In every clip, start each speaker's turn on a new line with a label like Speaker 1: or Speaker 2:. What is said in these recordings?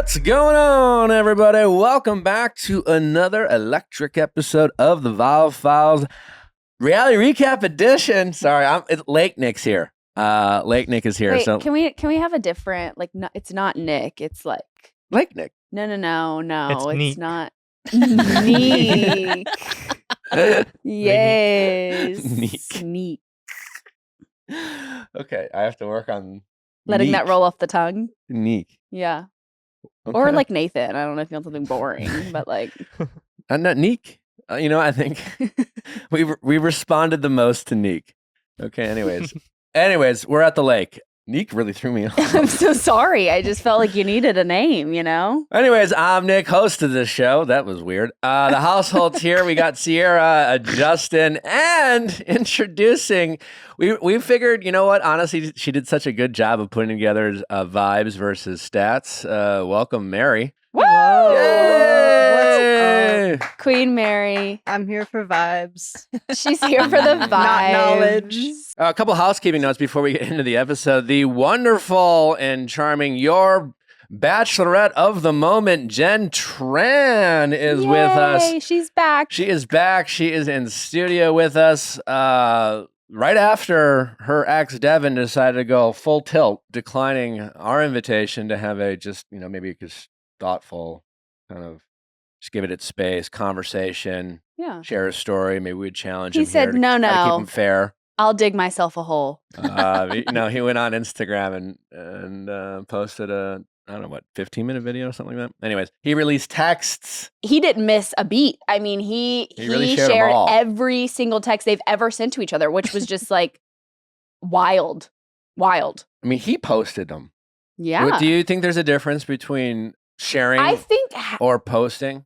Speaker 1: What's going on, everybody? Welcome back to another electric episode of the Valve Files Reality Recap Edition. Sorry, Lake Nick's here. Lake Nick is here.
Speaker 2: Wait,
Speaker 1: So
Speaker 2: can we have a different it's not Nick, it's like
Speaker 1: Lake Nick.
Speaker 2: no,
Speaker 3: It's
Speaker 2: it's
Speaker 3: Neek.
Speaker 2: not Neek. Yes.
Speaker 1: Neek.
Speaker 2: Neek.
Speaker 1: Okay, I have to work on
Speaker 2: Letting that
Speaker 1: Neek.
Speaker 2: roll off the tongue.
Speaker 1: Neek.
Speaker 2: Yeah.
Speaker 1: Okay.
Speaker 2: Or like Nathan. I don't know if you want something boring, but like
Speaker 1: Not Neek. I think we responded the most to Neek. Okay. Anyways, we're at the lake. Neek really threw me off.
Speaker 2: I'm so sorry. I just felt like you needed a name, you know?
Speaker 1: Anyways, I'm Nick, host of this show. That was weird. The household's here. We got Sierra, Justin, and introducing. We figured, you know what? Honestly, she did such a good job of putting together vibes versus stats. Welcome, Mary.
Speaker 2: Woo!
Speaker 1: Yay!
Speaker 2: Queen Mary.
Speaker 4: I'm here for vibes.
Speaker 2: She's here for the vibes.
Speaker 4: Not knowledge.
Speaker 1: A couple housekeeping notes before we get into the episode. The wonderful and charming your bachelorette of the moment, Jen Tran, is with us.
Speaker 2: Yay, she's back.
Speaker 1: She is back. She is in studio with us. Right after her ex Devin decided to go full tilt, declining our invitation to have a maybe just thoughtful kind of just give it its space conversation,
Speaker 2: Yeah.
Speaker 1: share a story. Maybe we'd challenge
Speaker 2: He
Speaker 1: him.
Speaker 2: said,
Speaker 1: here to
Speaker 2: "No,
Speaker 1: try to keep
Speaker 2: no."
Speaker 1: him fair.
Speaker 2: I'll dig myself a hole.
Speaker 1: He went on Instagram and posted a 15-minute video or something like that. Anyways, he released texts.
Speaker 2: He didn't miss a beat. I mean, he
Speaker 1: really shared them
Speaker 2: shared
Speaker 1: all.
Speaker 2: every single text they've ever sent to each other, which was just like wild.
Speaker 1: I mean, he posted them.
Speaker 2: Yeah.
Speaker 1: Do you think there's a difference between sharing
Speaker 2: I think
Speaker 1: or posting?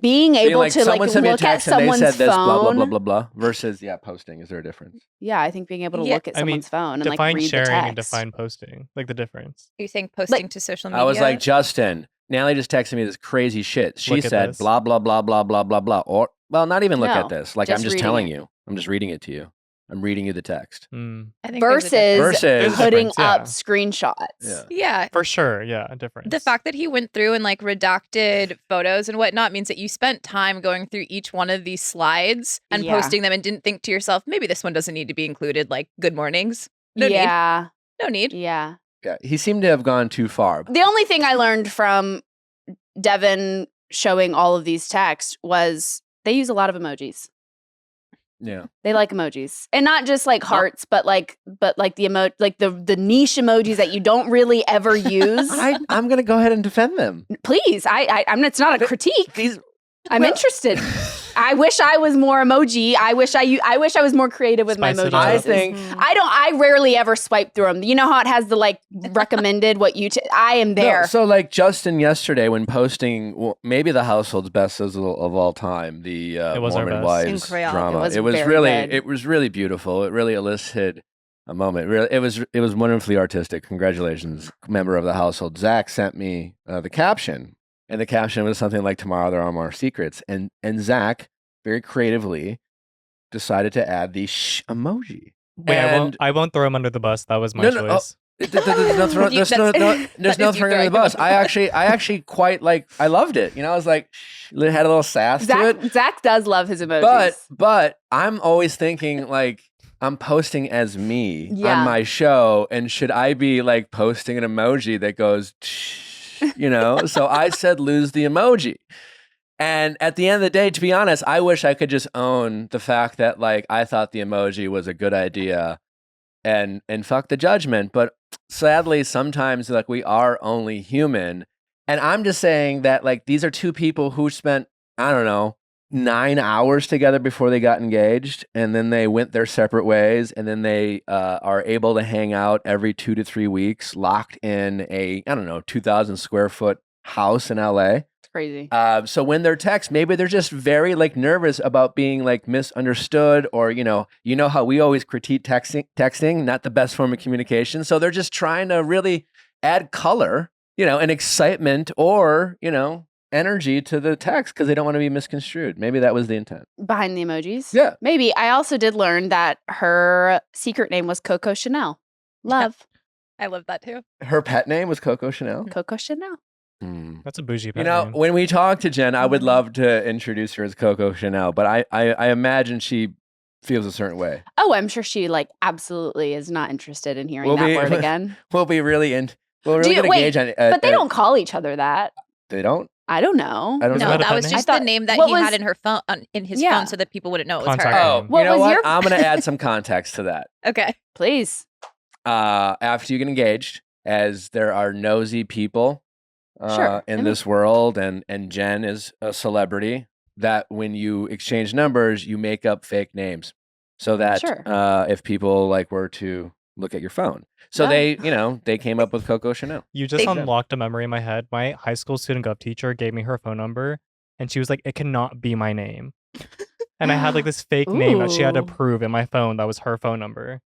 Speaker 2: being able
Speaker 1: Like,
Speaker 2: to like
Speaker 1: someone sent me a
Speaker 2: look at
Speaker 1: text and they
Speaker 2: someone's
Speaker 1: said this,
Speaker 2: phone.
Speaker 1: blah blah blah blah blah. Versus, posting. Is there a difference?
Speaker 2: Yeah, I think being able to
Speaker 4: Yeah,
Speaker 2: look at
Speaker 3: I mean,
Speaker 2: someone's phone and like
Speaker 3: define
Speaker 2: read the
Speaker 3: sharing
Speaker 2: text.
Speaker 3: and define posting, like the difference.
Speaker 4: Are you saying posting to social media?
Speaker 1: I was like, Justin, Natalie just texted me this crazy shit. She
Speaker 3: Look at
Speaker 1: said
Speaker 3: this.
Speaker 1: blah blah blah blah blah blah blah. Or not even look
Speaker 2: No,
Speaker 1: at this. Like, I'm
Speaker 2: just
Speaker 1: just
Speaker 2: reading
Speaker 1: telling
Speaker 2: it.
Speaker 1: you. I'm just reading it to you. I'm reading you the text.
Speaker 3: Mm,
Speaker 4: I think there's a
Speaker 2: versus
Speaker 4: difference.
Speaker 1: Versus-
Speaker 2: putting
Speaker 3: Difference, yeah.
Speaker 2: up screenshots.
Speaker 1: Yeah.
Speaker 4: Yeah.
Speaker 3: for sure, yeah, a difference.
Speaker 4: The fact that he went through and like redacted photos and whatnot means that you spent time going through each one of these slides and
Speaker 2: Yeah.
Speaker 4: posting them and didn't think to yourself, maybe this one doesn't need to be included, like good mornings. No need.
Speaker 2: Yeah.
Speaker 4: No need.
Speaker 2: Yeah.
Speaker 1: Yeah, he seemed to have gone too far.
Speaker 2: The only thing I learned from Devin showing all of these texts was they use a lot of emojis.
Speaker 1: Yeah.
Speaker 2: They like emojis, and not just like hearts, but like the the niche emojis that you don't really ever use.
Speaker 1: I'm gonna go ahead and defend them.
Speaker 2: Please, I'm. It's not a critique.
Speaker 1: These
Speaker 2: I'm interested. I wish I was more emoji. I wish I was more creative with my
Speaker 3: Spice it
Speaker 2: emoji
Speaker 3: up.
Speaker 1: I
Speaker 2: choices.
Speaker 1: think
Speaker 2: I rarely ever swipe through them. You know how it has the like recommended what you. I am there.
Speaker 1: No, so like Justin yesterday when posting maybe the household's best sizzle of all time, the
Speaker 3: It was our
Speaker 1: Mormon
Speaker 3: best.
Speaker 1: wives
Speaker 4: In crayon.
Speaker 1: drama.
Speaker 2: It was very good.
Speaker 1: It was really beautiful. It really elicited a moment. Really, it was wonderfully artistic. Congratulations, member of the household. Zach sent me the caption, and the caption was something like "Tomorrow there are more secrets," and Zach very creatively decided to add the shh emoji.
Speaker 3: Wait,
Speaker 1: and
Speaker 3: I won't throw him under the bus. That was my
Speaker 1: No, no,
Speaker 3: choice.
Speaker 1: There's no throwing
Speaker 4: That's-
Speaker 1: there's no
Speaker 4: that is you
Speaker 1: throwing under the
Speaker 4: throwing
Speaker 1: bus.
Speaker 4: them
Speaker 1: I actually quite I loved it. I was like, it had a little sass to it.
Speaker 2: Zach does love his emojis.
Speaker 1: But I'm always thinking like I'm posting as me
Speaker 2: Yeah.
Speaker 1: on my show, and should I be like posting an emoji that goes, So I said lose the emoji. And at the end of the day, to be honest, I wish I could just own the fact that like I thought the emoji was a good idea and fuck the judgment. But sadly, sometimes like we are only human. And I'm just saying that like these are two people who spent, I don't know, 9 hours together before they got engaged, and then they went their separate ways, and then they are able to hang out every 2 to 3 weeks, locked in a 2,000 square foot house in LA.
Speaker 2: It's crazy.
Speaker 1: So when they're text, maybe they're just very like nervous about being like misunderstood, or how we always critique texting, not the best form of communication. So they're just trying to really add color, and excitement, or energy to the text because they don't want to be misconstrued. Maybe that was the intent.
Speaker 2: Behind the emojis.
Speaker 1: Yeah.
Speaker 2: Maybe. I also did learn that her secret name was Coco Chanel. Love.
Speaker 4: I love that too.
Speaker 1: Her pet name was Coco Chanel.
Speaker 2: Coco Chanel.
Speaker 3: That's a bougie
Speaker 1: You
Speaker 3: pet
Speaker 1: know,
Speaker 3: name.
Speaker 1: when we talk to Jen, I would love to introduce her as Coco Chanel, but I imagine she feels a certain way.
Speaker 2: Oh, I'm sure she like absolutely is not interested in hearing
Speaker 1: We'll
Speaker 2: that
Speaker 1: be-
Speaker 2: word again.
Speaker 1: We'll be really we'll
Speaker 2: Do
Speaker 1: really
Speaker 2: you-
Speaker 1: get
Speaker 2: wait,
Speaker 1: engaged on it.
Speaker 2: But they don't call each other that.
Speaker 1: They don't?
Speaker 2: I don't know.
Speaker 1: I don't
Speaker 3: Is
Speaker 4: No,
Speaker 1: know.
Speaker 3: that a
Speaker 4: that
Speaker 3: pet
Speaker 4: was
Speaker 3: name?
Speaker 4: just
Speaker 2: I
Speaker 4: the
Speaker 2: thought-
Speaker 4: name that
Speaker 2: what
Speaker 4: he
Speaker 2: was-
Speaker 4: had in her phone in his
Speaker 2: Yeah.
Speaker 4: phone, so that people wouldn't know it was
Speaker 3: Contact
Speaker 4: her.
Speaker 1: Oh,
Speaker 3: name.
Speaker 2: What
Speaker 1: you know
Speaker 2: was
Speaker 1: what?
Speaker 2: your-
Speaker 1: I'm going to add some context to that.
Speaker 4: Okay.
Speaker 2: Please.
Speaker 1: After you get engaged, as there are nosy people
Speaker 2: Sure.
Speaker 1: in this world, and Jen is a celebrity, that when you exchange numbers, you make up fake names so that
Speaker 2: Sure.
Speaker 1: if people like were to look at your phone. So
Speaker 2: Oh.
Speaker 1: they came up with Coco Chanel.
Speaker 3: You just
Speaker 4: They-
Speaker 3: unlocked a memory in my head. My high school student gov teacher gave me her phone number, and she was like, "It cannot be my name." And I had like this fake name that she had to
Speaker 2: Ooh.
Speaker 3: prove in my phone that was her phone number.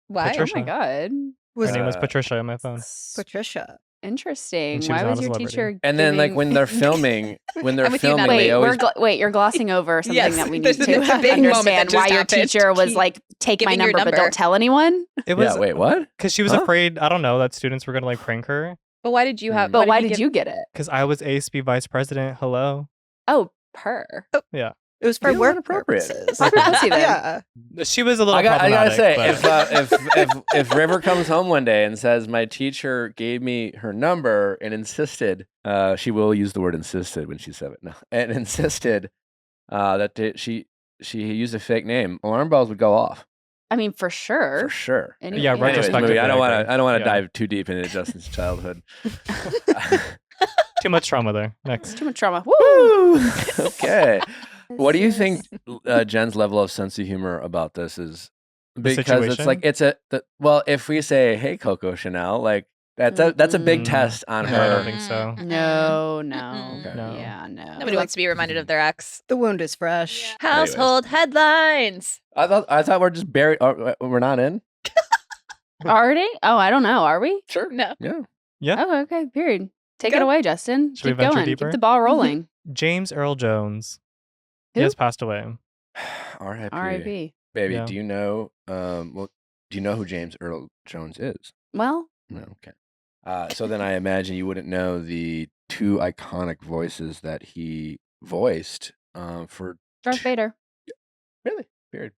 Speaker 4: Why?
Speaker 3: Patricia.
Speaker 2: Oh my god.
Speaker 3: Her name was
Speaker 1: Uh,
Speaker 3: Patricia in my phone.
Speaker 5: Patricia.
Speaker 2: Interesting.
Speaker 3: And she
Speaker 2: Why
Speaker 3: was
Speaker 2: was
Speaker 3: not a
Speaker 2: your
Speaker 3: celebrity.
Speaker 2: teacher?
Speaker 1: And then like
Speaker 2: giving-
Speaker 1: when they're filming,
Speaker 4: I'm with you,
Speaker 1: they
Speaker 2: Wait,
Speaker 1: always
Speaker 2: wait, you're glossing over something
Speaker 4: Yes,
Speaker 2: that we need
Speaker 4: there's
Speaker 2: to
Speaker 4: a big moment that
Speaker 2: understand.
Speaker 4: just
Speaker 2: Why your
Speaker 4: happened.
Speaker 2: teacher was
Speaker 4: Keep
Speaker 2: like, "Take my
Speaker 4: giving your
Speaker 2: number, but
Speaker 4: number.
Speaker 2: don't tell anyone."
Speaker 3: It was
Speaker 1: Yeah, wait, what?
Speaker 3: because she was
Speaker 1: Huh?
Speaker 3: afraid. I don't know that students were gonna like prank her.
Speaker 4: But why did you have?
Speaker 2: But why did
Speaker 4: give-
Speaker 2: you get it?
Speaker 3: Because I was ASB vice president. Hello.
Speaker 2: Oh, per.
Speaker 5: It was for
Speaker 1: Feels
Speaker 5: work
Speaker 1: inappropriate.
Speaker 5: purposes.
Speaker 2: Proper pussy then.
Speaker 5: Yeah.
Speaker 3: She was a little.
Speaker 1: I gotta say,
Speaker 3: problematic, but-
Speaker 1: if River comes home one day and says my teacher gave me her number and insisted, she will use the word insisted when she said it. No, and insisted she used a fake name, alarm bells would go off
Speaker 2: I mean, for sure.
Speaker 1: for sure.
Speaker 2: Any-
Speaker 3: Yeah,
Speaker 1: Anyways,
Speaker 3: retrospectively,
Speaker 1: movie, I don't
Speaker 3: I
Speaker 1: want
Speaker 3: agree.
Speaker 1: to. I don't want to
Speaker 3: Yeah.
Speaker 1: dive too deep into Justin's childhood.
Speaker 3: Too much trauma there. Next.
Speaker 2: Too much trauma. Woo!
Speaker 1: Woo! Okay. What do you think Jen's level of sense of humor about this is? Because it's like well, if we say, "Hey, Coco Chanel," like that's a big
Speaker 3: Mm.
Speaker 1: test on
Speaker 3: No,
Speaker 1: her.
Speaker 3: I don't think so.
Speaker 2: No, no.
Speaker 4: Mm-mm.
Speaker 1: Okay.
Speaker 3: No.
Speaker 2: Yeah, no.
Speaker 4: Nobody wants to be reminded of their ex.
Speaker 5: The wound is fresh.
Speaker 4: Household headlines.
Speaker 1: I thought we're just buried. We're not in.
Speaker 2: Already? Oh, I don't know. Are we?
Speaker 1: Sure.
Speaker 4: No.
Speaker 1: Yeah.
Speaker 2: Oh, okay. Period. Take it
Speaker 5: Go.
Speaker 2: away, Justin.
Speaker 3: Should we
Speaker 2: Keep
Speaker 3: venture
Speaker 2: going.
Speaker 3: deeper?
Speaker 2: Keep the ball rolling.
Speaker 3: James Earl Jones.
Speaker 2: Who?
Speaker 3: He has passed away.
Speaker 1: R.I.P.
Speaker 2: R.I.P.
Speaker 1: Baby,
Speaker 3: Yeah.
Speaker 1: do you know? Well, do you know who James Earl Jones is?
Speaker 2: Well,
Speaker 1: No. Okay. So then I imagine you wouldn't know the two iconic voices that he voiced for.
Speaker 2: Darth Vader.
Speaker 1: Really? Period.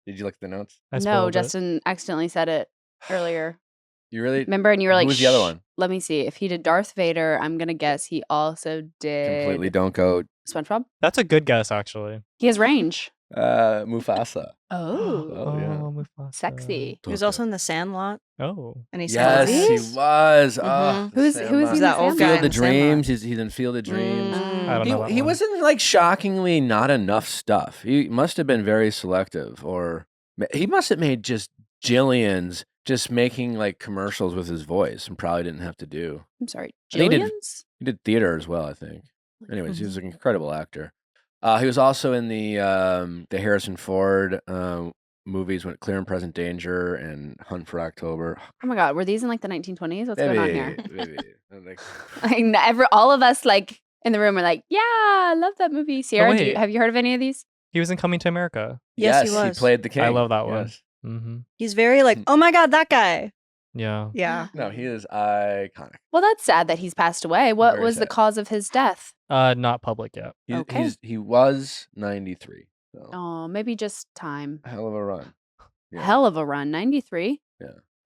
Speaker 1: Did you look at the notes?
Speaker 3: I
Speaker 2: No,
Speaker 3: spoiled it.
Speaker 2: Justin accidentally said it earlier.
Speaker 1: You really
Speaker 2: Remember? And you were like,
Speaker 1: Who's the other
Speaker 2: "Shh,
Speaker 1: one?
Speaker 2: Let me see. If he did Darth Vader, I'm going to guess he also did
Speaker 1: completely don't go
Speaker 2: SpongeBob.
Speaker 3: That's a good guess, actually.
Speaker 2: He has range.
Speaker 1: Mufasa.
Speaker 2: Oh,
Speaker 1: Oh, yeah.
Speaker 3: Mufasa.
Speaker 2: sexy.
Speaker 5: He was also in The Sandlot,
Speaker 3: Oh.
Speaker 5: and he
Speaker 1: Yes,
Speaker 5: sang
Speaker 1: he was. Oh,
Speaker 2: Mhm. Who is he
Speaker 1: Sandlot.
Speaker 2: in
Speaker 5: that
Speaker 2: the
Speaker 5: old
Speaker 2: Sandlot?
Speaker 5: guy
Speaker 1: Field
Speaker 5: in
Speaker 1: of
Speaker 5: The Sandlot.
Speaker 1: Dreams. He's in Field of Dreams.
Speaker 3: I don't know that
Speaker 1: He
Speaker 3: one.
Speaker 1: was in like shockingly not enough stuff. He must have been very selective, or he must have made just jillions, just making like commercials with his voice, and probably didn't have to do.
Speaker 2: I'm sorry.
Speaker 1: I think he did-
Speaker 2: Jillians?
Speaker 1: He did theater as well, I think. Anyways, he was an incredible actor. He was also in the Harrison Ford movies, when Clear and Present Danger and Hunt for October.
Speaker 2: Oh my God. Were these in like the 1920s? What's going on here?
Speaker 1: Baby. I'm like,
Speaker 2: Like, all of us like in the room are like, yeah, I love that movie. Sierra,
Speaker 3: wait.
Speaker 2: have you heard of any of these?
Speaker 3: He was in Coming to America.
Speaker 5: Yes, he was.
Speaker 1: played the king.
Speaker 3: I love that one.
Speaker 1: Yes.
Speaker 3: Mm-hmm.
Speaker 5: He's very like, oh my god, that guy.
Speaker 3: Yeah.
Speaker 5: Yeah.
Speaker 1: No, he is iconic.
Speaker 2: Well, that's sad that he's passed away. What
Speaker 1: Very
Speaker 2: was the
Speaker 1: sad.
Speaker 2: cause of his death?
Speaker 3: Not public yet.
Speaker 2: Okay.
Speaker 1: He was 93. So
Speaker 2: Oh, maybe just time.
Speaker 1: hell of a run. Yeah.
Speaker 2: Hell of a run. 93.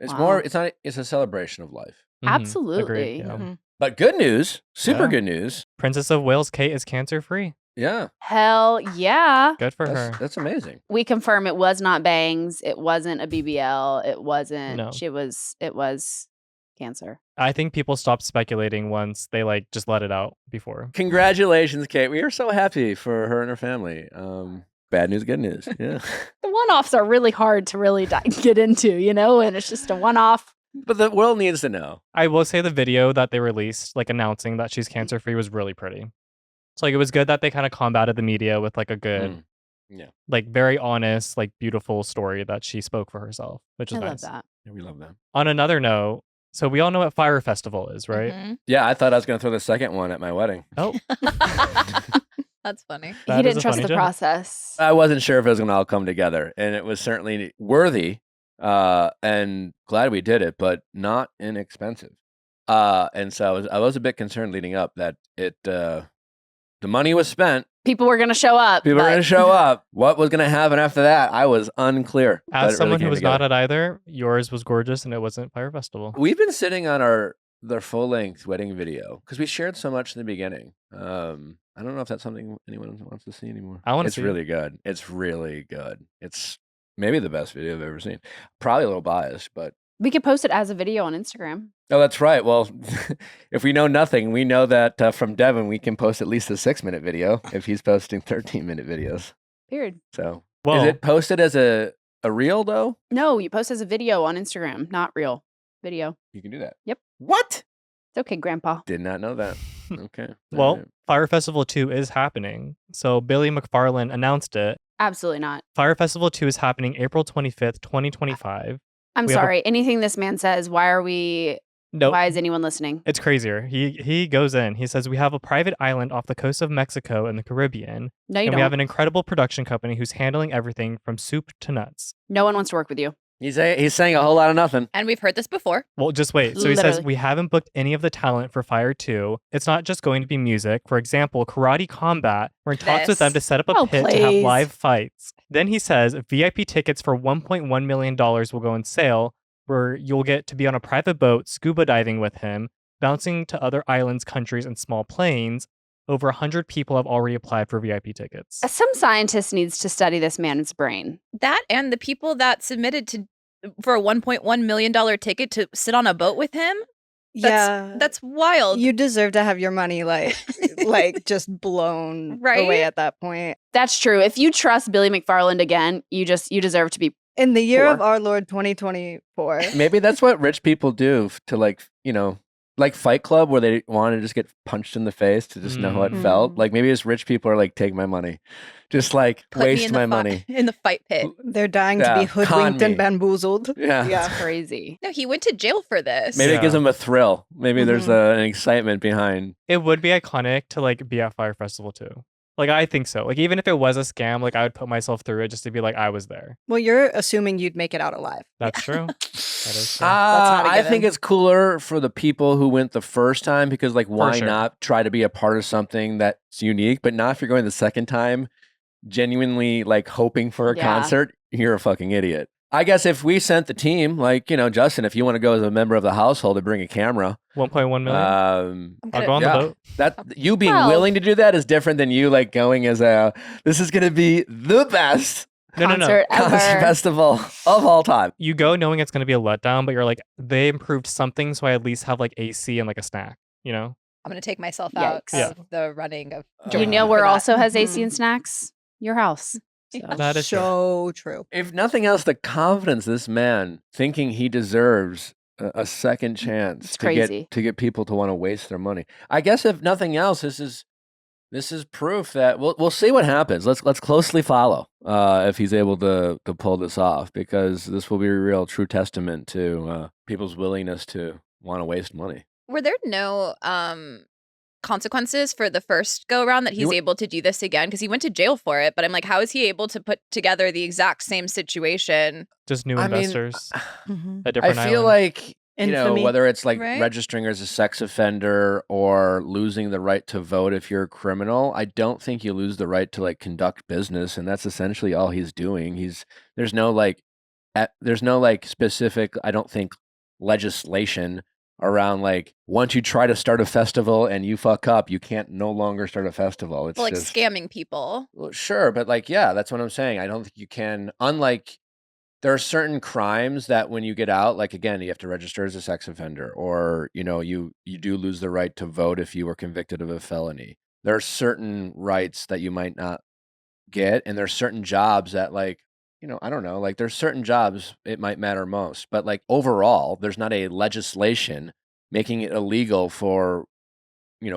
Speaker 1: It's
Speaker 2: Wow.
Speaker 1: more. It's not. It's a celebration of life.
Speaker 3: Mhm.
Speaker 2: Absolutely.
Speaker 3: Agreed, yeah.
Speaker 5: Mhm.
Speaker 1: But good news, super
Speaker 3: Yeah.
Speaker 1: good news.
Speaker 3: Princess of Wales Kate is cancer free.
Speaker 1: Yeah,
Speaker 2: Hell yeah.
Speaker 3: Good for her.
Speaker 1: that's amazing.
Speaker 2: We confirm it was not bangs. It wasn't a BBL. It wasn't.
Speaker 3: No.
Speaker 2: It was cancer.
Speaker 3: I think people stopped speculating once they like just let it out before.
Speaker 1: Congratulations, Kate. We are so happy for her and her family. Bad news, good news. Yeah,
Speaker 2: The one-offs are really hard to really get into, and it's just a one-off.
Speaker 1: but the world needs to know.
Speaker 3: I will say the video that they released, like announcing that she's cancer free, was really pretty. So like it was good that they kind of combated the media with like a good,
Speaker 1: Yeah,
Speaker 3: like very honest, like beautiful story that she spoke for herself, which is
Speaker 2: I love
Speaker 3: nice.
Speaker 2: that.
Speaker 1: we love that.
Speaker 3: On another note, so we all know what Fire Festival is, right?
Speaker 4: Mhm.
Speaker 1: Yeah, I thought I was going to throw the second one at my wedding.
Speaker 3: Oh,
Speaker 4: That's funny.
Speaker 2: He
Speaker 3: That is
Speaker 2: didn't
Speaker 3: a
Speaker 2: trust
Speaker 3: funny
Speaker 2: the
Speaker 3: joke.
Speaker 2: process.
Speaker 1: I wasn't sure if it was going to all come together, and it was certainly worthy. And glad we did it, but not inexpensive. And so I was a bit concerned leading up that the money was spent.
Speaker 2: People were gonna show up.
Speaker 1: People were
Speaker 2: but-
Speaker 1: going to show up. What was going to happen after that? I was unclear. but it
Speaker 3: As
Speaker 1: really
Speaker 3: someone who
Speaker 1: came
Speaker 3: was
Speaker 1: together.
Speaker 3: not at either, yours was gorgeous and it wasn't Fire Festival.
Speaker 1: We've been sitting on their full length wedding video because we shared so much in the beginning. I don't know if that's something anyone wants to see anymore.
Speaker 3: I wanna
Speaker 1: It's
Speaker 3: see it.
Speaker 1: really good. It's really good. It's maybe the best video I've ever seen. Probably a little biased, but
Speaker 2: We could post it as a video on Instagram.
Speaker 1: oh, that's right. Well, if we know nothing, we know that from Devin, we can post at least a 6-minute video if he's posting 13-minute videos.
Speaker 2: Period.
Speaker 1: So
Speaker 3: Well,
Speaker 1: is it posted as a reel though?
Speaker 2: No, you post as a video on Instagram, not real video.
Speaker 1: You can do that.
Speaker 2: Yep.
Speaker 1: What?
Speaker 2: It's okay, Grandpa.
Speaker 1: Did not know that. Okay.
Speaker 3: well,
Speaker 1: Alright.
Speaker 3: Fire Festival 2 is happening. So Billy McFarland announced it.
Speaker 2: Absolutely not.
Speaker 3: Fire Festival 2 is happening April 25th, 2025.
Speaker 2: I'm
Speaker 3: We have a-
Speaker 2: sorry. Anything this man says, why
Speaker 3: No,
Speaker 2: is anyone listening?
Speaker 3: it's crazier. He goes in. He says, we have a private island off the coast of Mexico in the Caribbean.
Speaker 2: No, you
Speaker 3: And
Speaker 2: don't.
Speaker 3: we have an incredible production company who's handling everything from soup to nuts.
Speaker 2: No one wants to work with you.
Speaker 1: He's saying a whole lot of nothing.
Speaker 4: And we've heard this before.
Speaker 3: Well, just wait. So he says,
Speaker 2: Literally.
Speaker 3: we haven't booked any of the talent for Fire 2. It's not just going to be music. For example, Karate Combat, we're in talks with them to set up a
Speaker 2: Oh,
Speaker 3: pit to have
Speaker 2: please.
Speaker 3: live fights. Then he says, VIP tickets for $1.1 million will go on sale, where you'll get to be on a private boat, scuba diving with him, bouncing to other islands, countries, and small planes. Over 100 people have already applied for VIP tickets.
Speaker 2: Some scientist needs to study this man's brain.
Speaker 4: That and the people that submitted for a $1.1 million ticket to sit on a boat with him.
Speaker 5: Yeah.
Speaker 4: That's wild.
Speaker 5: You deserve to have your money like just blown
Speaker 4: Right?
Speaker 5: away at that point.
Speaker 2: That's true. If you trust Billy McFarland again, you deserve to be.
Speaker 5: In the year of
Speaker 2: Poor.
Speaker 5: our Lord 2024.
Speaker 1: Maybe that's what rich people do to like Fight Club, where they want to just get punched in the face to just know how it felt.
Speaker 5: Mm.
Speaker 1: Like maybe it's rich people are like, take my money, just like
Speaker 4: Put me
Speaker 1: waste
Speaker 4: in the
Speaker 1: my
Speaker 4: fi-
Speaker 1: money.
Speaker 4: in the fight pit.
Speaker 5: They're dying to
Speaker 1: Yeah,
Speaker 5: be
Speaker 1: con
Speaker 5: hoodwinked and
Speaker 1: me.
Speaker 5: bamboozled.
Speaker 1: Yeah.
Speaker 5: Yeah.
Speaker 2: Crazy.
Speaker 4: No, he went to jail for this.
Speaker 1: Maybe
Speaker 3: Yeah.
Speaker 1: it gives them a thrill. Maybe there's
Speaker 5: Mhm.
Speaker 1: an excitement behind.
Speaker 3: It would be iconic to like be at Fire Festival 2. Like, I think so. Like, even if it was a scam, like, I would put myself through it just to be like, I was there.
Speaker 5: Well, you're assuming you'd make it out alive.
Speaker 3: That's true. That is true.
Speaker 5: not a
Speaker 1: I think
Speaker 5: given.
Speaker 1: it's cooler for the people who went the first time because, like, why
Speaker 3: sure.
Speaker 1: not try to be a part of something that's unique? But not if you're going the second time, genuinely like hoping for a
Speaker 2: Yeah.
Speaker 1: concert. You're a fucking idiot. I guess if we sent the team, like, Justin, if you want to go as a member of the household and bring a camera,
Speaker 3: 1.1 million.
Speaker 4: I'm
Speaker 3: I'll
Speaker 4: gonna-
Speaker 3: go on
Speaker 1: yeah.
Speaker 3: the boat.
Speaker 1: that you being
Speaker 2: Well-
Speaker 1: willing to do that is different than you like going as this is going to be the best
Speaker 3: No.
Speaker 2: Concert
Speaker 1: concert
Speaker 2: ever.
Speaker 1: festival of all time.
Speaker 3: You go knowing it's going to be a letdown, but you're like, they improved something, so I at least have like AC and like a snack, you know?
Speaker 4: I'm gonna take myself out
Speaker 2: Yikes.
Speaker 4: of the running of.
Speaker 2: Do you
Speaker 1: Uh,
Speaker 2: know
Speaker 4: for
Speaker 2: where
Speaker 4: that.
Speaker 2: also has AC
Speaker 5: Mhm.
Speaker 2: and snacks? Your house. So.
Speaker 3: That is true.
Speaker 5: so true.
Speaker 1: If nothing else, the confidence this man thinking he deserves a second chance
Speaker 2: It's
Speaker 1: to
Speaker 2: crazy.
Speaker 1: get people to want to waste their money. I guess if nothing else, this is proof that we'll see what happens. Let's closely follow if he's able to pull this off, because this will be a real true testament to people's willingness to want to waste money.
Speaker 4: Were there no consequences for the first go around that he's
Speaker 1: wa-
Speaker 4: able to do this again? Because he went to jail for it. But I'm like, how is he able to put together the exact same situation?
Speaker 3: Just new
Speaker 1: I mean,
Speaker 3: investors,
Speaker 5: Mhm.
Speaker 3: a
Speaker 1: I
Speaker 3: different
Speaker 1: feel
Speaker 3: island.
Speaker 1: like
Speaker 5: Infamy.
Speaker 1: whether it's like
Speaker 4: Right?
Speaker 1: registering as a sex offender or losing the right to vote if you're a criminal, I don't think you lose the right to like conduct business, and that's essentially all he's doing. There's no like specific, I don't think, legislation around like once you try to start a festival and you fuck up, you can't no longer start a festival. It's
Speaker 4: Well, like
Speaker 1: just
Speaker 4: scamming people.
Speaker 1: well, sure, but like, yeah, that's what I'm saying. I don't think you can. Unlike, there are certain crimes that when you get out, like again, you have to register as a sex offender, or you do lose the right to vote if you were convicted of a felony. There are certain rights that you might not get, and there's certain jobs that like, I don't know, like there's certain jobs it might matter most, but like overall, there's not a legislation making it illegal for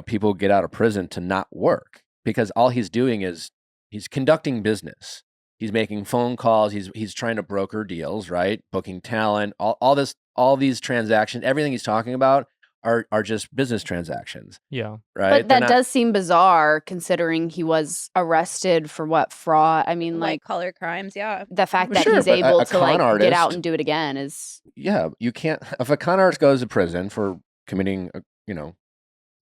Speaker 1: people who get out of prison to not work, because all he's doing is he's conducting business. He's making phone calls. He's trying to broker deals, right? Booking talent, all these transactions, everything he's talking about are just business transactions,
Speaker 3: Yeah.
Speaker 1: right?
Speaker 2: But
Speaker 1: They're
Speaker 2: that
Speaker 1: not-
Speaker 2: does seem bizarre considering he was arrested for what, fraud? I mean,
Speaker 4: Like
Speaker 2: like
Speaker 4: color crimes, yeah.
Speaker 2: the fact
Speaker 1: Well,
Speaker 2: that
Speaker 1: sure,
Speaker 2: he's
Speaker 1: but
Speaker 2: able
Speaker 1: a
Speaker 2: to like
Speaker 1: con
Speaker 2: get out
Speaker 1: artist-
Speaker 2: and do it again is
Speaker 1: yeah, you can't. If a con artist goes to prison for committing a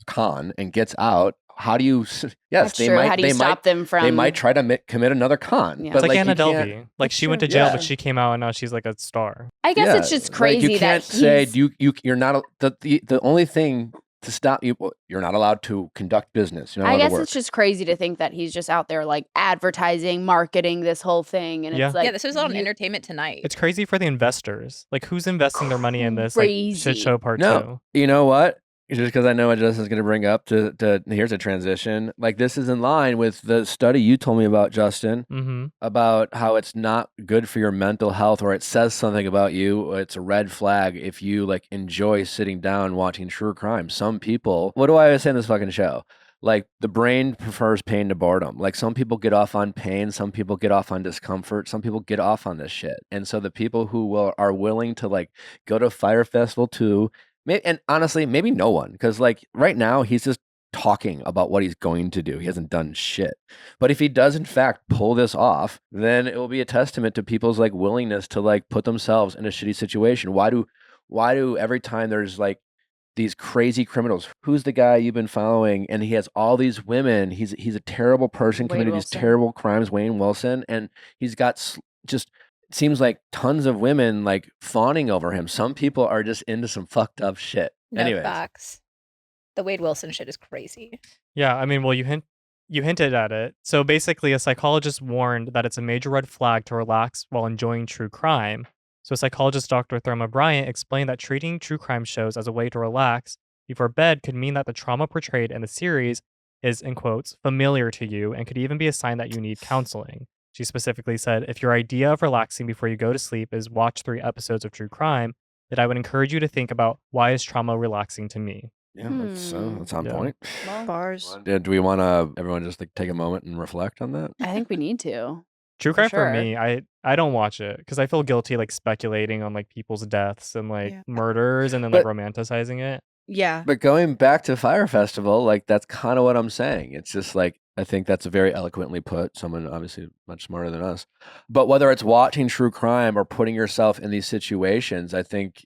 Speaker 1: con and gets out, how do you? Yes,
Speaker 2: That's
Speaker 1: they
Speaker 2: true.
Speaker 1: might.
Speaker 2: How do you
Speaker 1: they
Speaker 2: stop
Speaker 1: might.
Speaker 2: them from?
Speaker 1: They might try to commit another con.
Speaker 2: Yeah.
Speaker 1: But
Speaker 3: It's like Anna
Speaker 1: you can't-
Speaker 3: Delvey. Like
Speaker 2: That's
Speaker 3: she went
Speaker 2: true.
Speaker 3: to jail,
Speaker 1: Yeah.
Speaker 3: but she came out and now she's like a star.
Speaker 2: I guess
Speaker 1: Yeah,
Speaker 2: it's just
Speaker 1: like,
Speaker 2: crazy
Speaker 1: you can't
Speaker 2: that
Speaker 1: say
Speaker 2: he's
Speaker 1: you're not the only thing to stop you. You're not allowed to conduct business. You're not
Speaker 2: I
Speaker 1: allowed
Speaker 2: guess
Speaker 1: to work.
Speaker 2: it's just crazy to think that he's just out there like advertising, marketing this whole thing, and
Speaker 3: Yeah.
Speaker 2: it's like
Speaker 4: yeah, this was on
Speaker 2: you-
Speaker 4: Entertainment Tonight.
Speaker 3: It's crazy for the investors. Like who's investing their money in this like
Speaker 2: Crazy.
Speaker 3: shit show part
Speaker 1: No.
Speaker 3: 2?
Speaker 1: You know what? Just because I know what Justin's going to bring up to here's a transition. Like this is in line with the study you told me about, Justin,
Speaker 3: Mm-hmm.
Speaker 1: about how it's not good for your mental health, or it says something about you. Or it's a red flag if you like enjoy sitting down watching true crime. Some people, what do I always say in this fucking show? Like the brain prefers pain to boredom. Like some people get off on pain, some people get off on discomfort, some people get off on this shit. And so the people who are willing to like go to Fire Festival 2, and honestly, maybe no one, because like right now he's just talking about what he's going to do. He hasn't done shit. But if he does in fact pull this off, then it will be a testament to people's like willingness to like put themselves in a shitty situation. Why do every time there's like these crazy criminals, who's the guy you've been following, and he has all these women, he's a terrible person
Speaker 2: Wayne
Speaker 1: committing these
Speaker 2: Wilson.
Speaker 1: terrible crimes, Wayne Wilson, and he's got just it seems like tons of women like fawning over him. Some people are just into some fucked up shit.
Speaker 4: No
Speaker 1: Anyways,
Speaker 4: facts. The Wade Wilson shit is crazy.
Speaker 3: Yeah, I mean, well, you hinted at it. So basically, a psychologist warned that it's a major red flag to relax while enjoying true crime. So psychologist Dr. Thelma Bryant explained that treating true crime shows as a way to relax before bed could mean that the trauma portrayed in the series is, in quotes, familiar to you and could even be a sign that you need counseling. She specifically said, if your idea of relaxing before you go to sleep is watch 3 episodes of true crime, then I would encourage you to think about why is trauma relaxing to me?
Speaker 1: yeah, that's on
Speaker 3: Yeah.
Speaker 1: point.
Speaker 5: Bars.
Speaker 1: Do we want to everyone just like take a moment and reflect on that?
Speaker 2: I think we need to.
Speaker 3: True
Speaker 2: For
Speaker 3: crime
Speaker 2: sure.
Speaker 3: for me, I don't watch it because I feel guilty like speculating on like people's deaths and like
Speaker 5: Yeah.
Speaker 3: murders and then like
Speaker 1: But-
Speaker 3: romanticizing it.
Speaker 5: Yeah.
Speaker 1: But going back to Fire Festival, like that's kind of what I'm saying. It's just like I think that's very eloquently put. Someone obviously much smarter than us. But whether it's watching true crime or putting yourself in these situations, I think,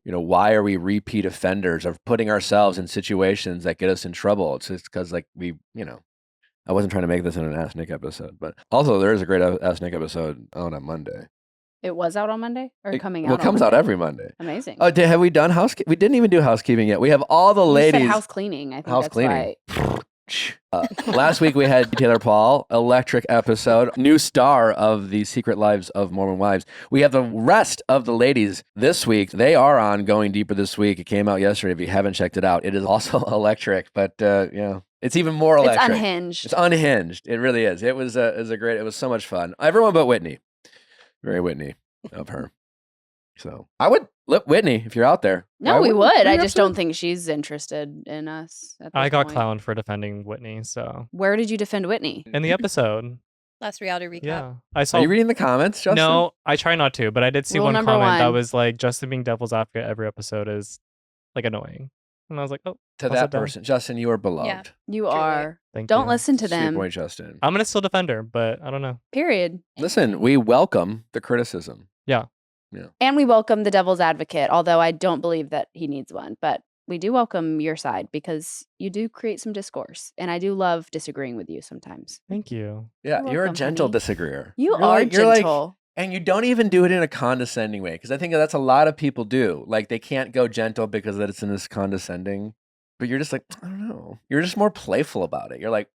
Speaker 1: why are we repeat offenders of putting ourselves in situations that get us in trouble? It's just because like I wasn't trying to make this in an Ask Nick episode, but also there is a great Ask Nick episode on Monday.
Speaker 2: It was out on Monday or coming out?
Speaker 1: Well, it
Speaker 2: on
Speaker 1: comes out
Speaker 2: Monday?
Speaker 1: every Monday.
Speaker 2: Amazing.
Speaker 1: Oh, have we done housekeeping? We didn't even do housekeeping yet. We have all the
Speaker 2: You
Speaker 1: ladies.
Speaker 2: said house cleaning. I think
Speaker 1: House
Speaker 2: that's
Speaker 1: cleaning.
Speaker 2: why.
Speaker 1: Last week we had Taylor Paul, electric episode, new star of the Secret Lives of Mormon Wives. We have the rest of the ladies this week. They are on Going Deeper this week. It came out yesterday. If you haven't checked it out, it is also electric, but it's even more
Speaker 2: It's
Speaker 1: electric.
Speaker 2: unhinged.
Speaker 1: It's unhinged. It really is. It was so much fun. Everyone but Whitney. Very Whitney of her. So I would look Whitney if you're out there.
Speaker 2: No,
Speaker 1: Why
Speaker 2: we
Speaker 1: wouldn't
Speaker 2: would.
Speaker 1: we
Speaker 2: I
Speaker 1: have
Speaker 2: just
Speaker 1: to?
Speaker 2: don't think she's interested in us. At
Speaker 3: I
Speaker 2: this
Speaker 3: got
Speaker 2: point.
Speaker 3: clowned for defending Whitney, so
Speaker 2: Where did you defend Whitney?
Speaker 3: in the episode,
Speaker 4: Last reality recap.
Speaker 3: yeah, I saw.
Speaker 1: Are you reading the comments, Justin?
Speaker 3: No, I try not to, but I did see
Speaker 2: Rule
Speaker 3: one
Speaker 2: number
Speaker 3: comment that
Speaker 2: one.
Speaker 3: was like Justin being devil's advocate every episode is like annoying, and I was like, oh,
Speaker 1: To
Speaker 3: I'll
Speaker 1: that
Speaker 3: sit down.
Speaker 1: person. Justin, you are beloved.
Speaker 2: You
Speaker 4: Truly.
Speaker 2: are.
Speaker 3: thank
Speaker 2: Don't
Speaker 3: you.
Speaker 2: listen to
Speaker 1: Sweet
Speaker 2: them.
Speaker 1: boy, Justin.
Speaker 3: I'm gonna still defend her, but I don't know.
Speaker 2: Period.
Speaker 1: Listen, we welcome the criticism.
Speaker 2: And we welcome the devil's advocate, although I don't believe that he needs one. But we do welcome your side because you do create some discourse. And I do love disagreeing with you sometimes.
Speaker 3: Thank you.
Speaker 1: Yeah,
Speaker 2: You're
Speaker 1: you're a
Speaker 2: welcome,
Speaker 1: gentle
Speaker 2: honey.
Speaker 1: disagreeer.
Speaker 2: You
Speaker 1: You're
Speaker 2: are
Speaker 1: like- you're like-
Speaker 2: gentle.
Speaker 1: and you don't even do it in a condescending way, because I think that's a lot of people do. Like they can't go gentle because that it's in this condescending. But you're just like, I don't know. You're just more playful about it. You're like,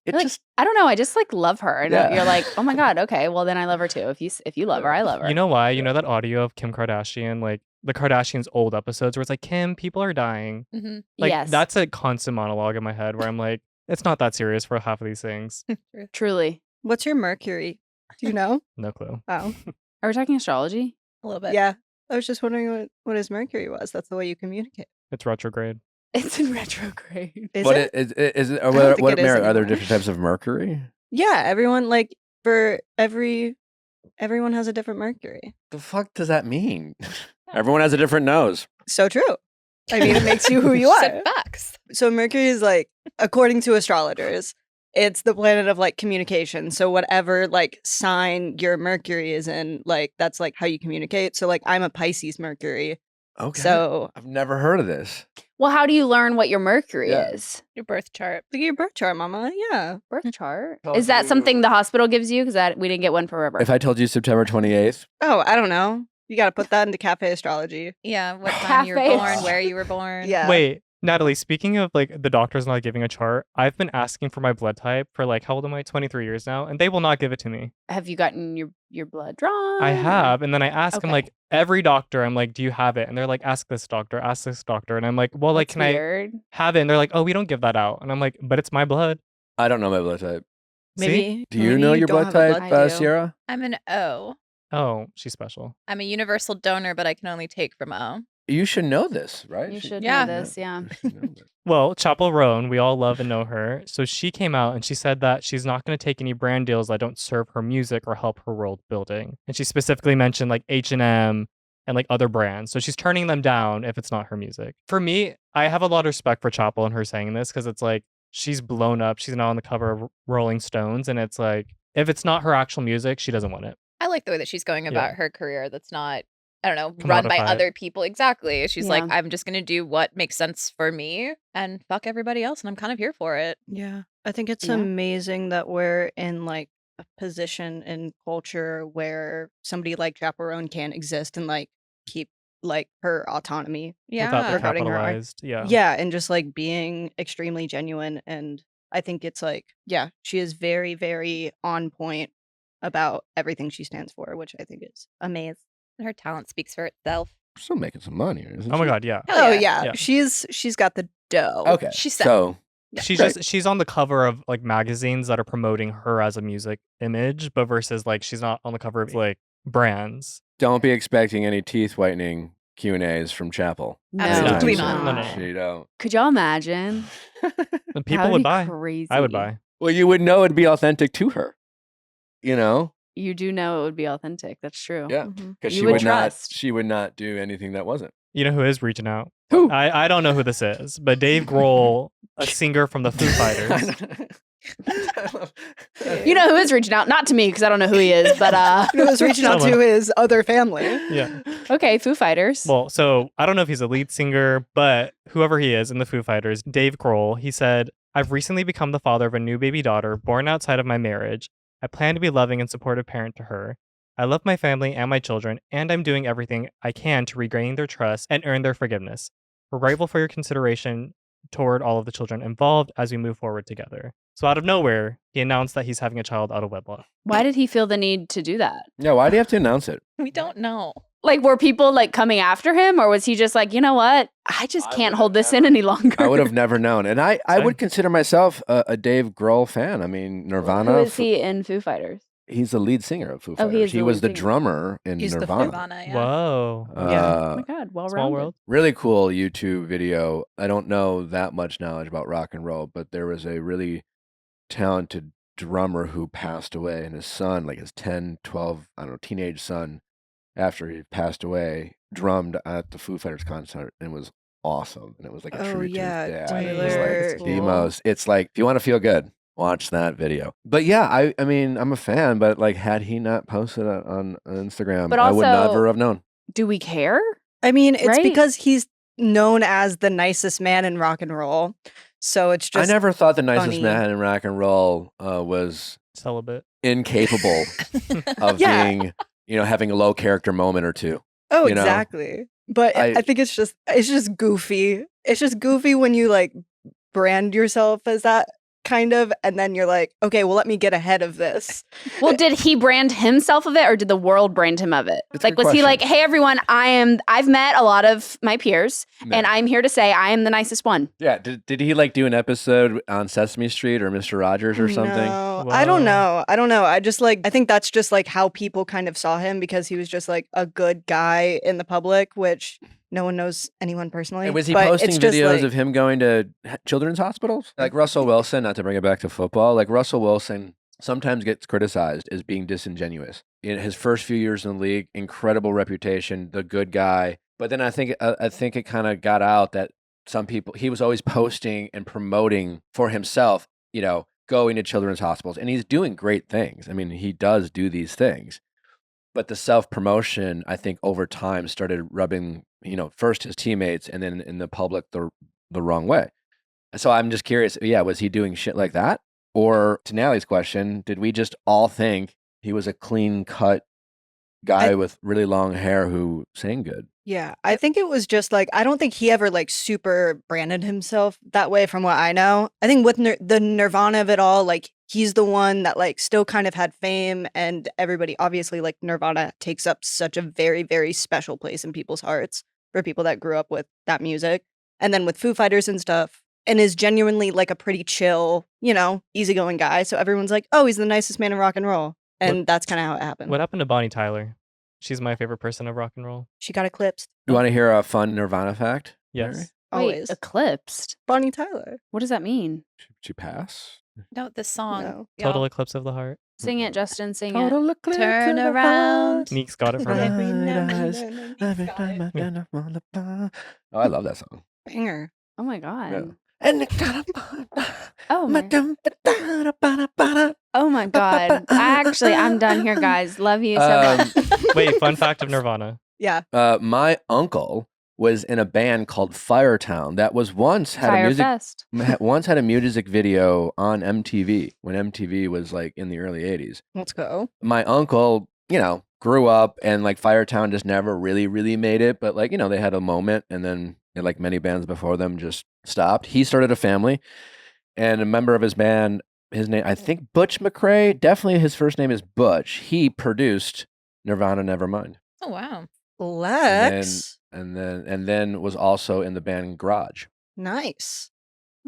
Speaker 1: it
Speaker 2: Like,
Speaker 1: just
Speaker 2: I don't know. I just like love her. And
Speaker 1: Yeah.
Speaker 2: you're like, oh my God, okay. Well, then I love her too. If you love her, I love her.
Speaker 3: You know why? You know that audio of Kim Kardashian, like the Kardashians' old episodes, where it's like, Kim, people are dying.
Speaker 4: Mm-hmm.
Speaker 3: Like
Speaker 2: yes.
Speaker 3: that's a constant monologue in my head where I'm like, it's not that serious for half of these things.
Speaker 2: Truly.
Speaker 5: What's your Mercury? Do you know?
Speaker 3: No clue.
Speaker 5: Oh,
Speaker 2: Are we talking astrology?
Speaker 4: A little bit.
Speaker 5: yeah. I was just wondering what his Mercury was. That's the way you communicate.
Speaker 3: It's retrograde.
Speaker 2: It's in retrograde.
Speaker 5: Is
Speaker 1: but
Speaker 5: it?
Speaker 1: is it
Speaker 5: don't
Speaker 1: what,
Speaker 5: think
Speaker 1: what
Speaker 5: it is
Speaker 1: Mary, are there
Speaker 5: anymore.
Speaker 1: different types of mercury?
Speaker 5: Yeah, everyone like for everyone has a different Mercury.
Speaker 1: The fuck does that mean? Everyone has a different nose.
Speaker 5: So true. I mean, it makes you who you are.
Speaker 4: Said facts.
Speaker 5: So Mercury is like, according to astrologers, it's the planet of like communication. So whatever like sign your Mercury is in, like that's like how you communicate. So like I'm a Pisces Mercury.
Speaker 1: Okay.
Speaker 5: So
Speaker 1: I've never heard of this.
Speaker 2: Well, how do you learn what your Mercury
Speaker 1: Yeah.
Speaker 2: is?
Speaker 4: Your birth chart.
Speaker 5: look at your birth chart, Mama. Yeah.
Speaker 2: Birth chart.
Speaker 1: Tells
Speaker 2: Is that something
Speaker 1: you-
Speaker 2: the hospital gives you? Because we didn't get one for River.
Speaker 1: If I told you September 28th,
Speaker 5: Oh, I don't know. You got to put that into cafe astrology.
Speaker 4: Yeah, what time you were
Speaker 2: Cafe.
Speaker 4: born, where you were born.
Speaker 5: Yeah.
Speaker 3: Wait, Natalie, speaking of like the doctors not giving a chart, I've been asking for my blood type for like, how old am I? 23 years now, and they will not give it to me.
Speaker 2: Have you gotten your blood drawn?
Speaker 3: I have, and then I ask them
Speaker 2: Okay.
Speaker 3: like every doctor, I'm like, do you have it? And they're like, ask this doctor, and I'm like, well, like,
Speaker 2: That's
Speaker 3: can I
Speaker 2: weird.
Speaker 3: have it? And they're like, oh, we don't give that out, and I'm like, but it's my blood.
Speaker 1: I don't know my blood type.
Speaker 3: See?
Speaker 5: Maybe.
Speaker 1: Do you
Speaker 5: maybe
Speaker 1: know your
Speaker 5: don't
Speaker 1: blood
Speaker 5: have a
Speaker 1: type,
Speaker 2: I do.
Speaker 1: Sierra?
Speaker 4: I'm an O.
Speaker 3: Oh, she's special.
Speaker 4: I'm a universal donor, but I can only take from O.
Speaker 1: You should know this, right?
Speaker 2: You should
Speaker 4: Yeah.
Speaker 2: know this, yeah.
Speaker 1: You should know this.
Speaker 3: Well, Chapel Roan, we all love and know her. So she came out and she said that she's not going to take any brand deals that don't serve her music or help her world building. And she specifically mentioned like H&M and like other brands. So she's turning them down if it's not her music. For me, I have a lot of respect for Chapel and her saying this because it's like she's blown up. She's now on the cover of Rolling Stones. And it's like, if it's not her actual music, she doesn't want it.
Speaker 4: I like the way that she's going
Speaker 3: Yeah.
Speaker 4: about her career. That's not, I don't know, run by
Speaker 3: Commodify it.
Speaker 4: other people. Exactly. She's like,
Speaker 2: Yeah.
Speaker 4: I'm just going to do what makes sense for me and fuck everybody else. And I'm kind of here for it.
Speaker 5: Yeah. I think it's
Speaker 2: Yeah.
Speaker 5: amazing that we're in like a position in culture where somebody like Chaperone can exist and like keep like her autonomy.
Speaker 3: Without
Speaker 4: Yeah.
Speaker 3: the
Speaker 5: Regarding her art.
Speaker 3: capitalized. Yeah.
Speaker 5: Yeah. And just like being extremely genuine. And I think it's like, yeah, she is very, very on point about everything she stands for, which I think is amazing.
Speaker 4: And her talent speaks for itself.
Speaker 1: Still making some money, isn't
Speaker 3: Oh my
Speaker 1: she?
Speaker 3: God, yeah.
Speaker 4: Hell
Speaker 5: Oh
Speaker 4: yeah.
Speaker 5: yeah.
Speaker 3: Yeah.
Speaker 5: She's got the dough.
Speaker 1: Okay.
Speaker 4: She's set.
Speaker 1: So
Speaker 4: Yeah.
Speaker 3: She's on the cover of like magazines that are promoting her as a music image, but versus like she's not on the cover of like brands.
Speaker 1: don't be expecting any teeth whitening Q&As from Chapel.
Speaker 2: No,
Speaker 4: Absolutely
Speaker 2: do
Speaker 4: not.
Speaker 3: No, no,
Speaker 2: not.
Speaker 3: no.
Speaker 1: She don't.
Speaker 2: Could y'all imagine?
Speaker 3: And people
Speaker 2: That
Speaker 3: would
Speaker 2: be
Speaker 3: buy.
Speaker 2: Crazy.
Speaker 3: I would buy.
Speaker 1: Well, you would know it'd be authentic to her. You know?
Speaker 2: You do know it would be authentic. That's true.
Speaker 1: Yeah.
Speaker 5: Mhm.
Speaker 1: Because
Speaker 2: You
Speaker 1: she
Speaker 2: would
Speaker 1: would not
Speaker 2: trust.
Speaker 1: she would not do anything that wasn't.
Speaker 3: You know who is reaching out?
Speaker 1: Who?
Speaker 3: I don't know who this is, but Dave Grohl, a singer from the Foo Fighters.
Speaker 2: You know who is reaching out? Not to me because I don't know who he is, but
Speaker 5: You know, was reaching out to
Speaker 3: Someone.
Speaker 5: his other family.
Speaker 3: Yeah.
Speaker 2: okay, Foo Fighters.
Speaker 3: Well, so I don't know if he's a lead singer, but whoever he is in the Foo Fighters, Dave Grohl, he said, I've recently become the father of a new baby daughter born outside of my marriage. I plan to be loving and supportive parent to her. I love my family and my children, and I'm doing everything I can to regain their trust and earn their forgiveness. We're grateful for your consideration toward all of the children involved as we move forward together. So out of nowhere, he announced that he's having a child out of wedlock.
Speaker 2: Why did he feel the need to do that?
Speaker 1: Yeah, why do you have to announce it?
Speaker 4: We don't know.
Speaker 2: Like, were people like coming after him, or was he just like, you know what? I just
Speaker 1: I
Speaker 2: can't
Speaker 1: would've
Speaker 2: hold this in
Speaker 1: never-
Speaker 2: any longer.
Speaker 1: I would have never known. And I
Speaker 3: Same.
Speaker 1: would consider myself a Dave Grohl fan. I mean, Nirvana.
Speaker 2: Who is he in Foo Fighters?
Speaker 1: He's the lead singer of Foo
Speaker 2: Oh,
Speaker 1: Fighters.
Speaker 2: he is
Speaker 1: He
Speaker 2: the
Speaker 1: was
Speaker 2: lead
Speaker 1: the
Speaker 2: singer.
Speaker 1: drummer in
Speaker 5: He's the
Speaker 1: Nirvana.
Speaker 4: Nirvana, yeah.
Speaker 3: Whoa.
Speaker 2: Oh my
Speaker 1: Uh,
Speaker 2: God, well
Speaker 3: Small
Speaker 2: rounded.
Speaker 3: world.
Speaker 1: really cool YouTube video. I don't know that much knowledge about rock and roll, but there was a really talented drummer who passed away, and his son, like his 10, 12, I don't know, teenage son, after he passed away, drummed at the Foo Fighters concert, and it was awesome. And it was like a
Speaker 5: Oh,
Speaker 1: tribute
Speaker 5: yeah,
Speaker 1: to his dad. It was
Speaker 5: Tyler.
Speaker 1: like the
Speaker 2: Cool.
Speaker 1: most. It's like, if you want to feel good, watch that video. But yeah, I mean, I'm a fan, but like, had he not posted it on Instagram,
Speaker 2: But
Speaker 1: I would
Speaker 2: also-
Speaker 1: never have known.
Speaker 2: Do we care?
Speaker 5: I mean, it's
Speaker 2: Right?
Speaker 5: because he's known as the nicest man in rock and roll. So it's just
Speaker 1: I never thought the nicest
Speaker 5: funny.
Speaker 1: man in rock and roll was
Speaker 3: Celibate.
Speaker 1: incapable of
Speaker 5: Yeah.
Speaker 1: being, having a low character moment or two.
Speaker 5: Oh,
Speaker 1: you know?
Speaker 5: exactly. But I
Speaker 1: I-
Speaker 5: think it's just goofy. It's just goofy when you like brand yourself as that kind of, and then you're like, okay, well, let me get ahead of this.
Speaker 2: Well, did he brand himself of it, or did the world brand him of it?
Speaker 1: That's a
Speaker 2: Like,
Speaker 1: good
Speaker 2: was he like,
Speaker 1: question.
Speaker 2: hey, everyone, I've met a lot of my peers, and I'm here to say I am the nicest one.
Speaker 1: Yeah, did he like do an episode on Sesame Street or Mr. Rogers or something?
Speaker 5: No, I don't
Speaker 3: Whoa.
Speaker 5: know. I don't know. I think that's just like how people kind of saw him, because he was just like a good guy in the public, which no one knows anyone personally.
Speaker 1: And was he
Speaker 5: but
Speaker 1: posting
Speaker 5: it's just
Speaker 1: videos
Speaker 5: like-
Speaker 1: of him going to children's hospitals? Like Russell Wilson, not to bring it back to football, like Russell Wilson sometimes gets criticized as being disingenuous. In his first few years in the league, incredible reputation, the good guy. But then I think it kind of got out that some people, he was always posting and promoting for himself, going to children's hospitals. And he's doing great things. I mean, he does do these things. But the self-promotion, I think over time started rubbing, first his teammates and then in the public the wrong way. So I'm just curious, was he doing shit like that? Or to Natalie's question, did we just all think he was a clean-cut guy with really long hair who sang good?
Speaker 5: Yeah, I think it was just like, I don't think he ever like super branded himself that way from what I know. I think with the Nirvana of it all, like he's the one that like still kind of had fame, and everybody obviously like Nirvana takes up such a very, very special place in people's hearts for people that grew up with that music. And then with Foo Fighters and stuff, and is genuinely like a pretty chill, easygoing guy. So everyone's like, oh, he's the nicest man in rock and roll. And that's kind of how it happened.
Speaker 3: What happened to Bonnie Tyler? She's my favorite person of rock and roll.
Speaker 5: She got eclipsed.
Speaker 1: You want to hear a fun Nirvana fact?
Speaker 3: Yes.
Speaker 1: Mary?
Speaker 5: Always.
Speaker 2: Wait, eclipsed?
Speaker 5: Bonnie Tyler.
Speaker 2: What does that mean?
Speaker 1: Did she pass?
Speaker 4: No, the song.
Speaker 5: No.
Speaker 3: Total
Speaker 4: y'all.
Speaker 3: eclipse of the heart.
Speaker 2: Sing it, Justin. Sing it.
Speaker 1: Total eclipse
Speaker 4: Turn
Speaker 1: of the
Speaker 4: around.
Speaker 1: heart.
Speaker 3: Neek's got it for me.
Speaker 5: Every now and
Speaker 1: eyes,
Speaker 5: then
Speaker 1: every
Speaker 5: got
Speaker 1: time
Speaker 5: it.
Speaker 1: I turn upon the bar. Oh, I love that song.
Speaker 5: Banger.
Speaker 2: Oh my god.
Speaker 1: Yeah. And it got
Speaker 2: Oh my. Oh my god. I'm done here, guys. Love you so much.
Speaker 3: Wait, fun fact of Nirvana.
Speaker 5: Yeah.
Speaker 1: My uncle was in a band called Firetown that was once had a music
Speaker 2: Firefest.
Speaker 1: once had a music video on MTV when MTV was like in the early 80s.
Speaker 5: Let's go.
Speaker 1: My uncle, grew up and like Firetown just never really, really made it. But like, they had a moment and then like many bands before them just stopped. He started a family and a member of his band, his name, I think Butch McRae, definitely his first name is Butch. He produced Nirvana Nevermind.
Speaker 4: Oh wow.
Speaker 5: Lex.
Speaker 1: And then was also in the band Garage.
Speaker 5: Nice.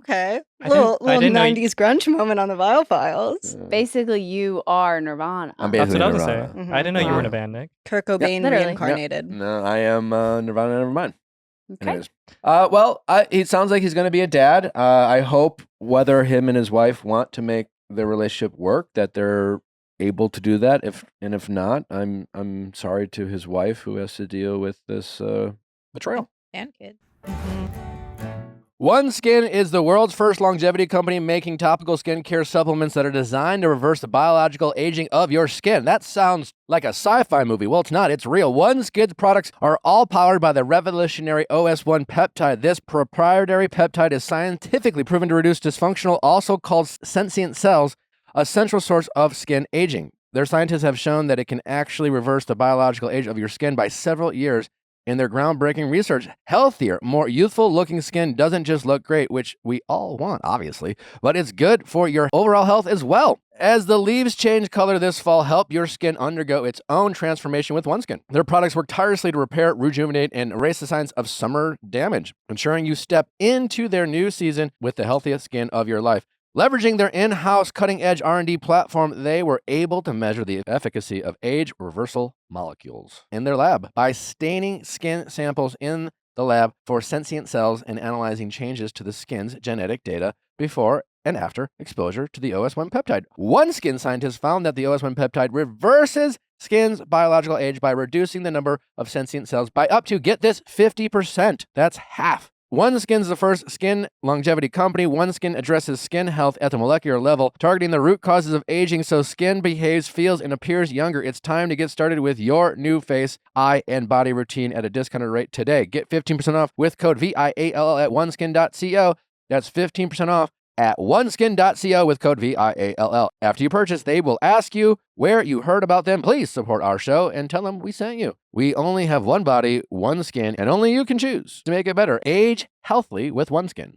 Speaker 5: Okay.
Speaker 3: I
Speaker 5: Little
Speaker 3: didn't know
Speaker 5: 90s grunge moment on the Vial Files.
Speaker 2: Basically, you are Nirvana.
Speaker 1: I'm
Speaker 3: That's
Speaker 1: basically
Speaker 3: what I was
Speaker 1: Nirvana.
Speaker 3: gonna say. I didn't know you were in a
Speaker 2: Wow.
Speaker 3: band, Nick.
Speaker 5: Kurt Cobain
Speaker 2: Literally.
Speaker 5: reincarnated.
Speaker 1: No, I am Nirvana Nevermind.
Speaker 2: Okay.
Speaker 1: Anyways, it sounds like he's going to be a dad. I hope whether him and his wife want to make their relationship work, that they're able to do that. If not, I'm sorry to his wife who has to deal with this betrayal.
Speaker 4: And kid.
Speaker 1: OneSkin is the world's first longevity company making topical skincare supplements that are designed to reverse the biological aging of your skin. That sounds like a sci-fi movie. Well, it's not. It's real. OneSkin's products are all powered by the revolutionary OS1 peptide. This proprietary peptide is scientifically proven to reduce dysfunctional, also called sentient cells, a central source of skin aging. Their scientists have shown that it can actually reverse the biological age of your skin by several years. In their groundbreaking research, healthier, more youthful-looking skin doesn't just look great, which we all want, obviously, but it's good for your overall health as well. As the leaves change color this fall, help your skin undergo its own transformation with OneSkin. Their products work tirelessly to repair, rejuvenate, and erase the signs of summer damage, ensuring you step into their new season with the healthiest skin of your life. Leveraging their in-house cutting-edge R&D platform, they were able to measure the efficacy of age reversal molecules in their lab by staining skin samples in the lab for sentient cells and analyzing changes to the skin's genetic data before and after exposure to the OS1 peptide. OneSkin scientists found that the OS1 peptide reverses skin's biological age by reducing the number of sentient cells by up to, get this, 50%. That's half. OneSkin is the first skin longevity company. OneSkin addresses skin health at the molecular level, targeting the root causes of aging so skin behaves, feels, and appears younger. It's time to get started with your new face, eye, and body routine at a discounted rate today. Get 15% off with code VIALL at oneskin.co. That's 15% off at oneskin.co with code VIALL. After you purchase, they will ask you where you heard about them. Please support our show and tell them we sent you. We only have one body, one skin, and only you can choose to make it better. Age healthily with OneSkin.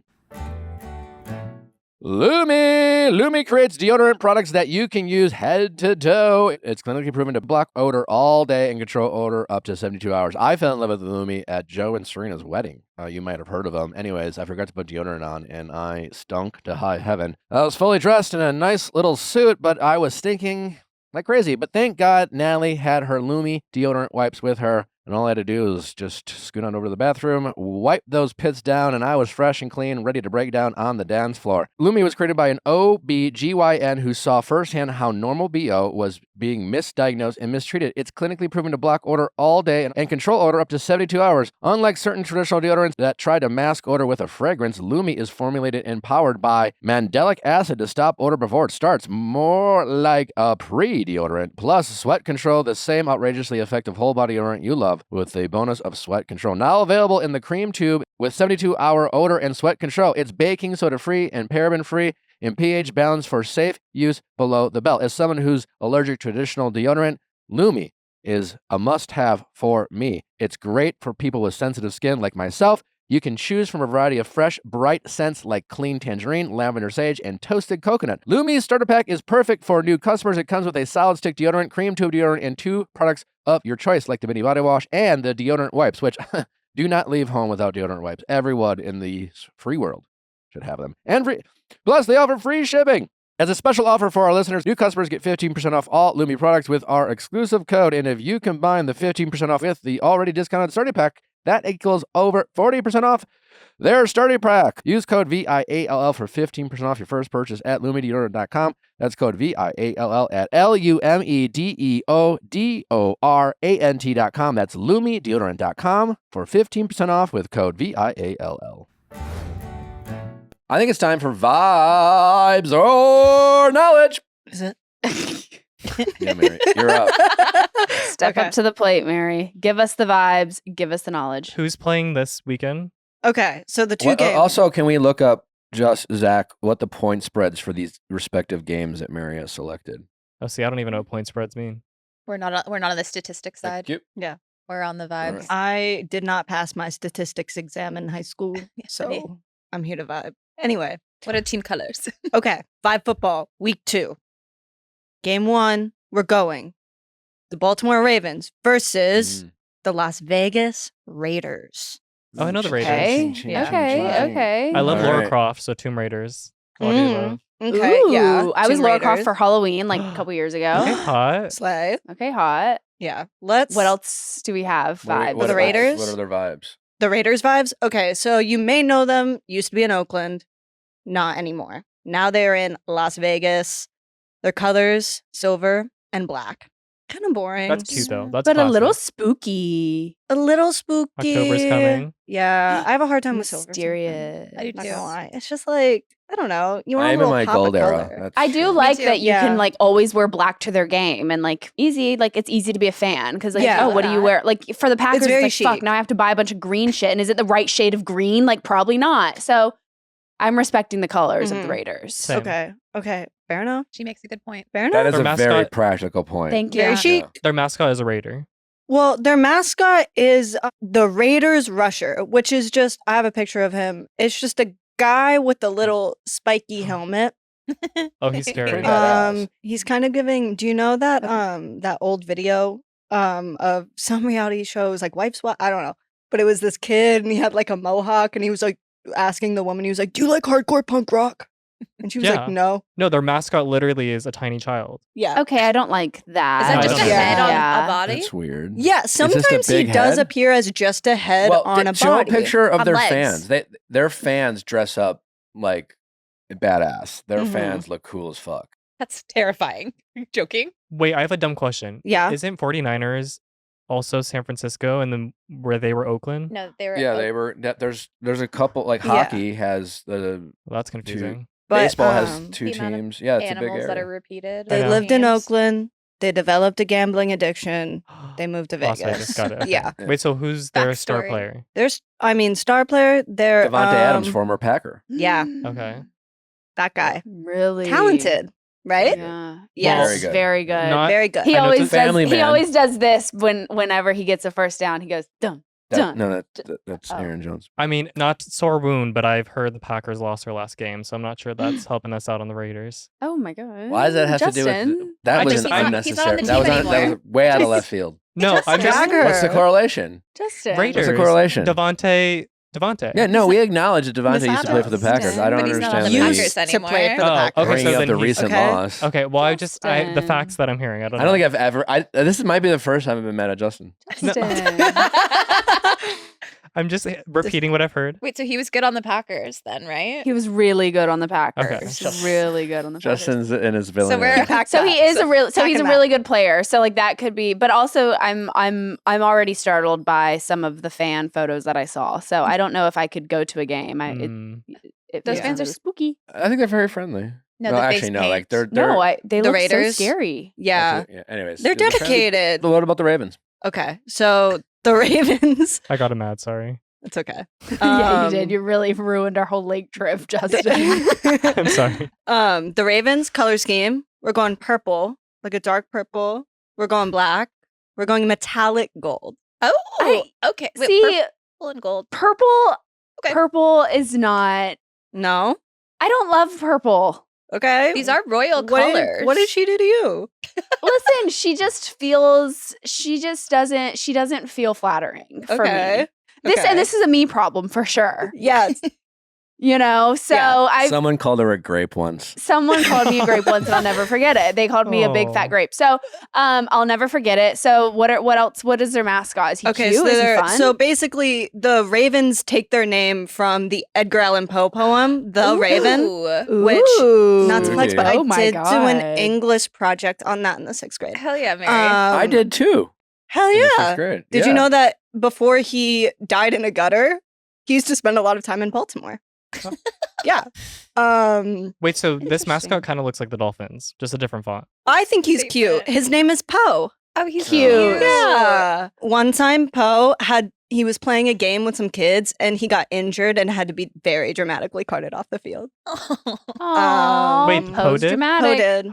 Speaker 1: Lumi creates deodorant products that you can use head to toe. It's clinically proven to block odor all day and control odor up to 72 hours. I fell in love with Lumi at Joe and Serena's wedding. You might have heard of them. Anyways, I forgot to put deodorant on, and I stunk to high heaven. I was fully dressed in a nice little suit, but I was stinking like crazy. But thank God Natalie had her Lumi deodorant wipes with her. And all I had to do was just scoot on over to the bathroom, wipe those pits down, and I was fresh and clean, ready to break down on the dance floor. Lumi was created by an OBGYN who saw firsthand how normal BO was being misdiagnosed and mistreated. It's clinically proven to block odor all day and control odor up to 72 hours. Unlike certain traditional deodorants that try to mask odor with a fragrance, Lumi is formulated and powered by mandelic acid to stop odor before it starts. More like a pre-deodorant. Plus, sweat control, the same outrageously effective whole-body deodorant you love, with the bonus of sweat control. Now available in the cream tube with 72-hour odor and sweat control. It's baking soda-free and paraben-free and pH balanced for safe use below the belt. As someone who's allergic to traditional deodorant, Lumi is a must-have for me. It's great for people with sensitive skin like myself. You can choose from a variety of fresh, bright scents like clean tangerine, lavender sage, and toasted coconut. Lumi's starter pack is perfect for new customers. It comes with a solid stick deodorant, cream tube deodorant, and 2 products of your choice, like the mini body wash and the deodorant wipes, which do not leave home without deodorant wipes. Everyone in the free world should have them. And free. Plus, they offer free shipping. As a special offer for our listeners, new customers get 15% off all Lumi products with our exclusive code. And if you combine the 15% off with the already discounted starter pack, that equals over 40% off their starter pack. Use code VIALL for 15% off your first purchase at LumiDeodorant.com. That's code VIALL at LumiDeodorant.com. That's LumiDeodorant.com for 15% off with code VIALL. I think it's time for Vibes or Knowledge.
Speaker 5: Is it?
Speaker 1: Yeah, Mary, you're up.
Speaker 2: Step up to the plate, Mary. Give us the vibes. Give us the knowledge.
Speaker 3: Who's playing this weekend?
Speaker 5: Okay, so the two games.
Speaker 1: Also, can we look up, just Zach, what the point spreads for these respective games that Mary has selected?
Speaker 3: Oh, see, I don't even know what point spreads mean.
Speaker 4: We're not on the statistics side.
Speaker 1: Thank you.
Speaker 5: Yeah.
Speaker 4: We're on the vibes.
Speaker 1: right.
Speaker 5: I did not pass my statistics exam in high school, so I'm here to vibe. Anyway,
Speaker 4: What are team colors?
Speaker 5: okay, Vibe football, week 2. Game 1, we're going. The Baltimore Ravens versus the Las Vegas Raiders.
Speaker 3: Oh, I know the Raiders.
Speaker 2: Okay.
Speaker 5: Yeah.
Speaker 2: Okay.
Speaker 3: I love
Speaker 1: All
Speaker 3: Lara
Speaker 1: right.
Speaker 3: Croft, so Tomb Raiders. All do love.
Speaker 5: Okay, yeah.
Speaker 2: Ooh, I was
Speaker 5: Tomb
Speaker 2: Lara Croft
Speaker 5: Raiders.
Speaker 2: for Halloween like a couple years
Speaker 3: Okay,
Speaker 2: ago.
Speaker 3: hot.
Speaker 5: Slay.
Speaker 2: Okay, hot.
Speaker 5: Yeah. Let's.
Speaker 2: What else do we have? Vibes.
Speaker 5: What the Raiders?
Speaker 1: What are their vibes?
Speaker 5: The Raiders vibes? Okay, so you may know them. Used to be in Oakland. Not anymore. Now they're in Las Vegas. Their colors, silver and black. Kind of boring.
Speaker 3: That's cute though. That's
Speaker 2: But a little
Speaker 3: classic.
Speaker 2: spooky.
Speaker 5: A little spooky.
Speaker 3: October's coming.
Speaker 5: Yeah, I have a hard time with silver.
Speaker 2: Mysterious.
Speaker 4: I do
Speaker 5: Not
Speaker 4: too.
Speaker 5: gonna lie. It's just like, I don't know. You want
Speaker 1: I
Speaker 5: a
Speaker 1: am in
Speaker 5: little
Speaker 1: my
Speaker 5: pop
Speaker 1: gold
Speaker 5: of
Speaker 1: era.
Speaker 5: color.
Speaker 1: That's
Speaker 2: I do
Speaker 1: true.
Speaker 2: like
Speaker 4: too.
Speaker 2: that you
Speaker 5: Yeah.
Speaker 2: can like always wear black to their game and like easy, like it's easy to be a fan because like,
Speaker 5: Yeah.
Speaker 2: oh, what do you
Speaker 4: That.
Speaker 2: wear? Like for the Packers, it's
Speaker 5: very
Speaker 2: like, fuck,
Speaker 5: chic.
Speaker 2: now I have to buy a bunch of green shit. And is it the right shade of green? Like probably not. So I'm respecting the colors of the
Speaker 5: Mhm.
Speaker 2: Raiders.
Speaker 3: Same.
Speaker 5: Okay. Fair enough.
Speaker 4: She makes a good point.
Speaker 5: Fair
Speaker 1: That
Speaker 5: enough.
Speaker 1: is
Speaker 3: Their
Speaker 1: a very
Speaker 3: mascot-
Speaker 1: practical point.
Speaker 2: Thank you.
Speaker 5: Very
Speaker 2: Yeah.
Speaker 5: chic.
Speaker 3: Their mascot is a Raider.
Speaker 5: Well, their mascot is the Raiders rusher, which is just, I have a picture of him. It's just a guy with a little spiky helmet.
Speaker 3: Oh, he's scary.
Speaker 1: Pretty badass.
Speaker 5: He's kind of giving, do you know that that old video of some reality shows like Wife Swap? I don't know. But it was this kid and he had like a mohawk and he was like asking the woman, he was like, "Do you like hardcore punk rock?" And she was
Speaker 3: Yeah.
Speaker 5: like, "No."
Speaker 3: No, their mascot literally is a tiny child.
Speaker 5: Yeah.
Speaker 2: Okay, I don't like that.
Speaker 4: Is that
Speaker 3: I
Speaker 4: just a
Speaker 3: don't know.
Speaker 4: head on
Speaker 2: Yeah.
Speaker 4: a body?
Speaker 1: That's weird.
Speaker 5: Yeah,
Speaker 1: just a
Speaker 5: sometimes he
Speaker 1: big
Speaker 5: does
Speaker 1: head?
Speaker 5: appear as just a head on a
Speaker 1: show a
Speaker 5: body.
Speaker 1: picture of
Speaker 4: On
Speaker 1: their
Speaker 4: legs.
Speaker 1: fans. Their fans dress up like badass. Their
Speaker 5: Mhm.
Speaker 1: fans look cool as fuck.
Speaker 4: That's terrifying. Are you joking?
Speaker 3: Wait, I have a dumb question.
Speaker 5: Yeah.
Speaker 3: Isn't 49ers also San Francisco and then where they were Oakland?
Speaker 4: No, they were.
Speaker 1: Yeah, they were. There's a couple like
Speaker 5: Yeah.
Speaker 1: hockey has the
Speaker 3: Well, that's confusing.
Speaker 5: But,
Speaker 1: baseball has 2
Speaker 4: The amount of
Speaker 1: teams. Yeah, it's a big
Speaker 4: animals that are
Speaker 1: area.
Speaker 4: repeated.
Speaker 5: They
Speaker 3: know.
Speaker 5: lived in
Speaker 4: Names.
Speaker 5: Oakland. They developed a gambling addiction. They moved to
Speaker 3: Las
Speaker 5: Vegas.
Speaker 3: Vegas, got it. Okay.
Speaker 5: Yeah.
Speaker 3: Wait, so who's their star
Speaker 4: Backstory.
Speaker 3: player?
Speaker 5: There's, star player. They're
Speaker 1: Devontae Adams, former Packer.
Speaker 5: Yeah.
Speaker 3: Okay.
Speaker 5: that guy,
Speaker 2: Really
Speaker 5: talented, right?
Speaker 2: Yeah.
Speaker 5: Yes.
Speaker 1: Very good.
Speaker 2: Very good.
Speaker 3: Not-
Speaker 5: Very good.
Speaker 2: He
Speaker 3: I know it's a
Speaker 2: always
Speaker 1: family
Speaker 2: does. He
Speaker 1: man.
Speaker 2: always does this whenever he gets a first down. He goes dum. Done.
Speaker 1: No, that's
Speaker 2: Oh.
Speaker 1: Aaron Jones.
Speaker 3: I mean, not sore wound, but I've heard the Packers lost their last game, so I'm not sure that's helping us out on the Raiders.
Speaker 2: Oh my god.
Speaker 1: Why does that have to do with
Speaker 2: That?
Speaker 1: that?
Speaker 3: I
Speaker 1: Was
Speaker 3: just-
Speaker 1: an
Speaker 3: he's not-
Speaker 4: he's not on
Speaker 1: unnecessary.
Speaker 4: the
Speaker 1: That was
Speaker 4: team
Speaker 1: that was
Speaker 4: anymore.
Speaker 1: way out of left field.
Speaker 3: No, I'm just
Speaker 5: Jagger.
Speaker 1: What's the correlation?
Speaker 2: Justin.
Speaker 3: Raiders.
Speaker 1: What's the correlation?
Speaker 3: Devontae Devontae.
Speaker 1: Yeah, no, we acknowledge that Devontae
Speaker 5: Miss
Speaker 1: used to play for the
Speaker 5: Adams.
Speaker 1: Packers. I don't
Speaker 4: But he's not on
Speaker 1: understand
Speaker 4: the
Speaker 1: the
Speaker 4: Packers
Speaker 5: Used to play
Speaker 4: anymore.
Speaker 5: for the
Speaker 3: Oh,
Speaker 5: Packers.
Speaker 3: okay,
Speaker 1: bringing
Speaker 3: so
Speaker 1: up
Speaker 3: then
Speaker 1: the
Speaker 3: he's-
Speaker 1: recent
Speaker 5: Okay.
Speaker 1: loss.
Speaker 3: Okay, well, the
Speaker 2: Justin.
Speaker 3: facts that I'm hearing, I don't know.
Speaker 1: I don't think I've ever. This might be the first time I've been mad at Justin.
Speaker 2: Justin.
Speaker 3: I'm just repeating what I've heard.
Speaker 4: Wait, so he was good on the Packers then, right?
Speaker 2: He was really good on the Packers.
Speaker 3: Okay.
Speaker 2: He was really good on the Packers.
Speaker 1: Justin's in his villain.
Speaker 4: So we're-
Speaker 1: era.
Speaker 5: Pack
Speaker 2: So
Speaker 5: that.
Speaker 2: he is a real. So
Speaker 5: pack
Speaker 2: he's a
Speaker 5: him
Speaker 2: really good player. So like that could be. But also, I'm already startled by some of the fan photos that I saw. So I don't know if I could go to a game.
Speaker 3: Mm.
Speaker 4: Those
Speaker 2: feels
Speaker 4: fans are
Speaker 2: really spooky.
Speaker 1: I think they're very friendly.
Speaker 4: No,
Speaker 1: Well,
Speaker 4: the face
Speaker 1: actually, no. Like
Speaker 4: paint.
Speaker 1: they're
Speaker 2: No, they
Speaker 5: The
Speaker 2: look
Speaker 5: Raiders?
Speaker 2: so scary.
Speaker 5: Yeah.
Speaker 1: actually- Anyways,
Speaker 5: They're
Speaker 1: is it okay?
Speaker 5: dedicated.
Speaker 1: What about the Ravens?
Speaker 5: Okay. So the Ravens.
Speaker 3: I got him mad. Sorry.
Speaker 5: It's okay.
Speaker 2: Yeah, you did. You really ruined our whole lake trip, Justin.
Speaker 3: I'm sorry.
Speaker 5: The Ravens color scheme. We're going purple, like a dark purple. We're going black. We're going metallic gold.
Speaker 4: Oh, okay. Wait,
Speaker 2: See,
Speaker 4: purple and gold.
Speaker 2: purple.
Speaker 4: Okay.
Speaker 2: Purple is not.
Speaker 5: No.
Speaker 2: I don't love purple.
Speaker 5: Okay.
Speaker 4: These are royal
Speaker 5: What did-
Speaker 4: colors.
Speaker 5: What did she do to you?
Speaker 2: Listen, she just feels. She just doesn't. She doesn't feel flattering for
Speaker 5: Okay.
Speaker 2: me. This
Speaker 5: Okay.
Speaker 2: and this is a me problem for sure.
Speaker 5: Yes.
Speaker 2: You know, so
Speaker 5: Yeah.
Speaker 2: I.
Speaker 1: Someone called her a grape once.
Speaker 2: Someone called me a grape once, and I'll never forget it. They called me a big fat
Speaker 3: Aw.
Speaker 2: grape, so I'll never forget it. So what else? What is their mascot? Is he
Speaker 5: Okay,
Speaker 2: cute?
Speaker 5: so,
Speaker 2: Is he
Speaker 5: they're-
Speaker 2: fun?
Speaker 5: so basically, the Ravens take their name from the Edgar Allan Poe poem, The Raven.
Speaker 4: Ooh.
Speaker 5: which-
Speaker 2: Ooh.
Speaker 5: Not to flex, but
Speaker 2: Oh
Speaker 5: I
Speaker 2: my
Speaker 5: did do an
Speaker 2: God.
Speaker 5: English project on that in the 6th grade.
Speaker 4: Hell yeah, Mary.
Speaker 1: I did too.
Speaker 5: Hell
Speaker 1: in the
Speaker 5: yeah.
Speaker 1: 6th grade.
Speaker 5: Did you
Speaker 1: Yeah.
Speaker 5: know that before he died in a gutter, he used to spend a lot of time in Baltimore? Yeah.
Speaker 3: Wait, so this
Speaker 5: Interesting.
Speaker 3: mascot kind of looks like the Dolphins, just a different font.
Speaker 5: I think he's
Speaker 4: Favorite.
Speaker 5: cute. His name is Poe.
Speaker 4: Oh, he's
Speaker 2: Cute.
Speaker 4: cute.
Speaker 5: Yeah. One time he was playing a game with some kids and he got injured and had to be very dramatically carted off the field.
Speaker 2: Aw,
Speaker 3: Wait, Poe
Speaker 2: Poe's
Speaker 3: did?
Speaker 2: dramatic.
Speaker 5: Poe did.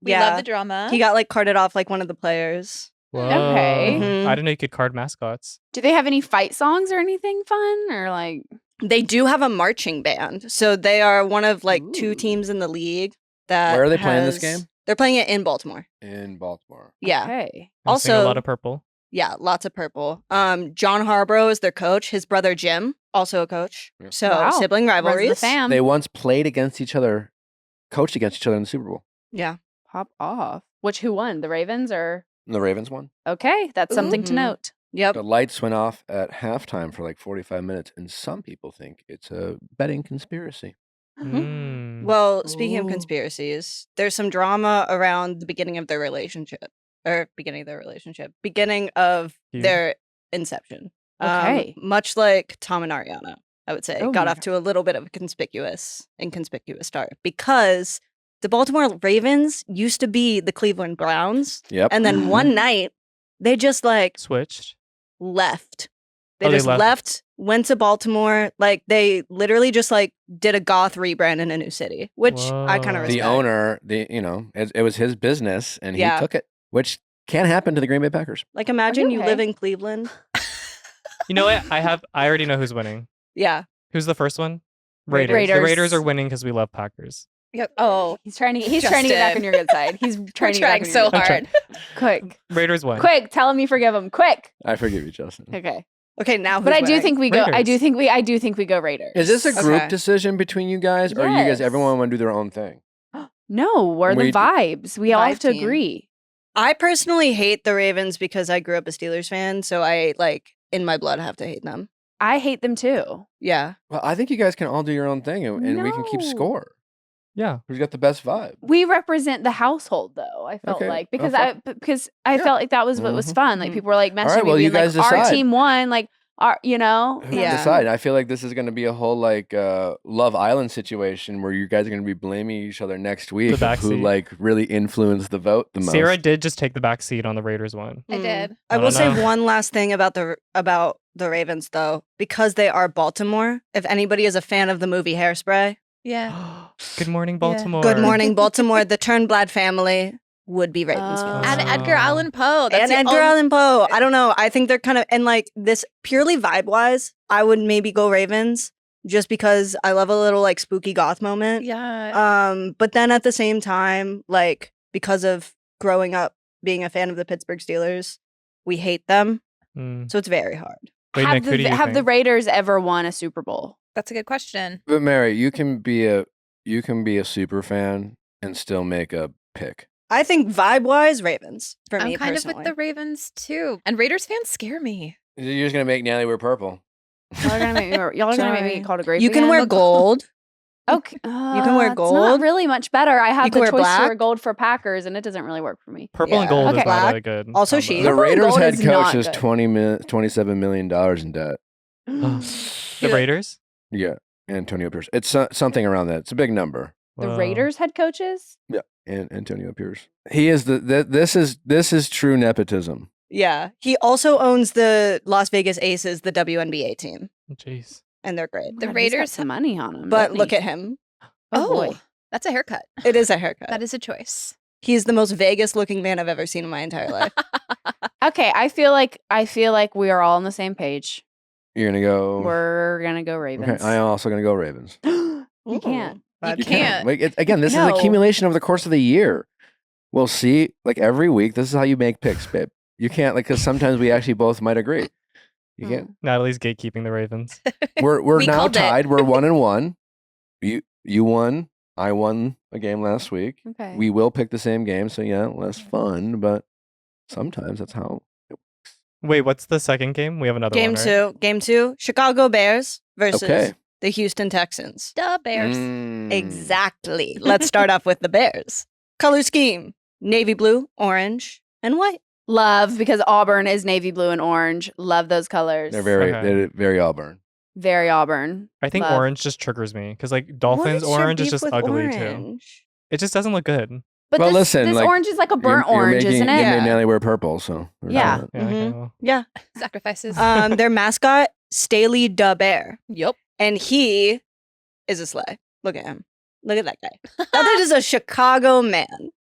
Speaker 4: We
Speaker 5: Yeah.
Speaker 4: love the drama.
Speaker 5: He got like carted off like one of the players.
Speaker 3: Whoa.
Speaker 2: Okay.
Speaker 5: Mhm.
Speaker 3: I didn't know you could card mascots.
Speaker 2: Do they have any fight songs or anything fun or like?
Speaker 5: They do have a marching band. So they are one of like
Speaker 2: Ooh.
Speaker 5: 2 teams in the league that
Speaker 1: Where are they playing this
Speaker 5: has-
Speaker 1: game?
Speaker 5: They're playing it in Baltimore.
Speaker 1: In Baltimore.
Speaker 5: Yeah.
Speaker 2: Okay.
Speaker 3: I'm seeing a
Speaker 5: Also-
Speaker 3: lot of purple.
Speaker 5: Yeah, lots of purple. John Harborough is their coach. His brother Jim, also a coach.
Speaker 1: Yeah.
Speaker 5: So
Speaker 2: Wow.
Speaker 5: sibling
Speaker 2: Runs the
Speaker 5: rivalries.
Speaker 2: fam.
Speaker 1: They once played against each other, coached against each other in the Super Bowl.
Speaker 5: Yeah.
Speaker 2: Pop off. Who won? The Ravens or?
Speaker 1: And the Ravens won.
Speaker 2: Okay, that's something to
Speaker 5: Mhm.
Speaker 2: note.
Speaker 5: Yep.
Speaker 1: The lights went off at halftime for like 45 minutes, and some people think it's a betting conspiracy.
Speaker 3: Mm.
Speaker 5: Well, speaking of
Speaker 2: Ooh.
Speaker 5: conspiracies, there's some drama around the beginning of their relationship. Beginning of
Speaker 3: Feud.
Speaker 5: their inception.
Speaker 2: Okay.
Speaker 5: Much like Tom and Ariana, I would say,
Speaker 2: Oh
Speaker 5: got
Speaker 2: my
Speaker 5: off to a little bit of a inconspicuous start because the Baltimore Ravens used to be the Cleveland Browns,
Speaker 1: Yep.
Speaker 5: and then one night they just like
Speaker 3: Switched.
Speaker 5: left. They
Speaker 3: Oh, they
Speaker 5: just
Speaker 3: left.
Speaker 5: left, went to Baltimore. Like they literally just like did a goth rebrand in a new city, which I kind
Speaker 3: Whoa.
Speaker 5: of
Speaker 1: the
Speaker 5: respect.
Speaker 1: owner, it was his business, and he
Speaker 5: Yeah.
Speaker 1: took it, which can happen to the Green Bay Packers.
Speaker 5: Like imagine you
Speaker 2: okay?
Speaker 5: live in Cleveland.
Speaker 3: You know what? I already know who's winning.
Speaker 5: Yeah.
Speaker 3: Who's the first one?
Speaker 5: Raiders.
Speaker 3: Raiders. The Raiders
Speaker 2: Raiders.
Speaker 3: are winning because we love Packers.
Speaker 4: Yep. Oh,
Speaker 2: He's trying to get back
Speaker 4: Justin.
Speaker 2: on your good side. He's
Speaker 4: we're
Speaker 2: trying to get back
Speaker 4: trying
Speaker 2: on
Speaker 4: so
Speaker 2: your good
Speaker 3: I'm
Speaker 4: hard.
Speaker 2: side. Quick,
Speaker 3: Raiders won.
Speaker 2: quick, tell him you forgive him. Quick.
Speaker 1: I forgive you, Justin.
Speaker 2: Okay.
Speaker 5: Okay, now
Speaker 2: But
Speaker 5: who's
Speaker 2: I do
Speaker 5: winning?
Speaker 2: think we go. I do
Speaker 3: Raiders.
Speaker 2: think we go Raiders.
Speaker 1: Is this a group
Speaker 5: Okay.
Speaker 1: decision between you guys, or you guys,
Speaker 2: Yes.
Speaker 1: everyone want to do their own thing?
Speaker 2: No, we're the
Speaker 1: We-
Speaker 2: vibes. We all
Speaker 5: Vibe
Speaker 2: have to
Speaker 5: team.
Speaker 2: agree.
Speaker 5: I personally hate the Ravens because I grew up a Steelers fan, so I like in my blood have to hate them.
Speaker 2: I hate them too.
Speaker 5: Yeah.
Speaker 1: Well, I think you guys can all do your own thing, and we can keep
Speaker 2: No.
Speaker 1: score.
Speaker 3: Yeah.
Speaker 1: Who's got the best vibe?
Speaker 2: We represent the household, though. I felt
Speaker 1: Okay.
Speaker 2: like
Speaker 1: Oh,
Speaker 2: because
Speaker 1: fuck.
Speaker 2: I
Speaker 1: Yeah.
Speaker 2: felt like that was what was
Speaker 1: Mhm.
Speaker 2: fun. Like
Speaker 5: Mhm.
Speaker 2: people were like messaging
Speaker 1: well,
Speaker 2: me,
Speaker 1: you
Speaker 2: being
Speaker 1: guys
Speaker 2: like, "Our
Speaker 1: decide.
Speaker 2: team won." Like, our, you know,
Speaker 1: Who
Speaker 5: Yeah.
Speaker 1: decide? I feel like this is going to be a whole like Love Island situation where you guys are going to be blaming each other next week of who
Speaker 3: backseat.
Speaker 1: like really influenced the vote the most.
Speaker 3: Sarah did just take the back seat on the Raiders one.
Speaker 4: I did.
Speaker 5: I
Speaker 3: I
Speaker 5: will
Speaker 3: don't
Speaker 5: say
Speaker 3: know.
Speaker 5: one last thing about the Ravens though, because they are Baltimore. If anybody is a fan of the movie Hairspray,
Speaker 4: Yeah.
Speaker 3: Good morning, Baltimore.
Speaker 5: Good Morning Baltimore, the Turnblad family would be Ravens fans.
Speaker 4: And
Speaker 3: Oh.
Speaker 4: Edgar Allan Poe. That's
Speaker 5: And
Speaker 4: the
Speaker 5: Edgar
Speaker 4: only-
Speaker 5: Allan Poe. I don't know. I think they're kind of and like this purely vibe wise. I would maybe go Ravens just because I love a little like spooky goth moment.
Speaker 4: Yeah.
Speaker 5: But then at the same time, like because of growing up being a fan of the Pittsburgh Steelers, we hate them.
Speaker 3: Mm.
Speaker 5: So it's very hard.
Speaker 3: Wait, Nick, who do you
Speaker 2: have the
Speaker 3: think?
Speaker 2: Raiders ever won a Super Bowl?
Speaker 4: That's a good question.
Speaker 1: But Mary, you can be a super fan and still make a pick.
Speaker 5: I think vibe-wise, Ravens for
Speaker 4: I'm
Speaker 5: me
Speaker 4: kind
Speaker 5: personally.
Speaker 4: of with the Ravens too. And Raiders fans scare me.
Speaker 1: You're just gonna make Natalie wear purple.
Speaker 2: Y'all are gonna make me. Y'all are gonna make me
Speaker 5: Sorry.
Speaker 2: called a grape.
Speaker 5: You can
Speaker 2: again?
Speaker 5: wear gold.
Speaker 2: Okay,
Speaker 5: can wear
Speaker 2: It's not
Speaker 5: gold.
Speaker 2: really much better. I have
Speaker 5: can
Speaker 2: the
Speaker 5: wear
Speaker 2: choice to wear
Speaker 5: black.
Speaker 2: gold for Packers, and it doesn't really work for me.
Speaker 3: Purple and
Speaker 5: Yeah.
Speaker 3: gold
Speaker 2: Okay.
Speaker 3: is not
Speaker 5: Black.
Speaker 3: a good.
Speaker 5: Also
Speaker 3: combo.
Speaker 5: sheep.
Speaker 1: The
Speaker 2: Purple and
Speaker 1: Raiders
Speaker 2: gold
Speaker 1: head
Speaker 2: is
Speaker 1: coach
Speaker 2: not
Speaker 1: is
Speaker 2: good.
Speaker 1: $27 million in debt.
Speaker 3: The Raiders?
Speaker 1: Yeah, Antonio Pierce. It's something around that. It's a big number.
Speaker 2: The
Speaker 3: Whoa.
Speaker 2: Raiders head coaches.
Speaker 1: And Antonio Pierce. He is this is true nepotism.
Speaker 5: Yeah. He also owns the Las Vegas Aces, the WNBA team,
Speaker 3: Jeez.
Speaker 5: and they're great.
Speaker 4: The
Speaker 2: God, he's got
Speaker 4: Raiders
Speaker 2: some money on him.
Speaker 5: But
Speaker 2: doesn't
Speaker 5: look
Speaker 2: he?
Speaker 5: at him.
Speaker 2: Oh, boy.
Speaker 4: That's a haircut.
Speaker 5: It is a haircut.
Speaker 4: That is a choice.
Speaker 5: He's the most Vegas-looking man I've ever seen in my entire life.
Speaker 2: Okay, I feel like we are all on the same page.
Speaker 1: You're gonna go.
Speaker 2: We're gonna go Ravens.
Speaker 1: Okay, I am also gonna go Ravens.
Speaker 2: You can't.
Speaker 5: Bad
Speaker 4: You
Speaker 5: pick.
Speaker 4: can't.
Speaker 1: Like again, this is
Speaker 2: No.
Speaker 1: an accumulation over the course of the year. We'll see. Like every week, this is how you make picks, babe. You can't because sometimes we actually both might agree. You can't.
Speaker 3: Natalie's gatekeeping the Ravens.
Speaker 1: We're
Speaker 4: We
Speaker 1: now
Speaker 4: called it.
Speaker 1: tied. We're 1-1. You won. I won a game last week.
Speaker 2: Okay.
Speaker 1: We will pick the same game, so yeah, less fun, but sometimes that's how.
Speaker 3: Wait, what's the second game? We have another
Speaker 5: Game
Speaker 3: one, right?
Speaker 5: Game two. Chicago Bears versus
Speaker 1: Okay.
Speaker 5: the Houston Texans.
Speaker 4: The Bears.
Speaker 1: Mm.
Speaker 5: Exactly. Let's start off with the Bears. Color scheme: navy blue, orange, and white.
Speaker 2: Love because Auburn is navy blue and orange. Love those colors.
Speaker 1: They're very,
Speaker 3: Okay.
Speaker 1: they're very Auburn.
Speaker 2: very Auburn.
Speaker 3: I think
Speaker 2: Love.
Speaker 3: orange just triggers me because like
Speaker 5: What
Speaker 3: Dolphins
Speaker 5: is your
Speaker 3: orange is
Speaker 5: beef
Speaker 3: just
Speaker 5: with
Speaker 3: ugly too.
Speaker 5: orange?
Speaker 3: It just doesn't look good.
Speaker 2: But
Speaker 1: Well,
Speaker 2: this,
Speaker 1: listen,
Speaker 2: this
Speaker 1: like,
Speaker 2: orange is like a burnt
Speaker 1: You're
Speaker 2: orange,
Speaker 1: making,
Speaker 2: isn't
Speaker 1: You
Speaker 2: it?
Speaker 1: made
Speaker 5: Yeah.
Speaker 1: Natalie wear purple, so there's
Speaker 2: Yeah.
Speaker 1: that.
Speaker 3: Yeah,
Speaker 5: Mhm.
Speaker 3: okay.
Speaker 5: Yeah.
Speaker 4: Sacrifices.
Speaker 5: Their mascot, Staley Da Bear,
Speaker 4: Yup.
Speaker 5: and he is a sleigh. Look at him. Look at that guy. That is a Chicago man.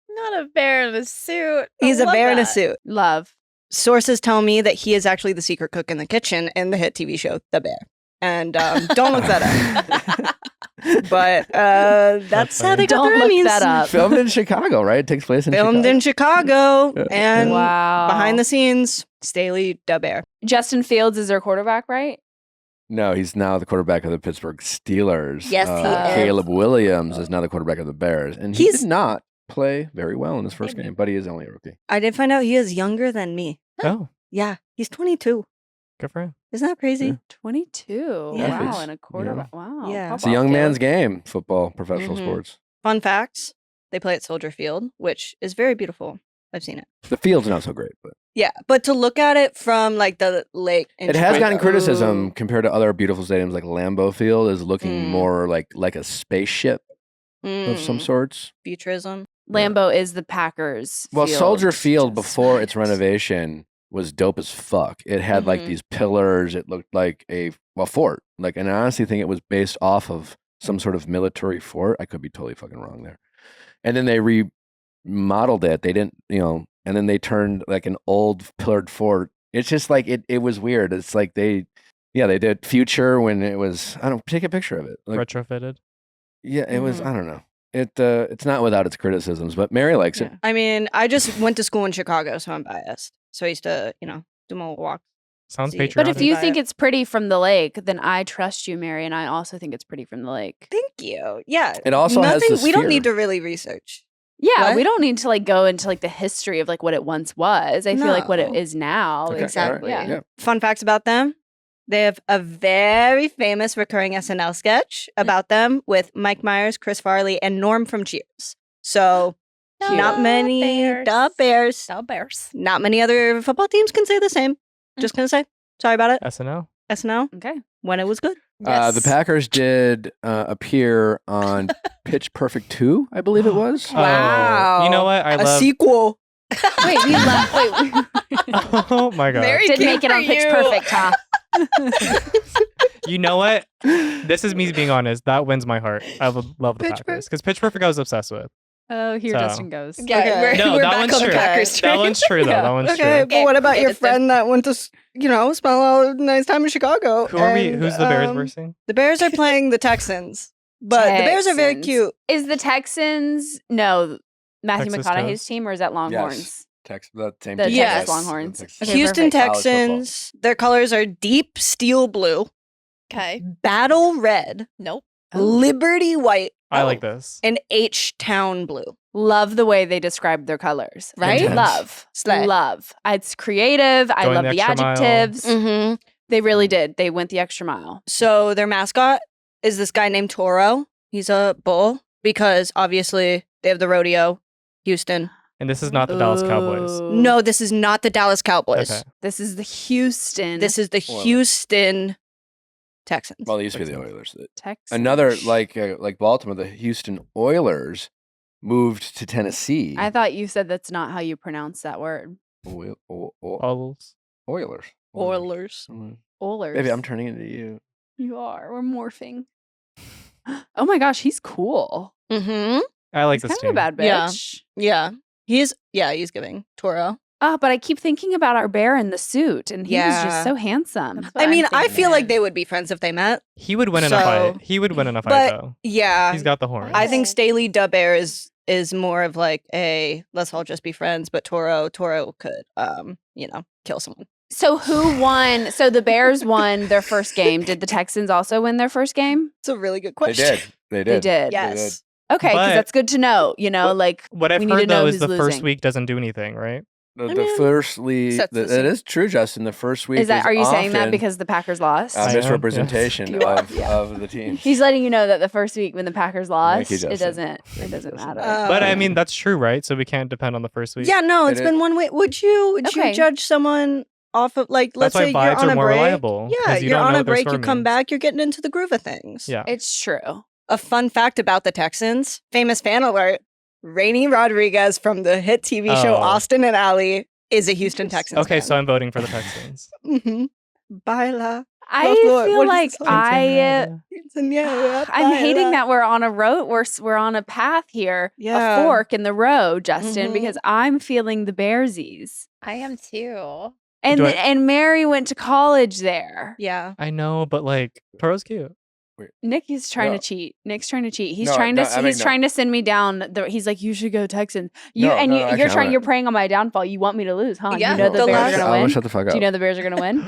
Speaker 4: Not a bear in a suit. I
Speaker 5: He's a
Speaker 4: love
Speaker 5: bear in a
Speaker 4: that.
Speaker 5: suit.
Speaker 2: Love.
Speaker 5: Sources tell me that he is actually the secret cook in the kitchen in the hit TV show The Bear. And don't look that up. But that's how they got
Speaker 2: Don't
Speaker 5: their
Speaker 2: look
Speaker 5: Emmys.
Speaker 2: that up.
Speaker 1: Filmed in Chicago, right? It takes place in
Speaker 5: Filmed
Speaker 1: Chicago.
Speaker 5: in Chicago.
Speaker 1: Yeah.
Speaker 5: And
Speaker 2: Wow.
Speaker 5: behind the scenes, Staley Da Bear.
Speaker 2: Justin Fields is their quarterback, right?
Speaker 1: No, he's now the quarterback of the Pittsburgh Steelers.
Speaker 5: Yes, he is.
Speaker 1: Caleb Williams is now the quarterback of the Bears, and he
Speaker 5: He's-
Speaker 1: did not play very well in his first game, but he is only a rookie.
Speaker 5: I did find out he is younger than me.
Speaker 3: Oh,
Speaker 5: Yeah, he's 22.
Speaker 3: good for him.
Speaker 5: Isn't that crazy?
Speaker 1: Yeah.
Speaker 2: 22.
Speaker 5: Yeah.
Speaker 2: Wow,
Speaker 1: It's,
Speaker 2: and a quarterback. Wow.
Speaker 5: Yeah.
Speaker 2: Pop
Speaker 1: It's a
Speaker 2: off,
Speaker 1: young man's
Speaker 2: Caleb.
Speaker 1: game, football, professional
Speaker 5: Mhm.
Speaker 1: sports.
Speaker 5: Fun facts: they play at Soldier Field, which is very beautiful. I've seen it.
Speaker 1: The field's not so great, but
Speaker 5: Yeah, but to look at it from like the lake, in
Speaker 1: it has gotten
Speaker 5: Chicago-
Speaker 1: criticism compared to other beautiful stadiums like Lambeau Field is looking
Speaker 5: Mm.
Speaker 1: more like a spaceship of some
Speaker 5: Mm,
Speaker 1: sorts.
Speaker 5: futurism.
Speaker 2: Lambeau is the Packers.
Speaker 1: Well,
Speaker 2: field.
Speaker 1: Soldier Field
Speaker 2: Just
Speaker 1: before its
Speaker 2: right.
Speaker 1: renovation was dope as fuck. It had like
Speaker 5: Mhm.
Speaker 1: these pillars. It looked like a fort. Like, and I honestly think it was based off of some sort of military fort. I could be totally fucking wrong there. And then they remodeled it. They didn't, and then they turned like an old pillared fort. It's just like it was weird. It's like they did Future when it was. I don't take a picture of it. Like,
Speaker 3: Retrofitted.
Speaker 1: yeah, it was.
Speaker 5: Mhm.
Speaker 1: I don't know. It's not without its criticisms, but Mary likes it.
Speaker 5: Yeah. I mean, I just went to school in Chicago, so I'm biased. So I used to, do my walk.
Speaker 3: Sounds
Speaker 5: See.
Speaker 3: patriotic.
Speaker 2: But if you
Speaker 5: Buy
Speaker 2: think
Speaker 5: it.
Speaker 2: it's pretty from the lake, then I trust you, Mary, and I also think it's pretty from the lake.
Speaker 5: Thank you. Yeah.
Speaker 1: It also has
Speaker 5: nothing.
Speaker 1: the
Speaker 5: We don't need
Speaker 1: sphere.
Speaker 5: to really research.
Speaker 2: Yeah,
Speaker 5: What?
Speaker 2: we don't need to like go into like the history of like what it once was. I feel like what it
Speaker 5: No.
Speaker 2: is now.
Speaker 1: Okay, all right,
Speaker 5: Exactly.
Speaker 2: Yeah.
Speaker 5: Fun facts about them. They have a very famous recurring SNL sketch about them with Mike Myers, Chris Farley, and Norm from Cheers. So not many
Speaker 4: Bears.
Speaker 5: Bears.
Speaker 4: The Bears.
Speaker 5: Not many other football teams can say the same. Just gonna say. Sorry about it.
Speaker 3: SNL.
Speaker 5: SNL
Speaker 2: Okay.
Speaker 5: when it was good.
Speaker 1: The
Speaker 4: Yes.
Speaker 1: Packers did appear on Pitch Perfect 2, I believe it was.
Speaker 3: Oh, you know what? I
Speaker 5: a
Speaker 3: love.
Speaker 5: sequel.
Speaker 2: Wait, we left. Wait,
Speaker 3: Oh my god.
Speaker 4: Very
Speaker 2: did
Speaker 4: good
Speaker 2: make it
Speaker 4: for
Speaker 2: on Pitch
Speaker 4: you.
Speaker 2: Perfect, huh?
Speaker 3: You know what? This is me being honest. That wins my heart. I love the
Speaker 5: Pitch
Speaker 3: Packers
Speaker 5: Perfect.
Speaker 3: because Pitch Perfect I was obsessed with.
Speaker 2: Oh, here
Speaker 3: So-
Speaker 2: Justin goes.
Speaker 4: Yeah,
Speaker 5: Okay.
Speaker 3: No,
Speaker 4: we're
Speaker 3: that
Speaker 4: back
Speaker 3: one's
Speaker 4: on the
Speaker 3: true.
Speaker 4: Packers
Speaker 3: That
Speaker 4: train.
Speaker 3: one's true though.
Speaker 2: Yeah.
Speaker 3: That one's
Speaker 5: Okay,
Speaker 3: true.
Speaker 5: but what about your
Speaker 4: It's a-
Speaker 5: friend that went to, spend a lot of nice time in Chicago?
Speaker 3: Who are we?
Speaker 5: and,
Speaker 3: Who's the Bears
Speaker 5: um,
Speaker 3: versing?
Speaker 5: The Bears are playing the Texans, but the Bears are very
Speaker 2: Texans.
Speaker 5: cute.
Speaker 2: Is the Texans Matthew
Speaker 3: Texas
Speaker 2: McConaughey's
Speaker 3: Toast?
Speaker 2: team, or is that Longhorns?
Speaker 1: The same
Speaker 2: The
Speaker 1: team.
Speaker 5: Texas
Speaker 1: Yes.
Speaker 2: Longhorns.
Speaker 1: The Texas-
Speaker 2: Okay,
Speaker 5: Houston
Speaker 2: perfect.
Speaker 1: College football.
Speaker 5: Texans. Their colors are deep steel blue,
Speaker 4: Okay.
Speaker 5: battle red,
Speaker 4: Nope.
Speaker 2: Oh.
Speaker 5: Liberty white,
Speaker 3: I like this.
Speaker 5: and H-Town blue.
Speaker 2: Love the way they describe their colors.
Speaker 5: Right?
Speaker 3: Intense.
Speaker 2: Love.
Speaker 5: Slay.
Speaker 2: Love. It's creative. I
Speaker 3: Going
Speaker 2: love
Speaker 3: the
Speaker 2: the
Speaker 3: extra mile.
Speaker 2: adjectives.
Speaker 5: Mm-hmm.
Speaker 2: They really did. They went the extra mile.
Speaker 5: So their mascot is this guy named Toro. He's a bull because obviously they have the rodeo, Houston.
Speaker 3: And this is not the Dallas Cowboys.
Speaker 2: Ooh.
Speaker 5: No, this is not the Dallas Cowboys.
Speaker 3: Okay.
Speaker 2: This is the Houston.
Speaker 5: This is the
Speaker 1: Well-
Speaker 5: Houston Texans.
Speaker 1: Well, they used to be the
Speaker 3: Texans.
Speaker 1: Oilers.
Speaker 2: Texas.
Speaker 1: Another like Baltimore, the Houston Oilers moved to Tennessee.
Speaker 2: I thought you said that's not how you pronounce that word.
Speaker 3: Owls.
Speaker 1: Oilers.
Speaker 5: Oilers.
Speaker 2: Oilers.
Speaker 1: Baby, I'm turning into you.
Speaker 2: You are. We're morphing. Oh my gosh, he's cool.
Speaker 5: Mm-hmm.
Speaker 3: I like
Speaker 2: He's
Speaker 3: this
Speaker 2: kind of a
Speaker 3: team.
Speaker 2: bad
Speaker 5: Yeah.
Speaker 2: bitch.
Speaker 5: He's giving Toro.
Speaker 2: But I keep thinking about our bear in the suit, and he was
Speaker 5: Yeah.
Speaker 2: just so handsome.
Speaker 4: That's what
Speaker 5: I
Speaker 4: I'm
Speaker 5: mean, I
Speaker 4: thinking
Speaker 5: feel like
Speaker 4: of.
Speaker 5: they would be friends if they met.
Speaker 3: He would win in a
Speaker 5: So-
Speaker 3: fight. He would win in a fight,
Speaker 5: but-
Speaker 3: though.
Speaker 5: Yeah.
Speaker 3: He's got the horns.
Speaker 5: I think
Speaker 4: Oh.
Speaker 5: Staley Dubair is more of like a let's all just be friends, but Toro could kill someone.
Speaker 2: So who won? So the Bears won their first game. Did the Texans also win their first game?
Speaker 5: It's a really good
Speaker 1: They
Speaker 5: question.
Speaker 1: did. They did.
Speaker 2: They did.
Speaker 5: Yes.
Speaker 2: Okay, because
Speaker 3: But-
Speaker 2: that's good to know. You know, like
Speaker 3: What I've
Speaker 2: we need to
Speaker 3: heard,
Speaker 2: know
Speaker 3: though, is
Speaker 2: who's
Speaker 3: the first
Speaker 2: losing.
Speaker 3: week doesn't do anything, right?
Speaker 1: The,
Speaker 5: I
Speaker 1: the
Speaker 5: mean,
Speaker 1: first league.
Speaker 5: sets the
Speaker 1: It
Speaker 5: scene.
Speaker 1: is true, Justin. The first week
Speaker 2: is that? Are you saying that
Speaker 1: often
Speaker 2: because the Packers lost?
Speaker 3: I am,
Speaker 1: misrepresentation
Speaker 2: yes. You are,
Speaker 1: of,
Speaker 2: yeah.
Speaker 1: of the team?
Speaker 2: He's letting you know that the first week when the Packers lost,
Speaker 1: you,
Speaker 2: it
Speaker 1: Justin.
Speaker 2: doesn't.
Speaker 1: Thank
Speaker 2: It
Speaker 1: you,
Speaker 2: doesn't
Speaker 1: Justin.
Speaker 2: matter.
Speaker 3: But I mean, that's true, right? So we can't depend on the first week.
Speaker 5: Yeah, no, it's
Speaker 1: It
Speaker 5: been 1 week. Would you
Speaker 2: Okay.
Speaker 5: judge someone off of like let's
Speaker 3: That's
Speaker 5: say
Speaker 3: why
Speaker 5: you're
Speaker 3: vibes
Speaker 5: on
Speaker 3: are
Speaker 5: a
Speaker 3: more
Speaker 5: break?
Speaker 3: reliable.
Speaker 5: Yeah,
Speaker 3: 'cause you
Speaker 5: you're
Speaker 3: don't
Speaker 5: on
Speaker 3: know
Speaker 5: a
Speaker 3: what their
Speaker 5: break, you
Speaker 3: score
Speaker 5: come
Speaker 3: means.
Speaker 5: back, you're getting into the groove of things.
Speaker 3: Yeah.
Speaker 2: It's true.
Speaker 5: A fun fact about the Texans, famous fan alert, Rainey Rodriguez from the hit TV show
Speaker 3: Oh.
Speaker 5: Austin and Ally is a Houston Texans
Speaker 3: Okay, so
Speaker 5: fan.
Speaker 3: I'm voting for the Texans.
Speaker 5: Mm-hmm. Baila.
Speaker 2: I
Speaker 5: Lord,
Speaker 2: feel
Speaker 5: what is
Speaker 2: like
Speaker 5: this song?
Speaker 2: I'm hating that we're on a road. We're on a path here,
Speaker 5: Yeah.
Speaker 2: a fork in the road, Justin,
Speaker 5: Mhm.
Speaker 2: because I'm feeling the Bearsies.
Speaker 4: I am too.
Speaker 2: And
Speaker 3: Do I-
Speaker 2: and Mary went to college there.
Speaker 5: Yeah.
Speaker 3: I know, but like, Toro's cute.
Speaker 2: Nick is trying
Speaker 1: No.
Speaker 2: to cheat. Nick's trying to cheat. He's
Speaker 1: No,
Speaker 2: trying to
Speaker 1: no, I mean,
Speaker 2: he's
Speaker 1: no.
Speaker 2: trying to send me down. He's like, you should go Texans. You
Speaker 1: No,
Speaker 2: and
Speaker 1: no,
Speaker 2: you,
Speaker 1: actually,
Speaker 2: you're
Speaker 1: I'm
Speaker 2: trying.
Speaker 1: gonna-
Speaker 2: You're preying on my downfall. You want me to lose, huh?
Speaker 4: Yeah.
Speaker 2: You know the
Speaker 5: The
Speaker 2: Bears
Speaker 5: last-
Speaker 2: are
Speaker 1: I'm
Speaker 2: gonna
Speaker 1: gonna
Speaker 2: win.
Speaker 1: shut the fuck up.
Speaker 2: Do you know the Bears are gonna win?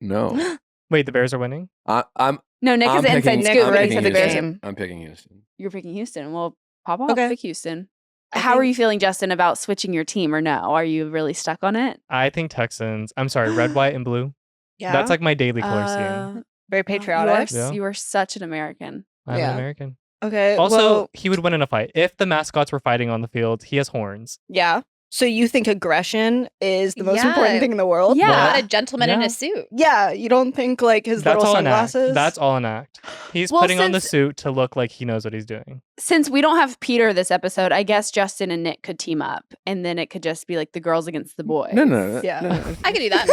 Speaker 1: No,
Speaker 3: Wait, the Bears are winning?
Speaker 1: I'm.
Speaker 2: No, Nick
Speaker 1: I'm
Speaker 2: is the inside
Speaker 1: picking-
Speaker 2: scoop.
Speaker 1: I'm
Speaker 2: Right? He
Speaker 1: picking
Speaker 2: said the Bears.
Speaker 1: Houston.
Speaker 2: Are,
Speaker 1: I'm picking Houston.
Speaker 2: you're picking Houston. Well, pop off.
Speaker 5: Okay.
Speaker 2: Pick Houston.
Speaker 5: I
Speaker 2: How are
Speaker 5: think-
Speaker 2: you feeling, Justin, about switching your team or no? Are you really stuck on it?
Speaker 3: I think Texans. I'm sorry, red, white, and blue.
Speaker 5: Yeah.
Speaker 3: That's like my daily color scheme.
Speaker 2: Uh,
Speaker 5: very patriotic.
Speaker 3: Yeah.
Speaker 2: You are such an American.
Speaker 3: I'm
Speaker 5: yeah.
Speaker 3: an American.
Speaker 5: Okay.
Speaker 3: Also,
Speaker 5: well,
Speaker 3: he would win in a fight. If the mascots were fighting on the field, he has horns.
Speaker 5: yeah. So you think aggression is the most important
Speaker 4: Yeah.
Speaker 5: thing in the world?
Speaker 2: Yeah.
Speaker 4: What a gentleman in
Speaker 3: Yeah.
Speaker 4: a suit.
Speaker 5: Yeah. You don't think like his
Speaker 3: That's
Speaker 5: little
Speaker 3: all an act.
Speaker 5: sunglasses?
Speaker 3: That's all an act. He's
Speaker 2: Well,
Speaker 3: putting on the
Speaker 2: since-
Speaker 3: suit to look like he knows what he's doing.
Speaker 2: Since we don't have Peter this episode, I guess Justin and Nick could team up, and then it could just be like the girls against the boys.
Speaker 1: No.
Speaker 5: Yeah.
Speaker 1: no.
Speaker 4: I could do that.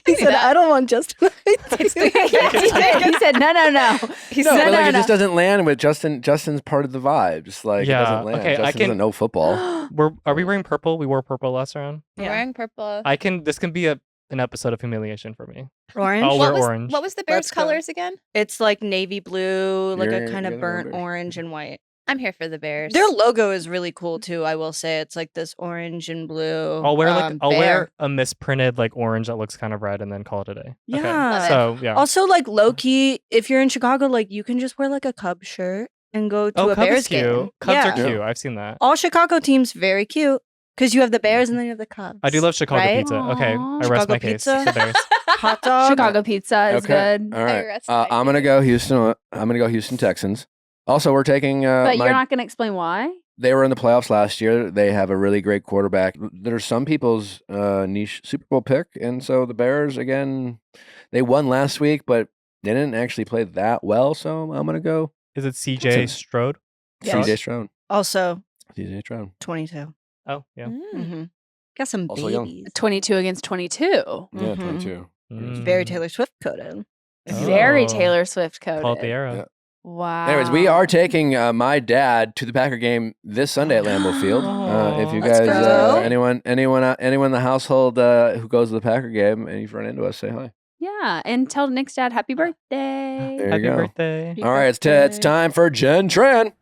Speaker 5: He
Speaker 4: do
Speaker 5: said,
Speaker 4: that.
Speaker 5: I don't want Justin.
Speaker 2: he said, no.
Speaker 1: He
Speaker 2: No,
Speaker 1: but like, it
Speaker 2: no.
Speaker 1: just doesn't land with Justin. Justin's part of the vibes. Like
Speaker 3: Yeah,
Speaker 1: it doesn't land.
Speaker 3: okay, I
Speaker 1: Justin
Speaker 3: can-
Speaker 1: doesn't know football.
Speaker 3: Are we wearing purple? We wore purple last round.
Speaker 4: We're
Speaker 5: Yeah.
Speaker 4: wearing purple.
Speaker 3: This can be an episode of humiliation for me.
Speaker 5: Orange.
Speaker 3: Oh,
Speaker 4: what
Speaker 3: we're
Speaker 4: was
Speaker 3: orange.
Speaker 4: what was the Bears'
Speaker 5: Let's go.
Speaker 4: colors again?
Speaker 5: It's like navy blue, like
Speaker 1: You're
Speaker 5: a kind of
Speaker 1: gonna
Speaker 5: burnt
Speaker 1: remember.
Speaker 5: orange and white.
Speaker 4: I'm here for the Bears.
Speaker 5: Their logo is really cool too. I will say it's like this orange and blue.
Speaker 3: I'll wear I'll
Speaker 5: bear.
Speaker 3: wear a misprinted like orange that looks kind of red and then call it a day.
Speaker 5: Yeah.
Speaker 3: Okay. So yeah.
Speaker 5: Also, like low key, if you're in Chicago, like you can just wear like a Cub shirt and go to a
Speaker 3: Cubs
Speaker 5: Bears
Speaker 3: cute.
Speaker 5: game.
Speaker 3: Cubs
Speaker 5: yeah.
Speaker 3: are cute. I've seen that.
Speaker 5: All Chicago teams very cute because you have the Bears and then you have the Cubs.
Speaker 3: I do love Chicago
Speaker 5: right?
Speaker 3: pizza. Okay,
Speaker 2: Aw.
Speaker 3: I rest
Speaker 5: Chicago
Speaker 3: my case.
Speaker 5: pizza.
Speaker 3: The Bears.
Speaker 5: hot dog.
Speaker 2: Chicago pizza is
Speaker 1: Okay.
Speaker 2: good.
Speaker 1: All right.
Speaker 4: rest my
Speaker 1: I'm gonna go Houston. I'm gonna go Houston Texans. Also, we're taking.
Speaker 2: But
Speaker 1: my,
Speaker 2: you're not going to explain why?
Speaker 1: They were in the playoffs last year. They have a really great quarterback. There's some people's niche Super Bowl pick, and so the Bears again. They won last week, but they didn't actually play that well. So I'm gonna go
Speaker 3: Is it CJ
Speaker 1: Texans.
Speaker 3: Strode?
Speaker 5: Yes.
Speaker 1: CJ Stroud.
Speaker 5: Also,
Speaker 1: CJ Stroud.
Speaker 5: 22.
Speaker 3: Oh yeah.
Speaker 4: Mm.
Speaker 5: Mm-hmm. Got some
Speaker 1: Also young.
Speaker 5: babies.
Speaker 2: 22 against 22.
Speaker 1: Yeah,
Speaker 5: Mhm.
Speaker 1: 22.
Speaker 5: Very
Speaker 3: Mm.
Speaker 5: Taylor Swift coded.
Speaker 2: Very
Speaker 3: Oh.
Speaker 2: Taylor Swift coded.
Speaker 3: Call it the arrow.
Speaker 1: Yeah.
Speaker 2: Wow.
Speaker 1: Anyways, we are taking my dad to the Packer game this Sunday at Lambeau Field. If you
Speaker 5: Let's
Speaker 1: guys,
Speaker 5: go.
Speaker 1: anyone in the household who goes to the Packer game, and you've run into us, say hi.
Speaker 2: Yeah, and tell Nick's dad happy birthday.
Speaker 1: There
Speaker 3: Happy
Speaker 1: you go.
Speaker 3: birthday.
Speaker 1: All right, it's time for Jen Tran.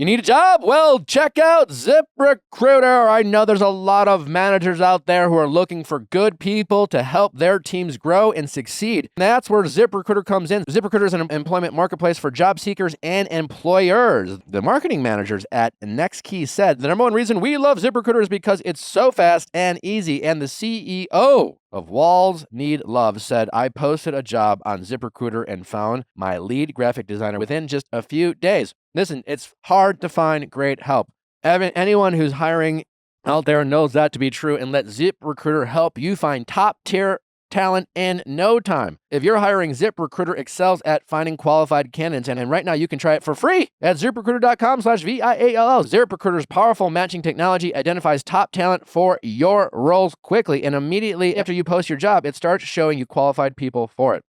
Speaker 1: You need a job? Well, check out ZipRecruiter. I know there's a lot of managers out there who are looking for good people to help their teams grow and succeed. That's where ZipRecruiter comes in. ZipRecruiter is an employment marketplace for job seekers and employers. The marketing managers at NextKey said the number one reason we love ZipRecruiter is because it's so fast and easy. And the CEO of Walls Need Love said, I posted a job on ZipRecruiter and found my lead graphic designer within just a few days. Listen, it's hard to find great help. Anyone who's hiring out there knows that to be true, and let ZipRecruiter help you find top-tier talent in no time. If you're hiring, ZipRecruiter excels at finding qualified candidates, and right now you can try it for free at ZipRecruiter.com/VIALL. ZipRecruiter's powerful matching technology identifies top talent for your roles quickly, and immediately after you post your job, it starts showing you qualified people for it.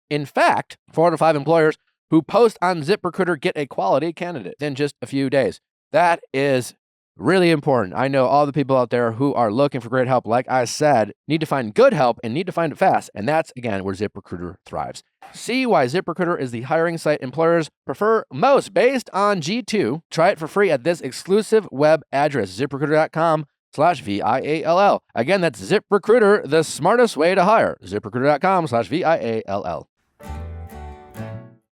Speaker 1: In fact, 4 out of 5 employers who post on ZipRecruiter get a quality candidate in just a few days. That is really important. I know all the people out there who are looking for great help, like I said, need to find good help and need to find it fast. And that's, again, where ZipRecruiter thrives. See why ZipRecruiter is the hiring site employers prefer most based on G2. Try it for free at this exclusive web address, ZipRecruiter.com/VIALL. Again, that's ZipRecruiter, the smartest way to hire. ZipRecruiter.com/VIALL.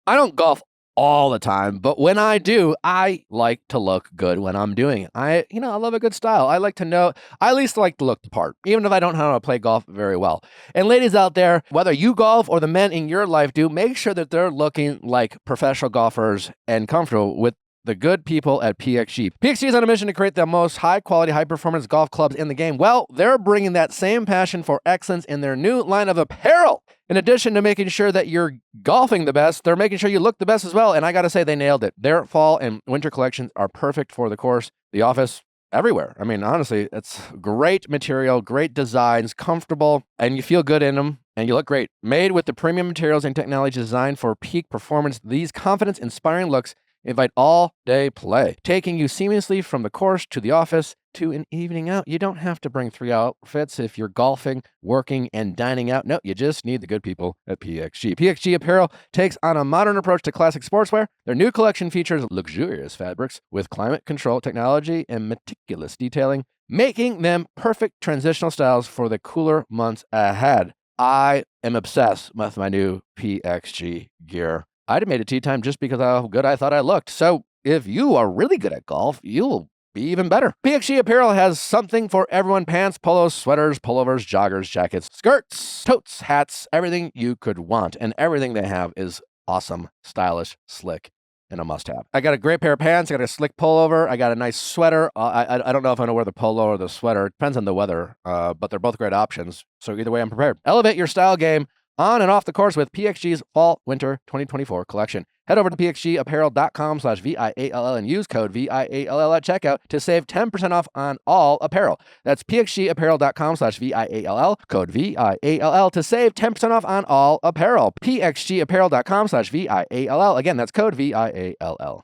Speaker 1: I don't golf all the time, but when I do, I like to look good when I'm doing it. I love a good style. I at least like to look the part, even if I don't know how to play golf very well. And ladies out there, whether you golf or the men in your life do, make sure that they're looking like professional golfers and comfortable with the good people at PXG. PXG is on a mission to create the most high-quality, high-performance golf clubs in the game. Well, they're bringing that same passion for excellence in their new line of apparel. In addition to making sure that you're golfing the best, they're making sure you look the best as well. And I got to say, they nailed it. Their fall and winter collections are perfect for the course, the office, everywhere. I mean, honestly, it's great material, great designs, comfortable, and you feel good in them. And you look great. Made with the premium materials and technology designed for peak performance, these confidence-inspiring looks invite all-day play, taking you seamlessly from the course to the office to an evening out. You don't have to bring 3 outfits if you're golfing, working, and dining out. No, you just need the good people at PXG. PXG Apparel takes on a modern approach to classic sportswear. Their new collection features luxurious fabrics with climate control technology and meticulous detailing, making them perfect transitional styles for the cooler months ahead. I am obsessed with my new PXG gear. I'd have made it tea time just because of how good I thought I looked. So if you are really good at golf, you'll be even better. PXG Apparel has something for everyone: pants, polos, sweaters, pullovers, joggers, jackets, skirts, totes, hats, everything you could want. And everything they have is awesome, stylish, slick, and a must-have. I got a great pair of pants. I got a slick pullover. I got a nice sweater. I don't know if I'm going to wear the polo or the sweater. It depends on the weather, but they're both great options. So either way, I'm prepared. Elevate your style game on and off the course with PXG's Fall/Winter 2024 collection. Head over to pxgapparel.com/VIALL and use code VIALL at checkout to save 10% off on all apparel. That's pxgapparel.com/VIALL, code VIALL to save 10% off on all apparel. pxgapparel.com/VIALL. Again, that's code VIALL.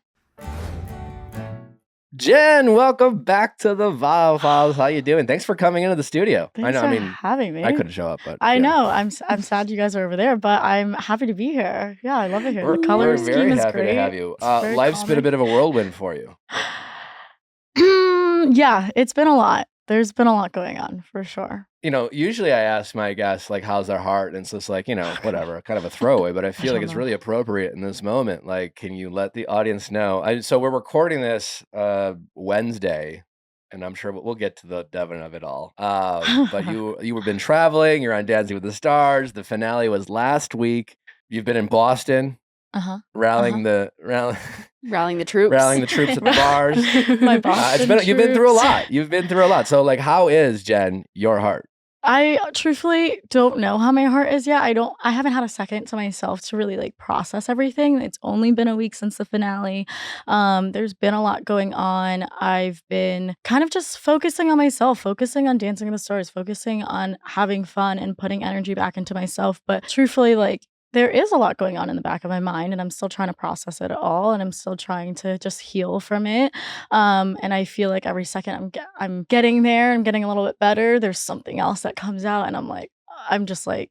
Speaker 1: Jen, welcome back to the Viall Files. How you doing? Thanks for coming into the studio.
Speaker 6: Thanks for having me.
Speaker 1: I couldn't show up, but
Speaker 6: I know. I'm sad you guys are over there, but I'm happy to be here. Yeah, I love it here. The color scheme is great.
Speaker 1: We're very happy to have you. Life's been a bit of a whirlwind for you.
Speaker 6: Yeah, it's been a lot. There's been a lot going on for sure.
Speaker 1: Usually I ask my guests, like, how's their heart? And it's just like, whatever, kind of a throwaway, but I feel like it's really appropriate in this moment. Like, can you let the audience know? So we're recording this Wednesday, and I'm sure we'll get to the Devin of it all. But you've been traveling. You're on Dancing with the Stars. The finale was last week. You've been in Boston. Rallying the troops.
Speaker 2: Rallying the
Speaker 1: troops at the bars.
Speaker 6: My Boston
Speaker 1: you've been through a lot. You've been through a lot. So, like, how is, Jen, your heart?
Speaker 6: I truthfully don't know how my heart is yet. I haven't had a second to myself to really process everything. It's only been a week since the finale. There's been a lot going on. I've been kind of just focusing on myself, focusing on Dancing with the Stars, focusing on having fun and putting energy back into myself. But truthfully, there is a lot going on in the back of my mind, and I'm still trying to process it all, and I'm still trying to just heal from it. And I feel like every second I'm getting there, I'm getting a little bit better. There's something else that comes out, and I'm just like,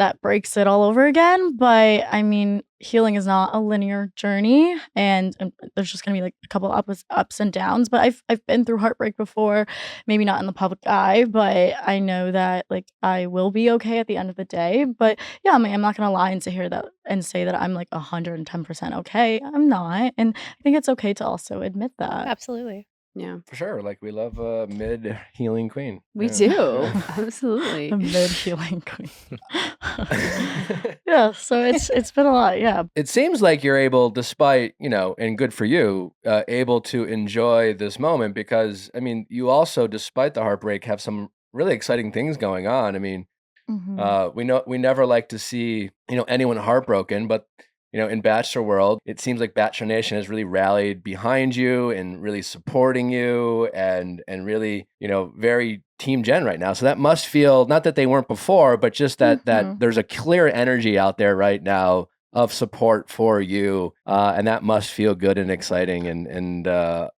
Speaker 6: that breaks it all over again. But I mean, healing is not a linear journey, and there's just gonna be like a couple ups and downs. But I've been through heartbreak before, maybe not in the public eye, but I know that like I will be okay at the end of the day. But yeah, I mean, I'm not gonna lie and sit here that and say that I'm like 110% okay. I'm not, and I think it's okay to also admit that.
Speaker 4: Absolutely.
Speaker 2: Yeah,
Speaker 1: For sure. Like, we love a mid healing queen.
Speaker 2: we
Speaker 1: Yeah.
Speaker 2: do.
Speaker 1: Yeah.
Speaker 2: Absolutely.
Speaker 6: The mid healing queen. Yeah, so it's been a lot. Yeah,
Speaker 1: It seems like you're able, despite, and good for you, able to enjoy this moment because, I mean, you also, despite the heartbreak, have some really exciting things going on. I mean, we never like to see, anyone heartbroken, but, in Bachelor world, it seems like Bachelor Nation has really rallied behind you and really supporting you and really, very Team Jen right now. So that must feel, not that they weren't before, but just that there's a clear energy out there right now of support for you, and that must feel good and exciting. And I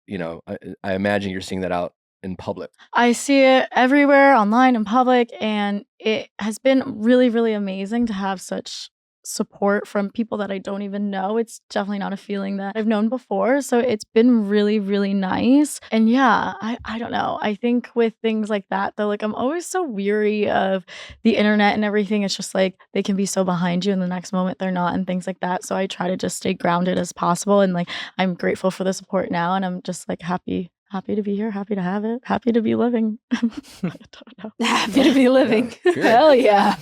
Speaker 1: imagine you're seeing that out in public.
Speaker 6: I see it everywhere, online, in public, and it has been really, really amazing to have such support from people that I don't even know. It's definitely not a feeling that I've known before. So it's been really, really nice. And yeah, I don't know. I think with things like that, though, like I'm always so weary of the internet and everything. It's just like they can be so behind you and the next moment they're not and things like that. So I try to just stay grounded as possible. And like I'm grateful for the support now. And I'm just like happy to be here, happy to have it, happy to be living. I don't know.
Speaker 2: Happy to be living.
Speaker 1: Yeah, good.
Speaker 2: Hell yeah.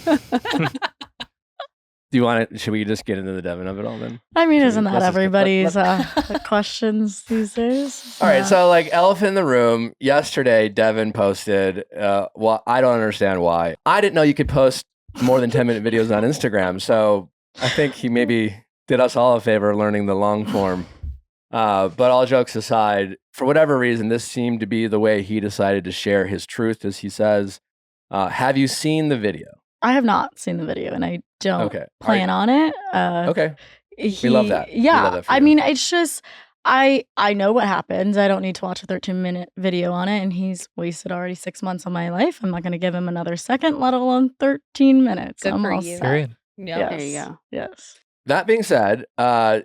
Speaker 1: Do you want to? Should we just get into the Devin of it all then?
Speaker 6: I mean,
Speaker 1: Should we-
Speaker 6: isn't that
Speaker 1: let's just-
Speaker 6: everybody's
Speaker 1: let-
Speaker 6: questions these days?
Speaker 1: All right,
Speaker 6: Yeah.
Speaker 1: so like elephant in the room. Yesterday, Devin posted. Well, I don't understand why. I didn't know you could post more than 10-minute videos on Instagram. So I think he maybe did us all a favor learning the long form. But all jokes aside, for whatever reason, this seemed to be the way he decided to share his truth, as he says. Have you seen the video?
Speaker 6: I have not seen the video, and I don't
Speaker 1: Okay.
Speaker 6: plan on it.
Speaker 1: Okay. We love that. We
Speaker 6: Yeah,
Speaker 1: love that for
Speaker 6: I
Speaker 1: you.
Speaker 6: mean, it's just I know what happens. I don't need to watch a 13-minute video on it, and he's wasted already 6 months of my life. I'm not going to give him another second, let alone 13 minutes.
Speaker 4: Good
Speaker 6: I'm
Speaker 4: for
Speaker 6: all
Speaker 4: you.
Speaker 6: set.
Speaker 3: Period.
Speaker 4: Yeah.
Speaker 2: There you go.
Speaker 6: Yes.
Speaker 1: That being said,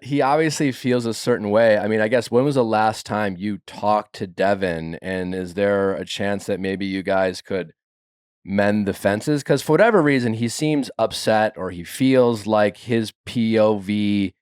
Speaker 1: he obviously feels a certain way. I mean, I guess when was the last time you talked to Devin? And is there a chance that maybe you guys could mend the fences? Because for whatever reason, he seems upset or he feels like his POV,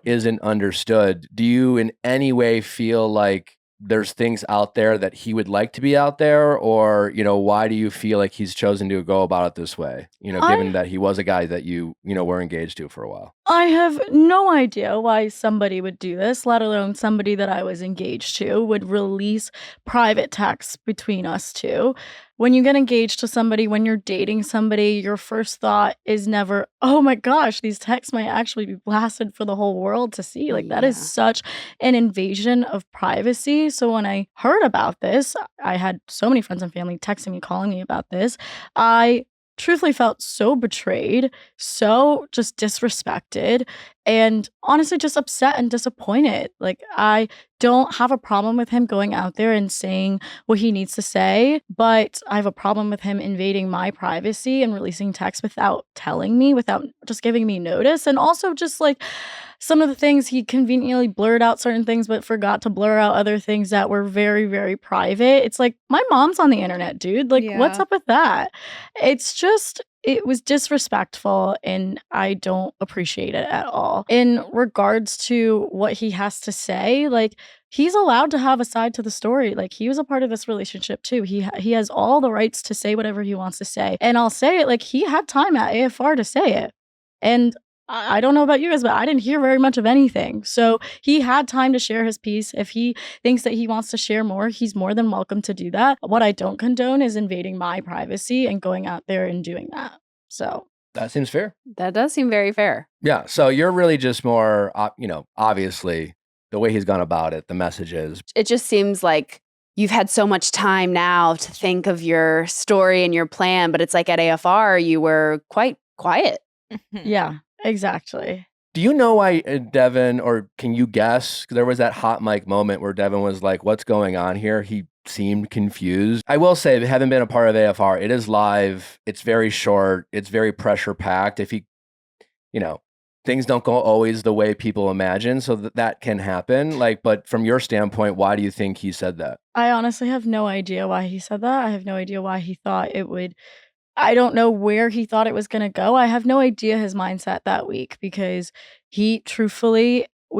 Speaker 1: isn't understood. Do you in any way feel like there's things out there that he would like to be out there? Or, why do you feel like he's chosen to go about it this way? Given that he was a guy that you were engaged to for a while.
Speaker 6: I have no idea why somebody would do this, let alone somebody that I was engaged to would release private texts between us two. When you get engaged to somebody, when you're dating somebody, your first thought is never, oh my gosh, these texts might actually be blasted for the whole world to see. Like, that is
Speaker 2: Yeah.
Speaker 6: such an invasion of privacy. So when I heard about this, I had so many friends and family texting me, calling me about this. I truthfully felt so betrayed, so just disrespected, and honestly just upset and disappointed. Like, I don't have a problem with him going out there and saying what he needs to say, but I have a problem with him invading my privacy and releasing texts without telling me, without just giving me notice. And also just like some of the things he conveniently blurred out certain things but forgot to blur out other things that were very, very private. It's like, my mom's on the internet, dude. Like, what's
Speaker 4: Yeah.
Speaker 6: up with that? It's just, it was disrespectful and I don't appreciate it at all. In regards to what he has to say, like, he's allowed to have a side to the story. Like, he was a part of this relationship too. He has all the rights to say whatever he wants to say. And I'll say it, like, he had time at AFR to say it. And I don't know about you guys, but I didn't hear very much of anything. So he had time to share his piece. If he thinks that he wants to share more, he's more than welcome to do that. What I don't condone is invading my privacy and going out there and doing that. So
Speaker 1: That seems fair.
Speaker 2: That does seem very fair.
Speaker 1: Yeah. So you're really just more, obviously the way he's gone about it, the message is,
Speaker 2: It just seems like you've had so much time now to think of your story and your plan, but it's like at AFR, you were quite quiet.
Speaker 6: yeah, exactly.
Speaker 1: Do you know why Devin, or can you guess? There was that hot mic moment where Devin was like, what's going on here? He seemed confused. I will say, having been a part of AFR, it is live. It's very short. It's very pressure packed. If things don't go always the way people imagine, so that can happen. But from your standpoint, why do you think he said that?
Speaker 6: I honestly have no idea why he said that. I have no idea why he thought it would. I don't know where he thought it was going to go. I have no idea his mindset that week because we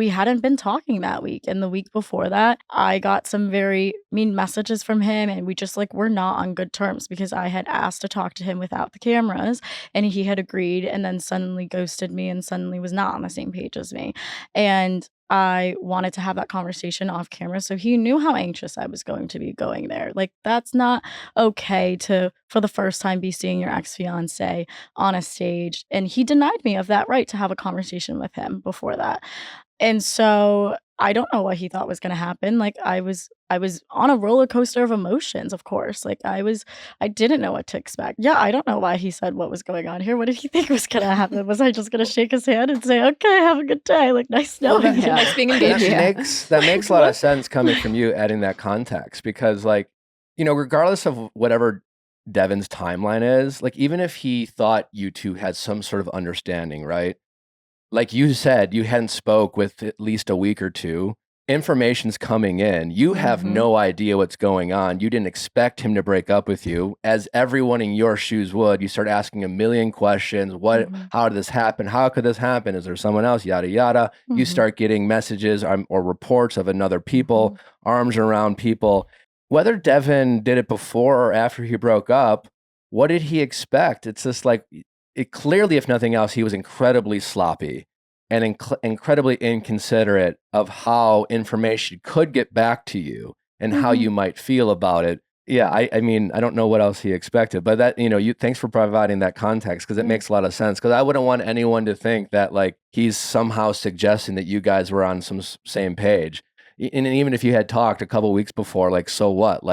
Speaker 6: hadn't been talking that week. And the week before that, I got some very mean messages from him, and we just were not on good terms because I had asked to talk to him without the cameras and he had agreed, and then suddenly ghosted me and suddenly was not on the same page as me. And I wanted to have that conversation off camera. So he knew how anxious I was going to be going there. That's not okay to, for the first time, be seeing your ex-fiance on a stage. And he denied me of that right to have a conversation with him before that. And so I don't know what he thought was going to happen. I was on a roller coaster of emotions, of course. I didn't know what to expect. Yeah, I don't know why he said what was going on here. What did he think was going to happen? Was I just going to shake his hand and say, okay, have a good day? Nice knowing you.
Speaker 4: Nice being engaged.
Speaker 1: That makes a lot of sense coming from you, adding that context, because regardless of whatever Devin's timeline is, even if he thought you two had some sort of understanding, right? Like you said, you hadn't spoke with at least a week or two. Information's coming in. You have no idea what's going on. You didn't expect him to break up with you. As everyone in your shoes would, you start asking a million questions. How did this happen? How could this happen? Is there someone else? Yada, yada. You start getting messages or reports of another people, arms around people. Whether Devin did it before or after he broke up, what did he expect? It's just it clearly, if nothing else, he was incredibly sloppy and incredibly inconsiderate of how information could get back to you and how you might feel about it. Yeah, I mean, I don't know what else he expected, but that, thanks for providing that context, because it makes a lot of sense. Because I wouldn't want anyone to think that he's somehow suggesting that you guys were on some same page. And even if you had talked a couple weeks before, so what?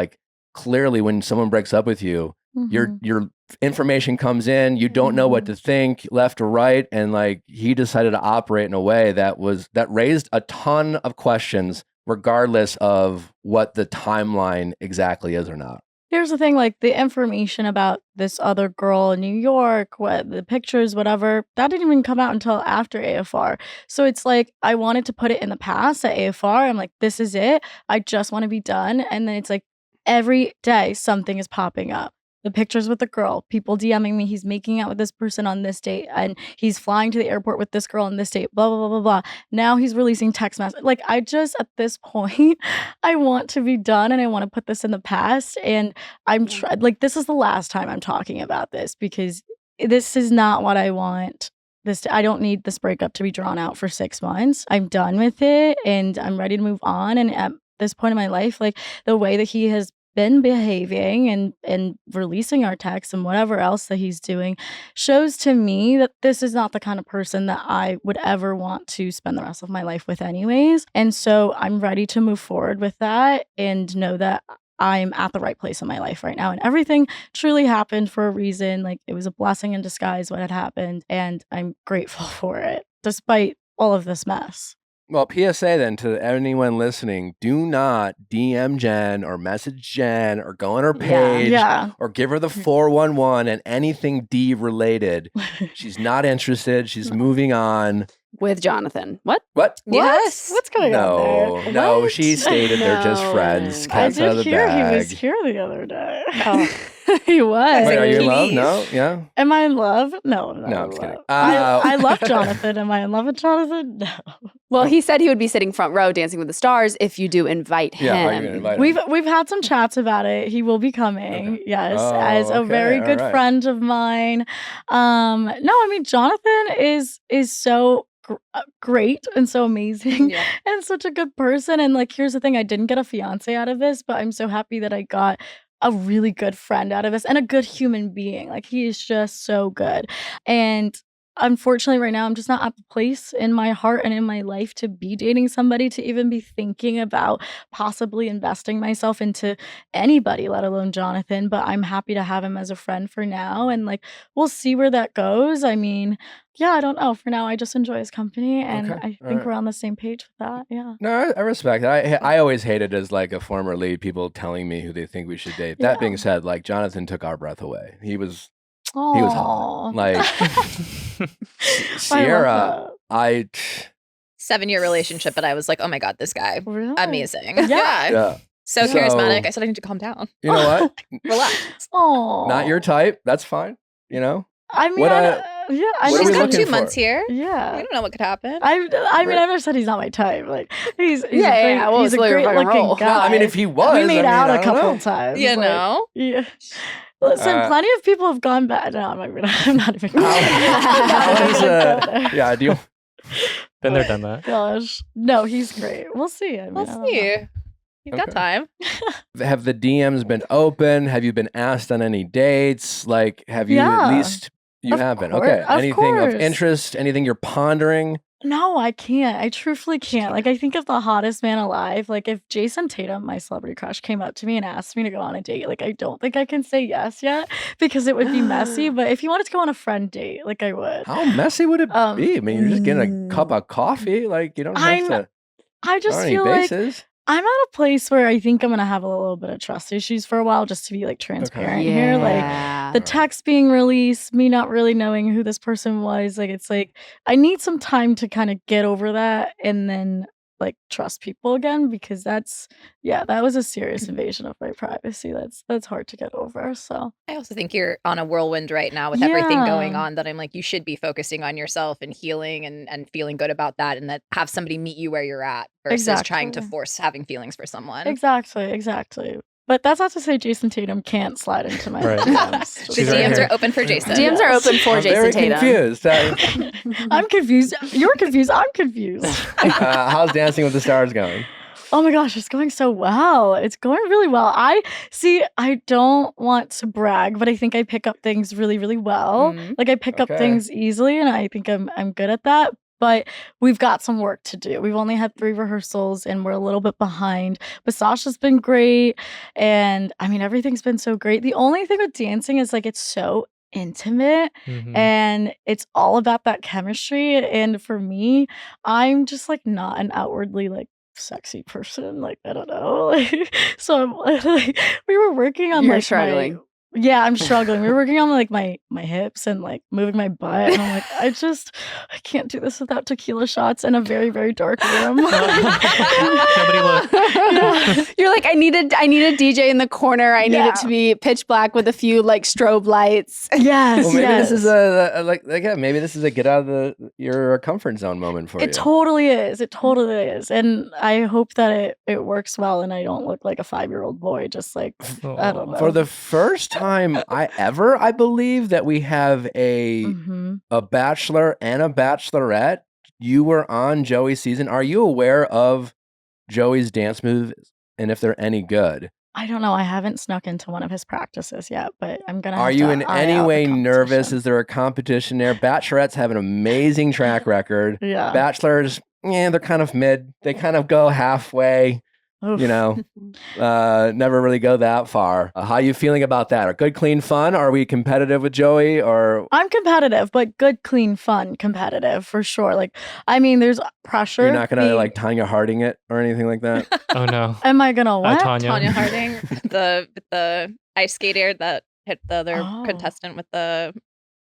Speaker 1: Clearly, when someone breaks up with you, your information comes in, you don't know what to think left or right, and he decided to operate in a way that raised a ton of questions regardless of what the timeline exactly is or not.
Speaker 6: Here's the thing, the information about this other girl in New York, what the pictures, whatever, that didn't even come out until after AFR. So it's I wanted to put it in the past at AFR. I'm this is it. I just want to be done. And then it's every day something is popping up. The pictures with the girl, people DMing me, he's making out with this person on this date, and he's flying to the airport with this girl on this date, blah, blah, blah, blah, blah. Now he's releasing text messages. I just, at this point, I want to be done, and I want to put this in the past. And I'm this is the last time I'm talking about this, because this is not what I want. I don't need this breakup to be drawn out for 6 months. I'm done with it, and I'm ready to move on. And at this point in my life, the way that he has been behaving and releasing our texts and whatever else that he's doing shows to me that this is not the kind of person that I would ever want to spend the rest of my life with anyways. And so I'm ready to move forward with that and know that I'm at the right place in my life right now. And everything truly happened for a reason. It was a blessing in disguise what had happened. And I'm grateful for it, despite all of this mess.
Speaker 1: Well, PSA then to anyone listening, do not DM Jen or message Jen or go on her page or give her the 411 and anything D related. She's not interested. She's moving on.
Speaker 2: With Jonathan. What?
Speaker 4: Yes.
Speaker 6: What's going on there?
Speaker 1: No,
Speaker 6: What?
Speaker 1: she stated they're just friends.
Speaker 6: I
Speaker 1: Cats out of
Speaker 6: did
Speaker 1: the
Speaker 6: hear
Speaker 1: bag.
Speaker 6: he was here the other day.
Speaker 2: He was.
Speaker 1: Wait, are you in love?
Speaker 4: Please.
Speaker 1: No? Yeah?
Speaker 6: Am I in love? No, I'm not
Speaker 1: No, I'm
Speaker 6: in
Speaker 1: just
Speaker 6: love.
Speaker 1: kidding.
Speaker 6: I love Jonathan. Am I in love with Jonathan? No.
Speaker 2: Well, he said he would be sitting front row Dancing with the Stars if you do invite him.
Speaker 1: Yeah, are you going to invite him?
Speaker 6: We've had some chats about it. He will be coming. Yes,
Speaker 1: Oh,
Speaker 6: as a very
Speaker 1: okay,
Speaker 6: good
Speaker 1: all right.
Speaker 6: friend of mine. No, I mean Jonathan is so great and so amazing
Speaker 4: Yeah.
Speaker 6: and such a good person. And here's the thing: I didn't get a fiance out of this, but I'm so happy that I got a really good friend out of this and a good human being. He is just so good. And unfortunately right now I'm just not at the place in my heart and in my life to be dating somebody, to even be thinking about possibly investing myself into anybody, let alone Jonathan. But I'm happy to have him as a friend for now, and like we'll see where that goes. I mean, yeah, I don't know. For now, I just enjoy his company, and
Speaker 1: Okay,
Speaker 6: I think
Speaker 1: alright.
Speaker 6: we're on the same page with that. Yeah.
Speaker 1: No, I respect that. I always hated as like a former lead people telling me who they think we should date. That
Speaker 6: Yeah.
Speaker 1: being said, like Jonathan took our breath away. He was hot.
Speaker 6: Aw.
Speaker 1: Like
Speaker 6: I
Speaker 1: Sierra,
Speaker 6: love
Speaker 4: 7-year relationship, and I was like, oh my God, this guy.
Speaker 6: that. Really?
Speaker 4: Amazing.
Speaker 6: Yeah.
Speaker 1: yeah.
Speaker 4: So
Speaker 1: So-
Speaker 4: charismatic. I said I need to calm down.
Speaker 1: You know what?
Speaker 4: Relax.
Speaker 6: Oh,
Speaker 1: Not your type. That's fine. You know.
Speaker 6: I mean,
Speaker 1: What,
Speaker 6: I
Speaker 1: uh,
Speaker 6: don't- yeah. I
Speaker 1: what are
Speaker 4: She's
Speaker 1: we
Speaker 6: mean,
Speaker 4: got
Speaker 1: looking
Speaker 4: 2
Speaker 1: for?
Speaker 4: months here.
Speaker 6: yeah.
Speaker 4: We don't know what could happen.
Speaker 6: I mean,
Speaker 1: Right.
Speaker 6: I've never said he's not my type. Like he's
Speaker 2: Yeah,
Speaker 6: a great,
Speaker 2: yeah, well,
Speaker 6: he's a
Speaker 2: it's like a
Speaker 6: great
Speaker 2: fucking
Speaker 6: looking
Speaker 2: roll.
Speaker 6: guy.
Speaker 1: No, I mean, if he was,
Speaker 6: we made out
Speaker 1: I
Speaker 6: a
Speaker 1: don't
Speaker 6: couple
Speaker 1: know.
Speaker 6: times.
Speaker 4: You
Speaker 6: like,
Speaker 4: know?
Speaker 6: Yeah. Listen,
Speaker 1: Uh,
Speaker 6: plenty of people have gone bad. No, I'm not even.
Speaker 1: How is, yeah. Do you?
Speaker 3: Been there, done that.
Speaker 6: Gosh, no, he's great. We'll see. I mean,
Speaker 4: We'll
Speaker 6: I don't
Speaker 4: see.
Speaker 6: know.
Speaker 4: You've got
Speaker 1: Okay.
Speaker 4: time.
Speaker 1: Have the DMs been open? Have you been asked on any dates? Like, have you at
Speaker 6: Yeah.
Speaker 1: least you
Speaker 6: Of
Speaker 1: have been?
Speaker 6: cour-
Speaker 1: Okay.
Speaker 6: of
Speaker 1: Anything of
Speaker 6: course.
Speaker 1: interest? Anything you're pondering?
Speaker 6: No, I can't. I truthfully can't. Like, I think of the hottest man alive. Like, if Jason Tatum, my celebrity crush, came up to me and asked me to go on a date, like, I don't think I can say yes yet because it would be messy. But if he wanted to go on a friend date, like, I would.
Speaker 1: How messy would it be? I mean, you're just getting a cup
Speaker 2: Mm.
Speaker 1: of coffee. Like, you don't have
Speaker 6: I'm-
Speaker 1: to
Speaker 6: I just
Speaker 1: on any
Speaker 6: feel like
Speaker 1: bases.
Speaker 6: I'm at a place where I think I'm gonna have a little bit of trust issues for a while, just to be like transparent here. Like,
Speaker 2: Yeah.
Speaker 6: the text being released, me not really knowing who this person was, like it's like I need some time to kind of get over that and then like trust people again, because that was a serious invasion of my privacy. That's hard to get over. So
Speaker 4: I also think you're on a whirlwind right now with everything going
Speaker 6: Yeah.
Speaker 4: on, that I'm like, you should be focusing on yourself and healing and feeling good about that, and that have somebody meet you where you're at versus trying to
Speaker 6: Exactly.
Speaker 4: force having feelings for someone.
Speaker 6: exactly. But that's not to say Jason Tatum can't slide into my
Speaker 3: Right.
Speaker 6: DMs.
Speaker 4: The
Speaker 6: Just
Speaker 3: She's right
Speaker 4: DMs
Speaker 3: here.
Speaker 4: are open for Jason.
Speaker 2: DMs are open for
Speaker 1: I'm
Speaker 2: Jason
Speaker 1: very
Speaker 2: Tatum.
Speaker 1: confused.
Speaker 6: I'm confused. You're confused. I'm confused.
Speaker 1: How's Dancing with the Stars going?
Speaker 6: Oh my gosh, it's going so well. It's going really well. I don't want to brag, but I think I pick up things really, really well.
Speaker 4: Mhm.
Speaker 6: Like I pick up
Speaker 1: Okay.
Speaker 6: things easily, and I think I'm good at that. But we've got some work to do. We've only had 3 rehearsals and we're a little bit behind. But Sasha's been great. And I mean, everything's been so great. The only thing with dancing is like it's so intimate
Speaker 3: Mhm.
Speaker 6: and it's all about that chemistry. And for me, I'm just like not an outwardly like sexy person. Like, I don't know. So I'm like, we were working on
Speaker 2: You're
Speaker 6: like
Speaker 2: struggling.
Speaker 6: yeah, I'm struggling. We were working on like my hips and like moving my butt, and I'm like, I can't do this without tequila shots in a very, very dark room.
Speaker 3: Nobody look.
Speaker 6: Yeah.
Speaker 2: You're like, I need a DJ in the corner. I need
Speaker 6: Yeah.
Speaker 2: it to be pitch black with a few like strobe lights.
Speaker 6: Yes,
Speaker 1: Well, maybe
Speaker 6: yes.
Speaker 1: this is a like yeah, maybe this is a get out of your comfort zone moment for you.
Speaker 6: It totally is. It totally is. And I hope that it works well and I don't look like a 5-year-old boy, just like, I don't know.
Speaker 1: For the first time I believe that we have a
Speaker 6: Mhm.
Speaker 1: bachelor and a bachelorette. You were on Joey's season. Are you aware of Joey's dance moves and if they're any good?
Speaker 6: I don't know. I haven't snuck into one of his practices yet, but I'm going to
Speaker 1: Are
Speaker 6: have
Speaker 1: you
Speaker 6: to
Speaker 1: in
Speaker 6: eye
Speaker 1: any
Speaker 6: out the
Speaker 1: way nervous?
Speaker 6: competition.
Speaker 1: Is there a competition there? Bachelorettes have an amazing track record.
Speaker 6: Yeah.
Speaker 1: Bachelors, they're kind of mid. They kind of go halfway.
Speaker 6: Oof.
Speaker 1: You know, never really go that far. How you feeling about that? Are good, clean fun? Are we competitive with Joey? Or
Speaker 6: I'm competitive, but good, clean, fun, competitive for sure. Like, I mean, there's pressure.
Speaker 1: you're not gonna
Speaker 6: being-
Speaker 1: like Tanya Harding it or anything like that?
Speaker 3: Oh no.
Speaker 6: Am I gonna
Speaker 3: Hi,
Speaker 6: what?
Speaker 3: Tanya.
Speaker 4: Tanya Harding, the ice skater that hit the other
Speaker 6: Oh.
Speaker 4: contestant with the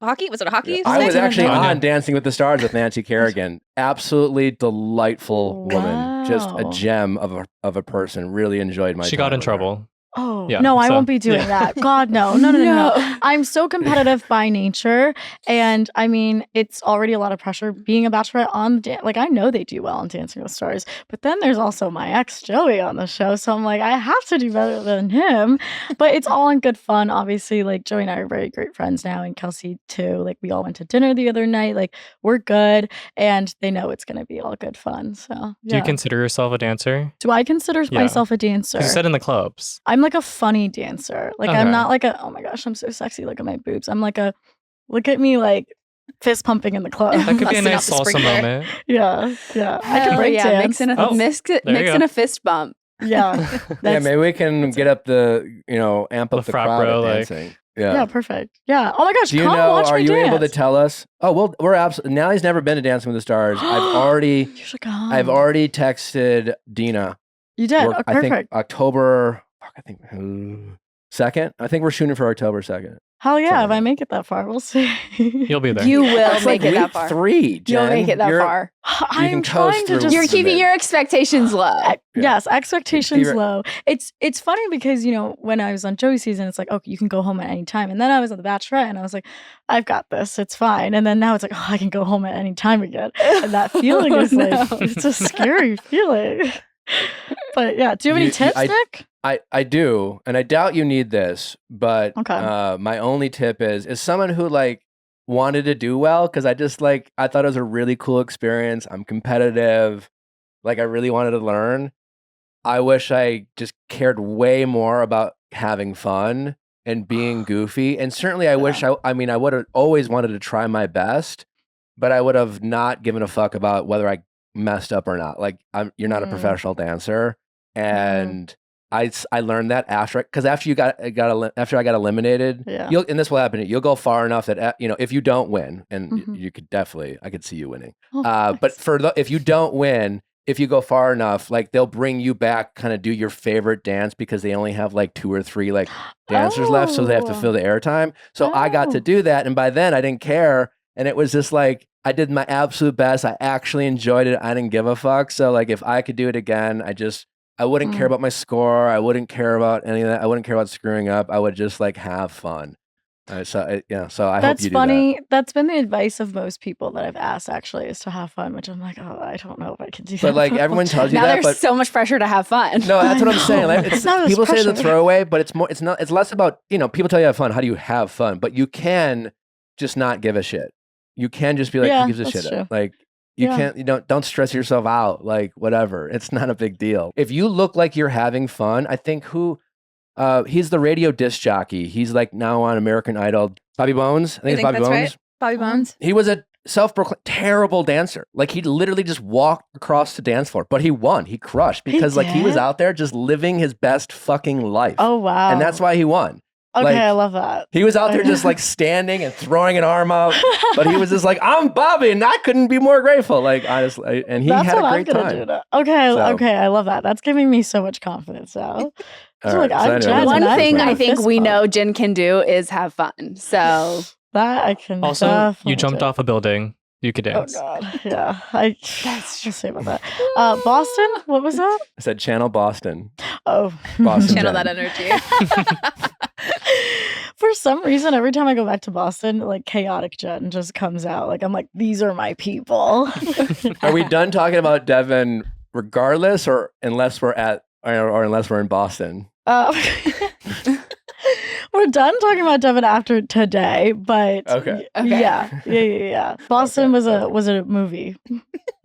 Speaker 4: hockey. Was it a hockey?
Speaker 1: I was
Speaker 6: didn't
Speaker 1: actually
Speaker 6: know.
Speaker 1: on Dancing with the Stars with Nancy Kerrigan. Absolutely delightful woman. Just a
Speaker 6: Wow.
Speaker 1: gem of a person. Really enjoyed my
Speaker 3: She
Speaker 1: time
Speaker 3: got in
Speaker 1: with her.
Speaker 3: trouble.
Speaker 6: Oh
Speaker 3: Yeah,
Speaker 6: no, I
Speaker 3: so-
Speaker 6: won't be doing
Speaker 3: yeah.
Speaker 6: that. God, no. No. I'm so competitive by nature, and I mean, it's already a lot of pressure being a bachelorette on like I know they do well on Dancing with Stars, but then there's also my ex Joey on the show, so I'm like I have to do better than him. But it's all in good fun. Obviously, like Joey and I are very great friends now, and Kelsey too. Like we all went to dinner the other night. Like we're good, and they know it's gonna be all good fun. So
Speaker 3: Do
Speaker 6: yeah.
Speaker 3: you consider yourself a dancer?
Speaker 6: Do I consider
Speaker 3: Yeah.
Speaker 6: myself a dancer?
Speaker 3: 'Cause you said in the clubs.
Speaker 6: I'm like a funny dancer. Like I'm
Speaker 3: Okay.
Speaker 6: not like a oh my gosh, I'm so sexy. Look at my boobs. I'm like a look at me like fist pumping in the club.
Speaker 3: That could be a
Speaker 4: Busting
Speaker 3: nice
Speaker 4: out the
Speaker 3: salsa
Speaker 4: sprinkler.
Speaker 3: moment.
Speaker 6: yeah. I can
Speaker 2: Hell
Speaker 6: break
Speaker 2: yeah,
Speaker 6: dance.
Speaker 2: mixing
Speaker 3: Oh, there you go.
Speaker 2: a fist bump.
Speaker 6: Yeah.
Speaker 1: Yeah,
Speaker 6: That's-
Speaker 1: maybe we can get up amp up
Speaker 3: The
Speaker 1: the
Speaker 3: frat
Speaker 1: crowd
Speaker 3: bro,
Speaker 1: at
Speaker 3: like-
Speaker 1: dancing.
Speaker 6: yeah, perfect. Yeah. Oh my gosh,
Speaker 1: Do you
Speaker 6: come
Speaker 1: know?
Speaker 6: watch
Speaker 1: Are
Speaker 6: me
Speaker 1: you able to
Speaker 6: dance.
Speaker 1: tell us? Oh, well, we're absolutely. Nally's never been to Dancing with the Stars.
Speaker 6: You should come.
Speaker 1: I've already texted Dina.
Speaker 6: You did.
Speaker 1: We're-
Speaker 6: Oh,
Speaker 1: I think
Speaker 6: perfect.
Speaker 1: October. I think 2nd. I think we're shooting for October 2nd.
Speaker 6: Hell yeah,
Speaker 1: something
Speaker 6: if
Speaker 1: like
Speaker 6: I make it that far, we'll see.
Speaker 3: You'll be there.
Speaker 2: You will
Speaker 1: That's
Speaker 2: make
Speaker 1: like
Speaker 2: it that
Speaker 1: week
Speaker 2: far.
Speaker 1: 3. Jen.
Speaker 2: You'll make it that
Speaker 1: You're-
Speaker 2: far.
Speaker 6: I'm
Speaker 1: can
Speaker 6: trying
Speaker 1: coast
Speaker 6: to
Speaker 1: through
Speaker 6: just
Speaker 2: You're keeping your expectations low.
Speaker 1: Yeah.
Speaker 6: Yes, expectations
Speaker 1: Keep it-
Speaker 6: low. It's funny because when I was on Joey's season, it's like, oh, you can go home at any time. And then I was on The Bachelorette, and I was like, I've got this, it's fine. And then now it's like, oh, I can go home at any time again. And that feeling is like,
Speaker 2: no.
Speaker 6: it's a scary feeling. But yeah, do you have any tips, Nick?
Speaker 1: I do, and I doubt you need this, but
Speaker 6: Okay.
Speaker 1: my only tip is someone who like wanted to do well, because I thought it was a really cool experience. I'm competitive, like I really wanted to learn. I wish I just cared way more about having fun and being goofy, and certainly I wish I would have always wanted to try my best, but I would have not given a fuck about whether I messed up or not. Like you're not a
Speaker 6: Mm.
Speaker 1: professional dancer, and I learned that after I got eliminated.
Speaker 6: Yeah.
Speaker 1: And this will happen. You'll go far enough that if you don't win, and
Speaker 6: Mhm.
Speaker 1: you could definitely, I could see you winning.
Speaker 6: Oh,
Speaker 1: But
Speaker 6: thanks.
Speaker 1: if you don't win, if you go far enough, like they'll bring you back, kind of do your favorite dance because they only have like 2 or 3 like dancers left, so they have to
Speaker 6: Oh.
Speaker 1: fill the airtime. So I got to
Speaker 6: Oh.
Speaker 1: do that, and by then I didn't care, and it was just like I did my absolute best. I actually enjoyed it. I didn't give a fuck. So like if I could do it again, I wouldn't care about my score. I wouldn't care about any of that. I wouldn't care about screwing up. I would just like have fun. So I
Speaker 6: That's
Speaker 1: hope you do
Speaker 6: funny. That's been the advice of most people that I've asked, actually, is to have fun, which I'm like, oh, I don't know if I can do
Speaker 1: that. But like everyone tells you
Speaker 2: Now
Speaker 1: that,
Speaker 2: there's
Speaker 1: but
Speaker 2: so much pressure to have fun.
Speaker 1: no, that's
Speaker 6: I
Speaker 1: what I'm saying. Like,
Speaker 6: know. It's not as
Speaker 1: people say the
Speaker 6: pressure.
Speaker 1: throwaway, but it's more. It's not. It's less about people tell you have fun. How do you have fun? But you can just not give a shit. You can just be like,
Speaker 6: Yeah,
Speaker 1: who gives a
Speaker 6: that's
Speaker 1: shit?
Speaker 6: true.
Speaker 1: Like you
Speaker 6: Yeah.
Speaker 1: can't. You don't stress yourself out. Like whatever. It's not a big deal. If you look like you're having fun, I think he's the radio disc jockey. He's like now on American Idol. Bobby Bones. I think it's Bobby
Speaker 4: that's
Speaker 1: Bones.
Speaker 4: right. Bobby Bones.
Speaker 1: He was a self-proclaimed terrible dancer. Like he literally just walked across the dance floor, but he won. He crushed
Speaker 6: He
Speaker 1: because like he was
Speaker 6: did?
Speaker 1: out there just living his best fucking life.
Speaker 6: Oh, wow.
Speaker 1: And that's why he won.
Speaker 6: Okay,
Speaker 1: like-
Speaker 6: I love that.
Speaker 1: He was out there just like standing and throwing an arm out, but he was just like, "I'm Bobby," and I couldn't be more grateful. Like honestly, and he
Speaker 6: That's
Speaker 1: had a
Speaker 6: what
Speaker 1: great
Speaker 6: I'm gonna
Speaker 1: time.
Speaker 6: do now. Okay,
Speaker 1: So-
Speaker 6: okay, I love that. That's giving me so much confidence now.
Speaker 1: All
Speaker 6: Like,
Speaker 1: right,
Speaker 6: I'm
Speaker 1: anyway,
Speaker 6: Jen,
Speaker 1: that's
Speaker 2: One
Speaker 6: and
Speaker 1: my
Speaker 6: I'm
Speaker 2: thing
Speaker 1: plan.
Speaker 2: I think
Speaker 6: fist
Speaker 2: we
Speaker 6: bump.
Speaker 2: know Jen can do is have fun. So
Speaker 6: That I can.
Speaker 3: Also,
Speaker 6: definitely
Speaker 3: you jumped
Speaker 6: do.
Speaker 3: off a building. You could
Speaker 6: Oh
Speaker 3: dance.
Speaker 6: God, yeah. Let's say about that. Boston, what was that?
Speaker 1: I said Channel Boston.
Speaker 6: Oh,
Speaker 1: Boston
Speaker 4: Channel
Speaker 1: Jen.
Speaker 4: that energy.
Speaker 6: For some reason, every time I go back to Boston, like chaotic Jen just comes out. Like I'm like, these are my people.
Speaker 1: Are we done talking about Devin, regardless, or unless we're in Boston?
Speaker 6: We're done talking about Devin after today, but
Speaker 1: Okay.
Speaker 2: Okay.
Speaker 6: yeah. Boston was a movie.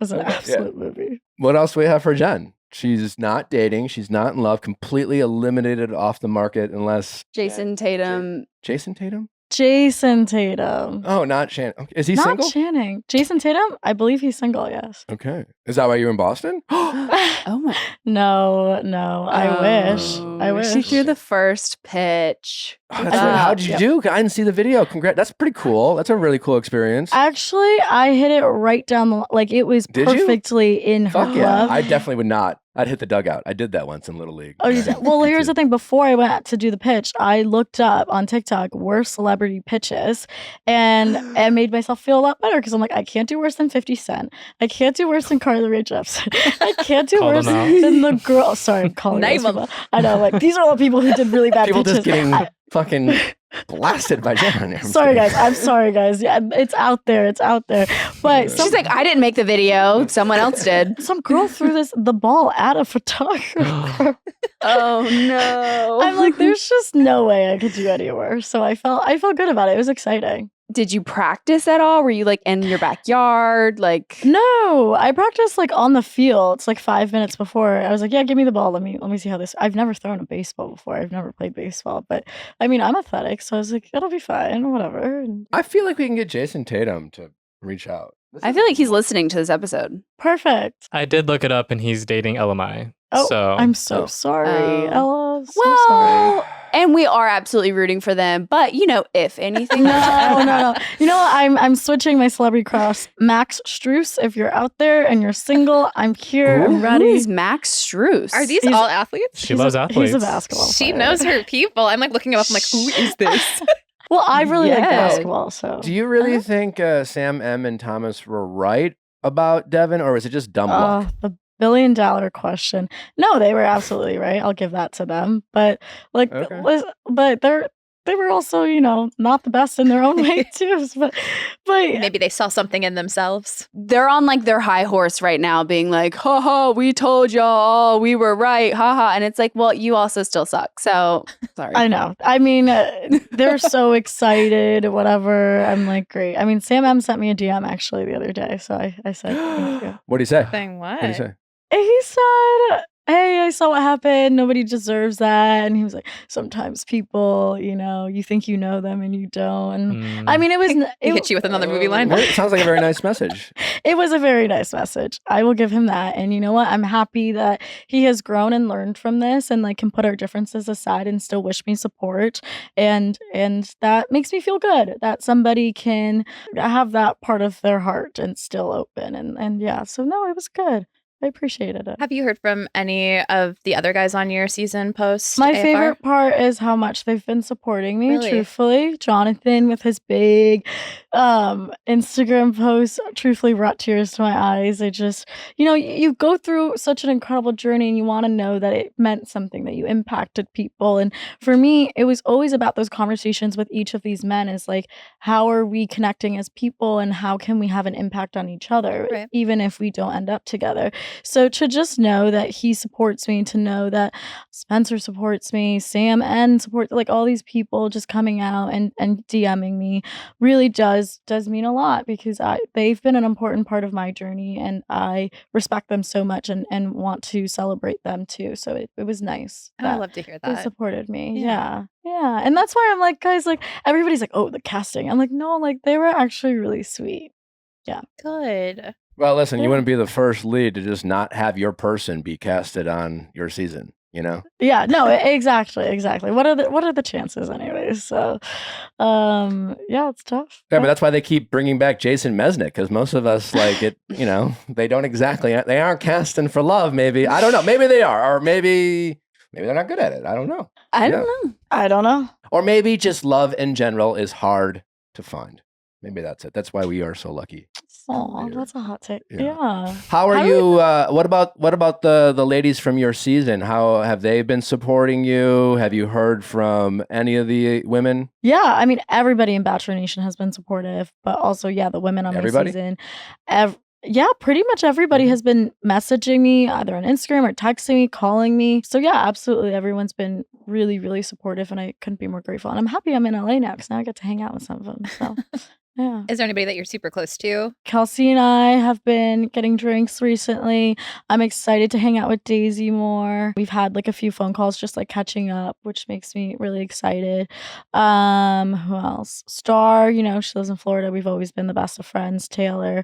Speaker 6: Was an
Speaker 1: Okay, yeah.
Speaker 6: absolute movie.
Speaker 1: What else do we have for Jen? She's not dating. She's not in love. Completely eliminated off the market unless
Speaker 2: Jason Tatum.
Speaker 1: Jason Tatum.
Speaker 6: Jason Tatum.
Speaker 1: Oh, not Shannon. Okay. Is he
Speaker 6: Not
Speaker 1: single?
Speaker 6: Channing. Jason Tatum? I believe he's single, yes.
Speaker 1: Okay. Is that why you're in Boston?
Speaker 2: Oh my!
Speaker 6: No. I wish. I
Speaker 2: Oh,
Speaker 6: wish.
Speaker 2: She threw the first pitch.
Speaker 1: Oh, that's right. How'd you
Speaker 6: Yep.
Speaker 1: do? I didn't see the video. Congrats. That's pretty cool. That's a really cool experience.
Speaker 6: Actually, I hit it right down the like it was
Speaker 1: Did you?
Speaker 6: perfectly in her
Speaker 1: Fuck yeah.
Speaker 6: glove.
Speaker 1: I definitely would not. I'd hit the dugout. I did that once in Little League.
Speaker 6: Oh, you did? Well, here's the thing. Before I went to do the pitch, I looked up on TikTok worst celebrity pitches, and I made myself feel a lot better because I'm like, I can't do worse than 50 Cent. I can't do worse than Carly Rae Jepsen. I can't do
Speaker 3: Call
Speaker 6: worse
Speaker 3: them out.
Speaker 6: than the girl. Sorry, I'm calling
Speaker 4: Name
Speaker 6: those
Speaker 4: 'em.
Speaker 6: people. I know, like these are all people who did really bad
Speaker 1: People
Speaker 6: pitches.
Speaker 1: just getting fucking blasted by Jen. I'm
Speaker 6: Sorry,
Speaker 1: kidding.
Speaker 6: guys. I'm sorry, guys. Yeah, it's out there. It's out there. But
Speaker 2: She's like, I didn't make the video. Someone else did.
Speaker 6: some girl threw the ball at a photographer.
Speaker 2: Oh no!
Speaker 6: I'm like, there's just no way I could do any worse. So I felt good about it. It was exciting.
Speaker 2: did you practice at all? Were you like in your backyard? Like,
Speaker 6: No, I practiced like on the field. It's like 5 minutes before. I was like, yeah, give me the ball. Let me see how this. I've never thrown a baseball before. I've never played baseball, but I mean, I'm athletic, so I was like, it'll be fine, whatever. And
Speaker 1: I feel like we can get Jason Tatum to reach out.
Speaker 2: I feel like he's listening to this episode.
Speaker 6: perfect.
Speaker 3: I did look it up, and he's dating LMI.
Speaker 6: Oh,
Speaker 3: so
Speaker 6: I'm so
Speaker 1: Oh.
Speaker 6: sorry,
Speaker 2: Oh.
Speaker 6: Ella. So
Speaker 2: Well,
Speaker 6: sorry.
Speaker 2: and we are absolutely rooting for them. But, you know, if anything.
Speaker 6: No. You know what? I'm switching my celebrity cross. Max Struess, if you're out there and you're single, I'm here. I'm
Speaker 1: Who?
Speaker 2: Who
Speaker 6: ready.
Speaker 2: is Max Struess?
Speaker 4: Are these
Speaker 6: He's-
Speaker 4: all athletes?
Speaker 3: she loves athletes.
Speaker 6: He's a basketball
Speaker 4: She
Speaker 6: player.
Speaker 4: knows her people. I'm like looking him up. I'm like, who is this?
Speaker 6: Well, I really like
Speaker 2: Yes.
Speaker 6: basketball, so.
Speaker 1: Do you really think Sam M and Thomas were right about Devin, or was it just dumb luck?
Speaker 6: The $1 billion question. No, they were absolutely right. I'll give that to them. But like,
Speaker 1: Okay.
Speaker 6: but they were also, you know, not the best in their own way too. But
Speaker 4: Maybe they saw something in themselves.
Speaker 2: They're on like their high horse right now, being like, ha ha, we told y'all we were right, ha ha. And it's like, well, you also still suck. So sorry.
Speaker 6: I know. I mean, they're so excited. Whatever. I'm like, great. I mean, Sam M sent me a DM actually the other day, so I said thank you.
Speaker 1: What do you say?
Speaker 4: Saying what?
Speaker 1: What do you say?
Speaker 6: He said, hey, I saw what happened. Nobody deserves that. And he was like, sometimes people, you know, you think you know them and you don't. And I mean, it was.
Speaker 4: He
Speaker 6: it,
Speaker 4: hit you with another movie line.
Speaker 1: Well, it sounds like a very nice message.
Speaker 6: It was a very nice message. I will give him that. And you know what? I'm happy that he has grown and learned from this and like can put our differences aside and still wish me support. And that makes me feel good that somebody can have that part of their heart and still open. And yeah, so no, it was good. I appreciated it.
Speaker 4: Have you heard from any of the other guys on your season post?
Speaker 6: My
Speaker 4: AFR?
Speaker 6: favorite part is how much they've been supporting me,
Speaker 4: Really?
Speaker 6: truthfully. Jonathan with his big Instagram post truthfully brought tears to my eyes. I just, you know, you go through such an incredible journey and you want to know that it meant something, that you impacted people. And for me, it was always about those conversations with each of these men is like, how are we connecting as people and how can we have an impact on each other,
Speaker 4: Right.
Speaker 6: even if we don't end up together? So to just know that he supports me, to know that Spencer supports me, Sam and support, like all these people just coming out and DMing me really does mean a lot because they've been an important part of my journey and I respect them so much and want to celebrate them too. So it was nice.
Speaker 4: Oh, I
Speaker 6: that
Speaker 4: love to hear
Speaker 6: they
Speaker 4: that.
Speaker 6: supported me.
Speaker 4: Yeah.
Speaker 6: Yeah. And that's why I'm like, guys, like everybody's like, oh, the casting. I'm like, no, like they were actually really sweet.
Speaker 4: Good.
Speaker 1: Well, listen, you
Speaker 6: Yeah.
Speaker 1: wouldn't be the first lead to just not have your person be casted on your season, you know?
Speaker 6: Yeah, no, exactly. What are the chances anyways? So yeah, it's tough.
Speaker 1: Yeah, but that's why they keep bringing back Jason Mesnick because most of us like it, you know, they aren't casting for love, maybe. I don't know. Maybe they are, or maybe they're not good at it. I don't know.
Speaker 2: I
Speaker 1: Yeah.
Speaker 2: don't know.
Speaker 6: I don't know.
Speaker 1: Or maybe just love in general is hard to find. Maybe that's it. That's why we are so lucky.
Speaker 6: Oh,
Speaker 1: weird.
Speaker 6: that's a hot take.
Speaker 1: Yeah.
Speaker 6: Yeah.
Speaker 1: How are
Speaker 6: How do
Speaker 1: you? What about the ladies from your season? How have they been supporting you? Have you heard from any of the women?
Speaker 6: Yeah, I mean everybody in Bachelor Nation has been supportive, but also yeah, the women on
Speaker 1: Everybody?
Speaker 6: my season. Yeah, pretty much everybody
Speaker 1: Mhm.
Speaker 6: has been messaging me either on Instagram or texting me, calling me. So yeah, absolutely, everyone's been really, really supportive, and I couldn't be more grateful. And I'm happy I'm in LA now because now I get to hang out with some of them. So yeah.
Speaker 4: Is there anybody that you're super close to?
Speaker 6: Kelsey and I have been getting drinks recently. I'm excited to hang out with Daisy more. We've had like a few phone calls just like catching up, which makes me really excited. Who else? Star, you know, she lives in Florida. We've always been the best of friends. Taylor.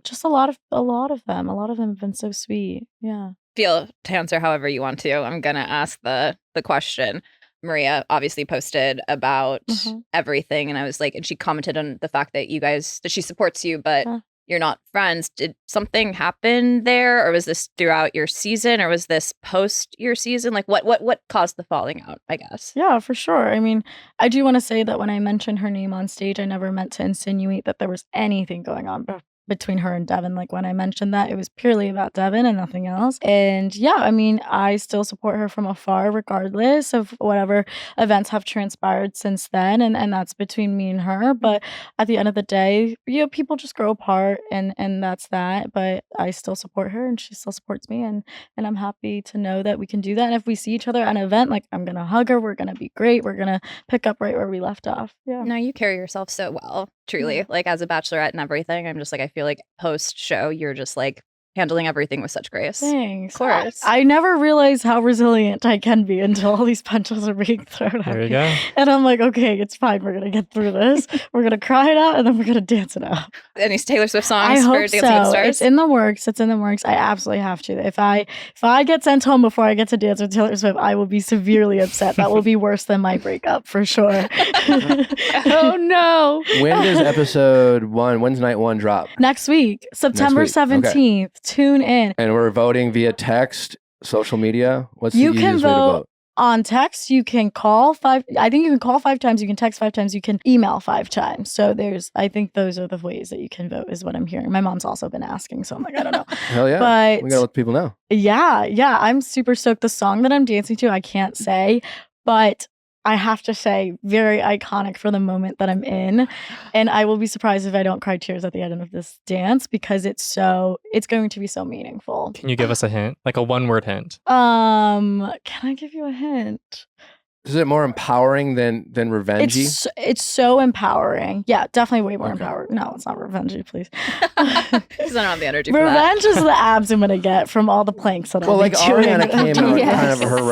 Speaker 6: Just a lot of them. A lot of them have been so sweet. Yeah.
Speaker 4: Feel to answer however you want to. I'm gonna ask the question. Maria obviously posted about
Speaker 6: Mhm.
Speaker 4: everything, and I was like, and she commented on the fact that that she supports you, but
Speaker 6: Huh.
Speaker 4: you're not friends. Did something happen there, or was this throughout your season, or was this post your season? Like, what caused the falling out? I guess.
Speaker 6: Yeah, for sure. I mean, I do want to say that when I mentioned her name on stage, I never meant to insinuate that there was anything going on between her and Devin. Like when I mentioned that, it was purely about Devin and nothing else. And yeah, I mean, I still support her from afar, regardless of whatever events have transpired since then. And that's between me and her. But at the end of the day, people just grow apart, and that's that. But I still support her, and she still supports me, and I'm happy to know that we can do that. And if we see each other at an event, like I'm gonna hug her. We're gonna be great. We're gonna pick up right where we left off. Yeah.
Speaker 4: No, you carry yourself so well, truly.
Speaker 6: Yeah.
Speaker 4: Like as a bachelorette and everything, I'm just like, I feel like post show, you're just like handling everything with such grace.
Speaker 6: Thanks.
Speaker 4: Of course.
Speaker 6: I never realized how resilient I can be until all these punches are being thrown at
Speaker 3: There
Speaker 6: me.
Speaker 3: you go.
Speaker 6: And I'm like, okay, it's fine. We're gonna get through this. We're gonna cry it out, and then we're gonna dance it out.
Speaker 4: Any Taylor Swift
Speaker 6: I
Speaker 4: songs for
Speaker 6: hope
Speaker 4: Dancing with the
Speaker 6: so.
Speaker 4: Stars?
Speaker 6: It's in the works. It's in the works. I absolutely have to. If I get sent home before I get to dance with Taylor Swift, I will be severely upset. That will be worse than my breakup for sure.
Speaker 2: Oh no.
Speaker 1: When's night one drop?
Speaker 6: Next week, September
Speaker 1: Next week. Okay.
Speaker 6: 17th. Tune in.
Speaker 1: And we're voting via text, social media. What's
Speaker 6: You
Speaker 1: the
Speaker 6: can
Speaker 1: easiest way to
Speaker 6: vote
Speaker 1: vote?
Speaker 6: on text. You can call I think you can call 5 times, you can text 5 times, you can email 5 times. So I think those are the ways that you can vote, is what I'm hearing. My mom's also been asking, so I'm like, I don't know.
Speaker 1: Hell yeah.
Speaker 6: But
Speaker 1: We gotta let people know.
Speaker 6: yeah, I'm super stoked. The song that I'm dancing to, I can't say, but I have to say, very iconic for the moment that I'm in. And I will be surprised if I don't cry tears at the end of this dance, because it's going to be so meaningful.
Speaker 3: Can you give us a hint? Like a 1-word hint.
Speaker 6: Can I give you a hint?
Speaker 1: Is it more empowering than revengey?
Speaker 6: It's so empowering. Yeah, definitely way more
Speaker 1: Okay.
Speaker 6: empowering. No, it's not revengey, please.
Speaker 4: Because I don't have the energy for that.
Speaker 6: Revenge is the abs I'm gonna get from all the planks that
Speaker 1: Well, like
Speaker 6: I'm doing.
Speaker 1: Ariana came out
Speaker 2: Yes.
Speaker 1: kind of her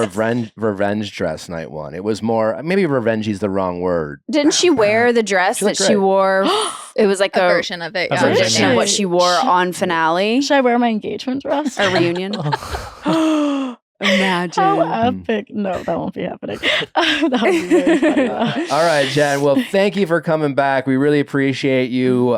Speaker 1: revenge dress night one. It was more, maybe revengey is the wrong word.
Speaker 2: Didn't she wear the dress
Speaker 1: She
Speaker 2: that
Speaker 1: looked
Speaker 2: she
Speaker 1: great.
Speaker 2: wore? It was like
Speaker 4: A
Speaker 2: a
Speaker 4: version of it.
Speaker 3: A
Speaker 4: yeah.
Speaker 3: version,
Speaker 2: version of
Speaker 3: yeah.
Speaker 2: what she wore on finale
Speaker 6: Should I wear my engagement dress?
Speaker 2: or reunion. Imagine.
Speaker 6: How epic. No, that won't be happening. That would be very funny, though.
Speaker 1: All right, Jen. Well, thank you for coming back. We really appreciate you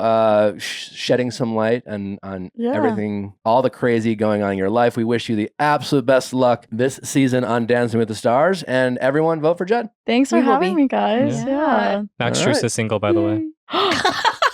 Speaker 1: shedding some light on
Speaker 6: Yeah.
Speaker 1: everything, all the crazy going on in your life. We wish you the absolute best luck this season on Dancing with the Stars. And everyone, vote for Jen.
Speaker 6: Thanks for
Speaker 2: We will
Speaker 6: having
Speaker 2: be.
Speaker 6: me, guys.
Speaker 4: Yeah.
Speaker 6: Yeah.
Speaker 3: Max
Speaker 1: All
Speaker 3: Strus
Speaker 1: right.
Speaker 3: is single, by the way.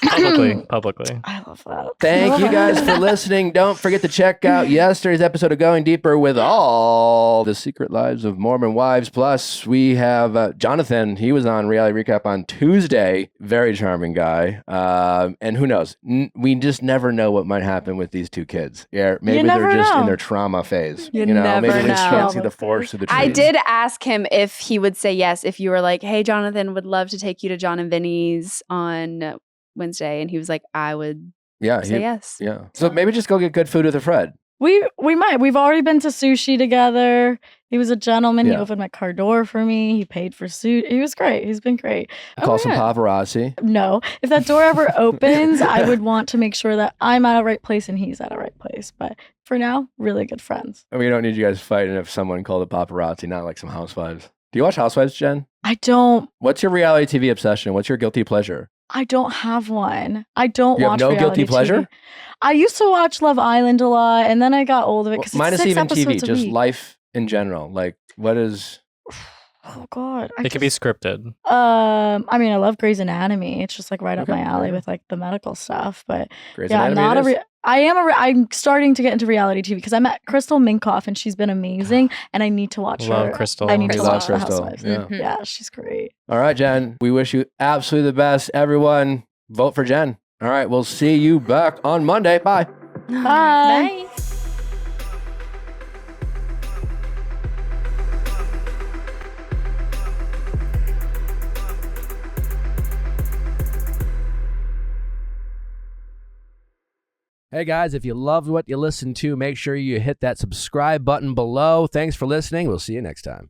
Speaker 6: Publicly.
Speaker 3: Publicly.
Speaker 6: I love that.
Speaker 1: Thank you guys for listening. Don't forget to check out yesterday's episode of Going Deeper with all the secret lives of Mormon wives. Plus, we have Jonathan. He was on Reality Recap on Tuesday. Very charming guy. And who knows? We just never know what might happen with these two kids. Yeah, maybe
Speaker 6: never
Speaker 1: they're just in
Speaker 6: know.
Speaker 1: their trauma phase.
Speaker 2: You
Speaker 1: know,
Speaker 2: never
Speaker 1: maybe they just
Speaker 2: know.
Speaker 1: can't see the forest through the trees.
Speaker 2: I did ask him if he would say yes if you were like, hey, Jonathan, would love to take you to John and Vinny's on Wednesday. And he was like, I would
Speaker 1: Yeah,
Speaker 2: say yes.
Speaker 1: yeah. So maybe just go get good food with a Fred.
Speaker 6: We might. We've already been to sushi together. He was a gentleman. He
Speaker 1: Yeah.
Speaker 6: opened my car door for me. He paid for suit. He was great. He's been great.
Speaker 1: Call some paparazzi.
Speaker 6: No, if that door ever opens, I would want to make sure that I'm at a right place and he's at a right place. But for now, really good friends.
Speaker 1: We don't need you guys fighting if someone called a paparazzi, not like some housewives. Do you watch Housewives, Jen?
Speaker 6: I don't
Speaker 1: What's your reality TV obsession? What's your guilty pleasure?
Speaker 6: have one. I don't
Speaker 1: You have
Speaker 6: watch
Speaker 1: no
Speaker 6: reality
Speaker 1: guilty pleasure?
Speaker 6: TV. I used to watch Love Island a lot, and then I got old of it because
Speaker 1: Minus
Speaker 6: it's 6
Speaker 1: even TV,
Speaker 6: episodes a
Speaker 1: just
Speaker 6: week.
Speaker 1: life in general. Like, what is?
Speaker 6: Oh God,
Speaker 3: It could be scripted.
Speaker 6: I mean, I love Grey's Anatomy. It's just like right up
Speaker 1: Okay,
Speaker 6: my alley
Speaker 1: yeah.
Speaker 6: with like the medical stuff. But
Speaker 1: Grey's
Speaker 6: yeah, I'm
Speaker 1: Anatomy
Speaker 6: not
Speaker 1: it is?
Speaker 6: I'm starting to get into reality TV because I met Crystal Minkoff and she's been amazing, and I need to watch
Speaker 3: Love
Speaker 6: her.
Speaker 3: Crystal.
Speaker 6: I need
Speaker 1: We
Speaker 6: to
Speaker 1: love
Speaker 6: watch The
Speaker 1: Crystal.
Speaker 6: Housewives.
Speaker 1: Yeah.
Speaker 4: Mhm.
Speaker 6: Yeah, she's great.
Speaker 1: All right, Jen. We wish you absolutely the best. Everyone, vote for Jen. All right, we'll see you back on Monday. Bye.
Speaker 6: Bye.
Speaker 4: Bye.
Speaker 1: Hey guys, if you loved what you listened to, make sure you hit that subscribe button below. Thanks for listening. We'll see you next time.